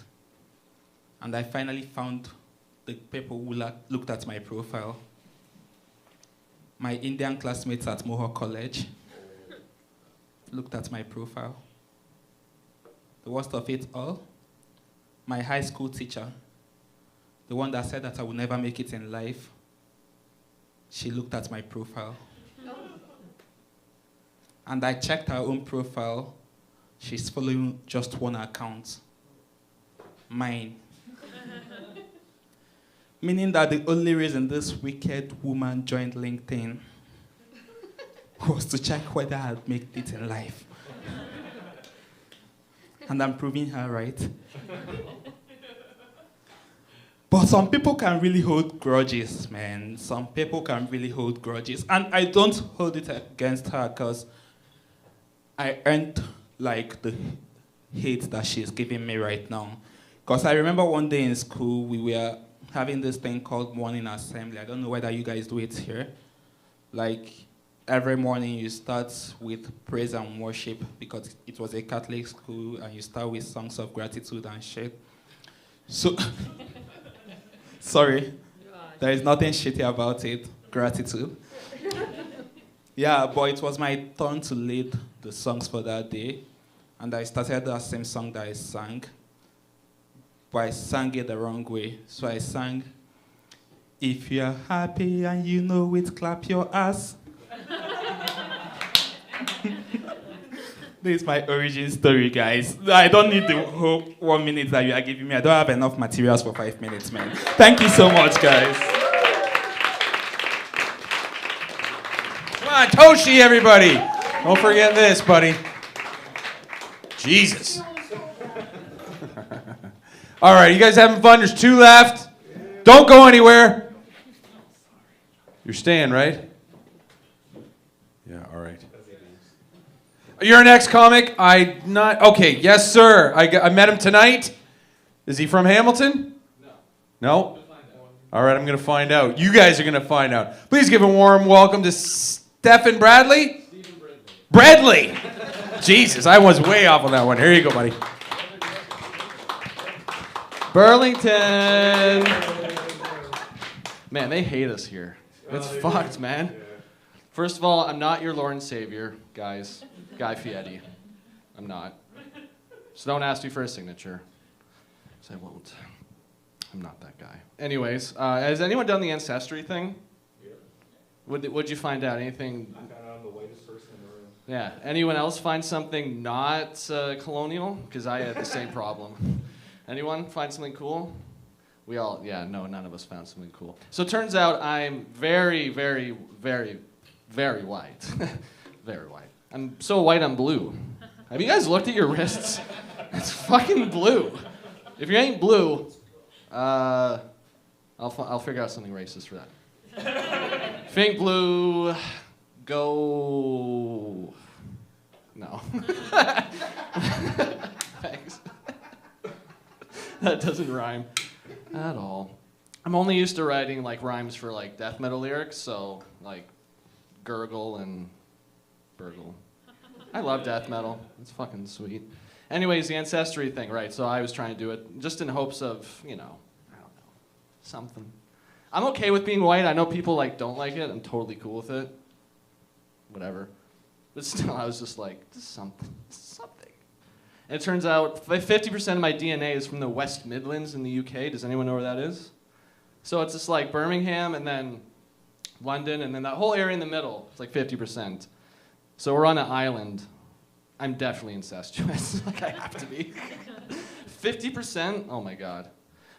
And I finally found the people who looked at my profile. My Indian classmates at Mohawk College looked at my profile. The worst of it all, my high school teacher, the one that said that I would never make it in life, she looked at my profile. And I checked her own profile. She's following just one account. mine. Meaning that the only reason this wicked woman joined LinkedIn was to check whether I had made it in life. And I'm proving her right. But some people can really hold grudges, man. Some people can really hold grudges. And I don't hold it against her because I earned like the hate that she's giving me right now. Because I remember one day in school, we were having this thing called morning assembly. I don't know whether you guys do it here. Like, every morning you start with praise and worship because it was a Catholic school, and you start with songs of gratitude and shit. So, sorry, there is nothing shitty about it. Gratitude. Yeah, but it was my turn to lead the songs for that day, and I started that same song that I sang. But I sang it the wrong way. So I sang, if you're happy and you know it, clap your ass. This is my origin story, guys. I don't need the whole 1 minute that you are giving me. I don't have enough materials for 5 minutes, man. Thank you so much, guys. Come on, Toshi, everybody. Don't forget this, buddy. Jesus. All right, you guys having fun? There's 2 left. Don't go anywhere. You're staying, right? Yeah, all right. You're an ex-comic? Okay, yes, sir. I met him tonight. Is he from Hamilton? No? All right, I'm going to find out. You guys are going to find out. Please give a warm welcome to Stefan Bradley. Bradley. Jesus, I was way off on that one. Here you go, buddy. Burlington. Man, they hate us here. It's fucked, man. First of all, I'm not your Lord and Savior, guys. Guy Fieri. I'm not. So don't ask me for a signature. Because I won't. I'm not that guy. Anyways, has anyone done the ancestry thing? Yeah. What'd you find out? Anything? I found out I'm the whitest person in the room. Yeah. Anyone else find something not colonial? Because I had the same problem. Anyone find something cool? We all, no, none of us found something cool. So it turns out I'm very, very, very, very white. Very white. I'm so white I'm blue. Have you guys looked at your wrists? It's fucking blue. If you ain't blue, I'll figure out something racist for that. If you ain't blue, go... No. Thanks. That doesn't rhyme at all. I'm only used to writing like rhymes for like death metal lyrics, so like gurgle and burgle. I love death metal. It's fucking sweet. Anyways, the ancestry thing, right? So I was trying to do it just in hopes of, I don't know, something. I'm okay with being white. I know people like don't like it. I'm totally cool with it. Whatever. But still, I was just like, this is something. And it turns out 50% of my DNA is from the West Midlands in the UK. Does anyone know where that is? So it's just like Birmingham and then London and then that whole area in the middle. It's like 50%. So we're on an island. I'm definitely incestuous. Like I have to be. 50%? Oh my God.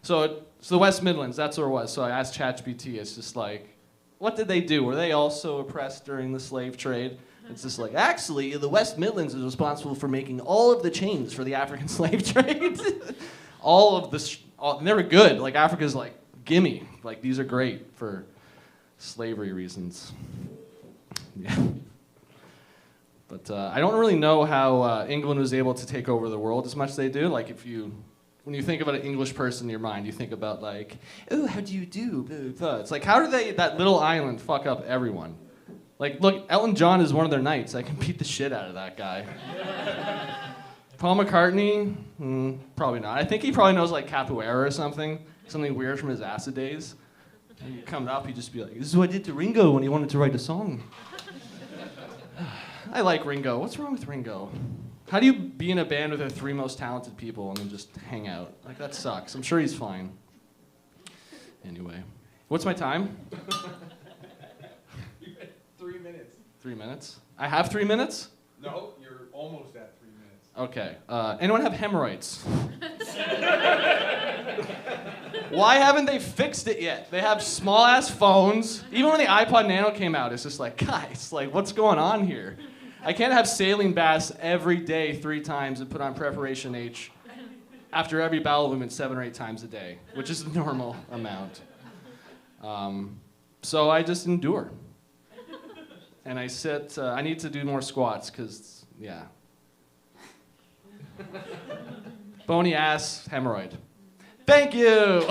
So the West Midlands, that's where it was. So I asked ChatGPT, it's just like, what did they do? Were they also oppressed during the slave trade? It's just like, actually, the West Midlands is responsible for making all of the chains for the African slave trade. All of this, and they were good. Like, Africa's like, gimme. Like, these are great for slavery reasons. Yeah. But I don't really know how England was able to take over the world as much as they do. Like, when you think about an English person in your mind, you think about like, oh, how do you do? Blah, blah, blah. It's like, how did that little island fuck up everyone? Like, look, Elton John is one of their knights. I can beat the shit out of that guy. Paul McCartney? Probably not. I think he probably knows, like, capoeira or something weird from his acid days. And you come up, he'd just be like, this is what I did to Ringo when he wanted to write a song. I like Ringo. What's wrong with Ringo? How do you be in a band with the 3 most talented people and then just hang out? Like, that sucks. I'm sure he's fine. Anyway. What's my time? 3 minutes. 3 minutes? I have 3 minutes? No, you're almost at 3 minutes. Okay. Anyone have hemorrhoids? Why haven't they fixed it yet? They have small ass phones. Even when the iPod Nano came out, it's just like, guys, like, what's going on here? I can't have saline baths every day 3 times and put on Preparation H after every bowel movement 7 or 8 times a day, which is the normal amount. So I just endure. And I sit, I need to do more squats, because, yeah. Bony ass hemorrhoid. Thank you.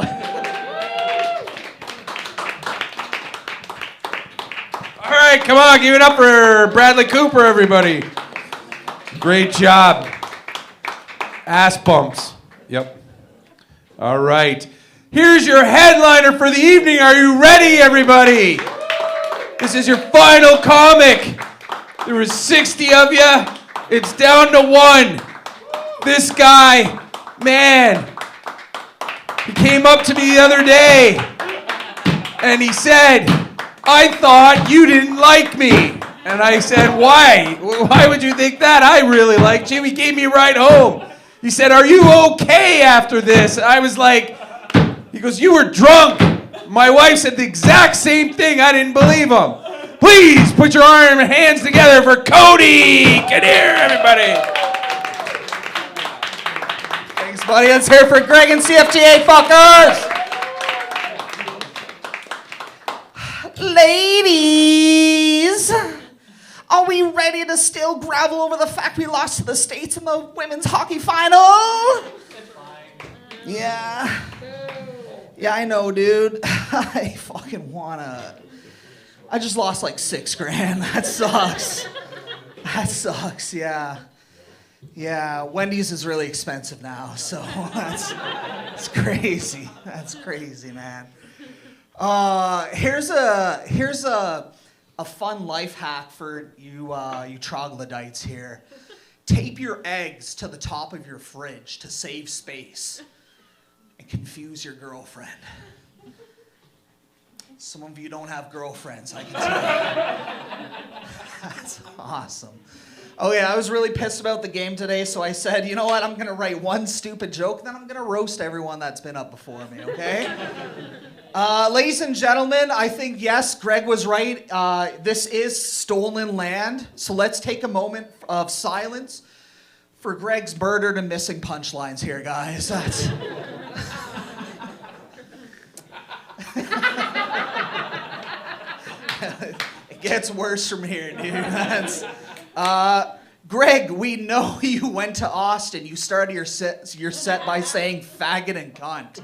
All right, come on, give it up for Bradley Cooper, everybody. Great job. Ass bumps. Yep. All right. Here's your headliner for the evening. Are you ready, everybody? This is your final comic. There was 60 of you. It's down to 1. This guy, man, he came up to me the other day and he said, I thought you didn't like me. And I said, why? Why would you think that? I really liked you. He gave me a ride home. He said, are you okay after this? I was like, he goes, you were drunk. My wife said the exact same thing. I didn't believe him. Please put your arms and hands together for Cody. Get here, everybody. Thanks, buddy. Let's hear it for Greg and CFTA, fuckers. Ladies, are we ready to still gravel over the fact we lost to the States in the women's hockey final? Yeah. Yeah, I know, dude. I fucking wanna. I just lost like $6,000. That sucks. That sucks, yeah. Yeah, Wendy's is really expensive now, so that's crazy. That's crazy, man. Here's a fun life hack for you troglodytes here. Tape your eggs to the top of your fridge to save space and confuse your girlfriend. Some of you don't have girlfriends, I can tell you. That's awesome. Oh yeah, I was really pissed about the game today, so I said, you know what, I'm gonna write one stupid joke, then I'm gonna roast everyone that's been up before me, okay? Ladies and gentlemen, I think, yes, Greg was right. This is stolen land, so let's take a moment of silence for Greg's murdered and missing punchlines here, guys. That's... It gets worse from here, dude. That's... Greg, we know you went to Austin. You started your set by saying faggot and cunt.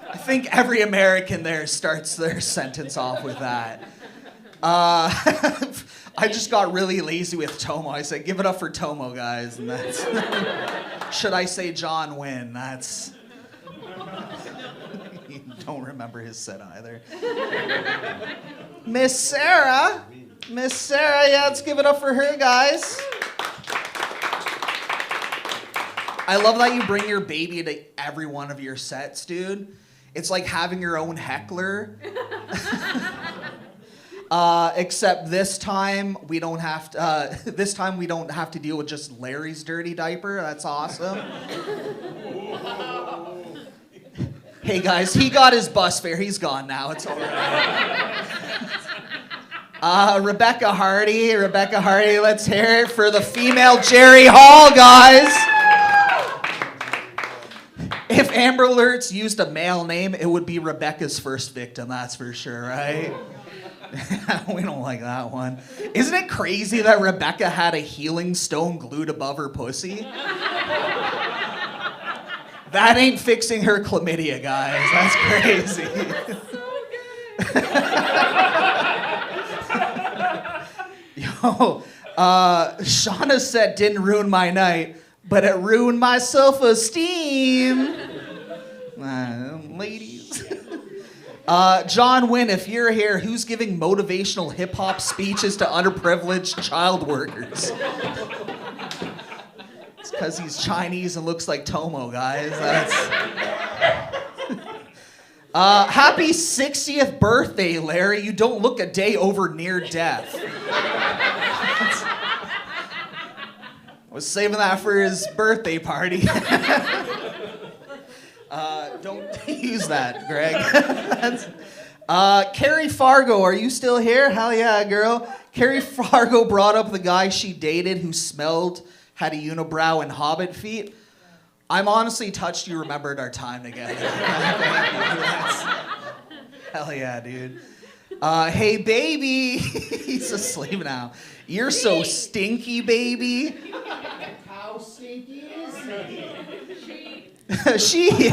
I think every American there starts their sentence off with that. I just got really lazy with Tommo. I said, give it up for Tommo, guys. And that's... Should I say John Wynn? That's... You don't remember his set either. Miss Sarah, yeah, let's give it up for her, guys. I love that you bring your baby to every one of your sets, dude. It's like having your own heckler. Except this time we don't have to deal with just Larry's dirty diaper. That's awesome. Hey guys, he got his bus fare. He's gone now. It's all right. Rebecca Hardy, let's hear it for the female Jerry Hall, guys. If Amber Alerts used a male name, it would be Rebecca's first victim, that's for sure, right? We don't like that one. Isn't it crazy that Rebecca had a healing stone glued above her pussy? That ain't fixing her chlamydia, guys. That's crazy. Yo, Shauna's set didn't ruin my night, but it ruined my self-esteem. Ladies. John Wynn, if you're here, who's giving motivational hip-hop speeches to underprivileged child workers? It's because he's Chinese and looks like Tommo, guys. That's... Happy 60th birthday, Larry. You don't look a day over near death. was saving that for his birthday party. Don't use that, Greg. Carrie Fuego, are you still here? Hell yeah, girl. Carrie Fuego brought up the guy she dated who smelled, had a unibrow, and hobbit feet. I'm honestly touched you remembered our time together. Hell yeah, dude. Hey, baby. He's asleep now. You're so stinky, baby. How stinky is She.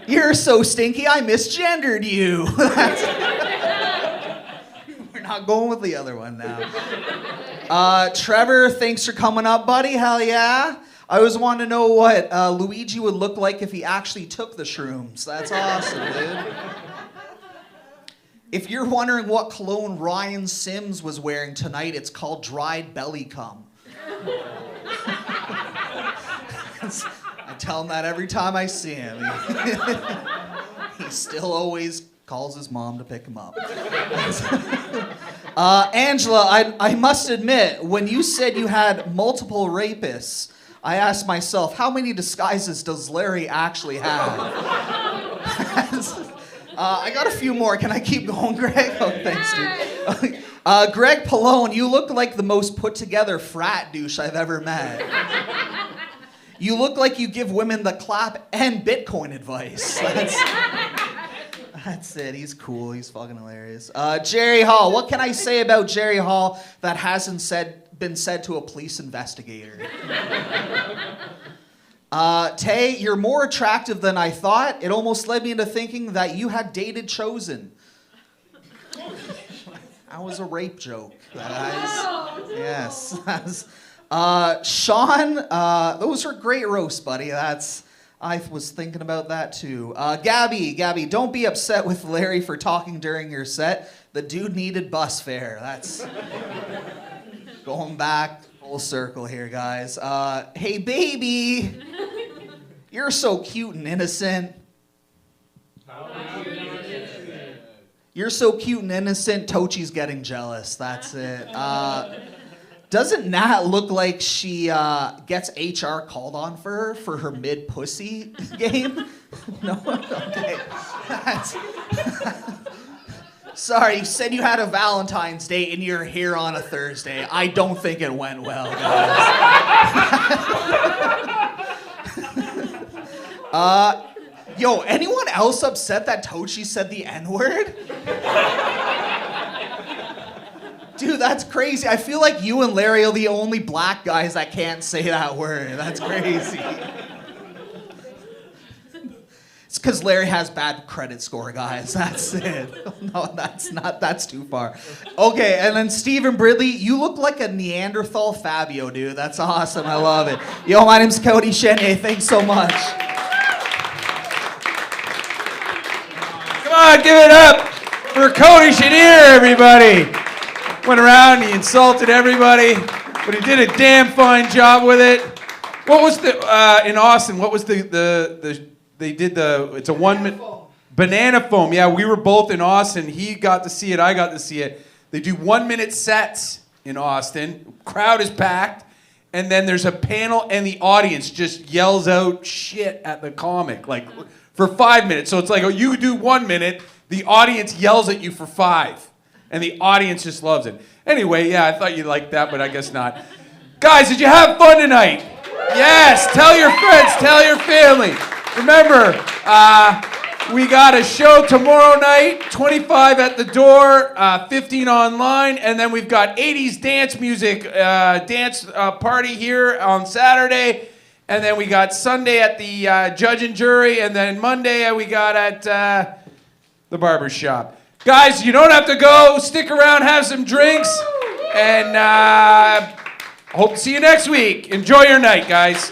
You're so stinky, I misgendered you. We're not going with the other one now. Trevor, thanks for coming up, buddy. Hell yeah. I always wanted to know what Luigi would look like if he actually took the shrooms. That's awesome, dude. If you're wondering what cologne Ryan Sims was wearing tonight, it's called dried belly cum. I tell him that every time I see him. He still always calls his mom to pick him up. Angela, I must admit, when you said you had multiple rapists, I asked myself, how many disguises does Larry actually have? I got a few more. Can I keep going, Greg? Oh, thanks, dude. Greg Paloney, you look like the most put-together frat douche I've ever met. You look like you give women the clap and Bitcoin advice. That's it. He's cool. He's fucking hilarious. Jerry Hall. What can I say about Jerry Hall that hasn't been said to a police investigator? Taye, you're more attractive than I thought. It almost led me into thinking that you had dated Chosen. That was a rape joke, guys. Yes. Sean, those were great roasts, buddy. I was thinking about that too. Gabby, don't be upset with Larry for talking during your set. The dude needed bus fare. That's going back full circle here, guys. Hey, baby, you're so cute and innocent. You're so cute and innocent. Toshi's getting jealous. That's it. Doesn't Nat look like she gets HR called on for her mid-pussy game? No? Okay. Sorry, you said you had a Valentine's date and you're here on a Thursday. I don't think it went well, guys. Yo, anyone else upset that Toshi said the N-word? Dude, that's crazy. I feel like you and Larry are the only black guys that can't say that word. That's crazy. It's because Larry has bad credit score, guys. That's it. No, that's too far. Okay, and then Stefan Bradley, you look like a Neanderthal Fabio, dude. That's awesome. I love it. Yo, my name's Cody Chenier. Thanks so much. Come on, give it up for Cody Chenier, everybody. Went around, he insulted everybody, but he did a damn fine job with it. What was in Austin, what was it's a 1 minute, banana foam. Yeah, we were both in Austin. He got to see it, I got to see it. They do 1 minute sets in Austin. Crowd is packed, and then there's a panel and the audience just yells out shit at the comic, like for 5 minutes. So it's like, you do 1 minute, the audience yells at you for 5. And the audience just loves it. Anyway, yeah, I thought you'd like that, but I guess not. Guys, did you have fun tonight? Yes, tell your friends, tell your family. Remember, we got a show tomorrow night, 25 at the door, 15 online, and then we've got 80s dance music, dance party here on Saturday, and then we got Sunday at the Judge and Jury, and then Monday we got at the barber shop. Guys, you don't have to go. Stick around, have some drinks, and hope to see you next week. Enjoy your night, guys.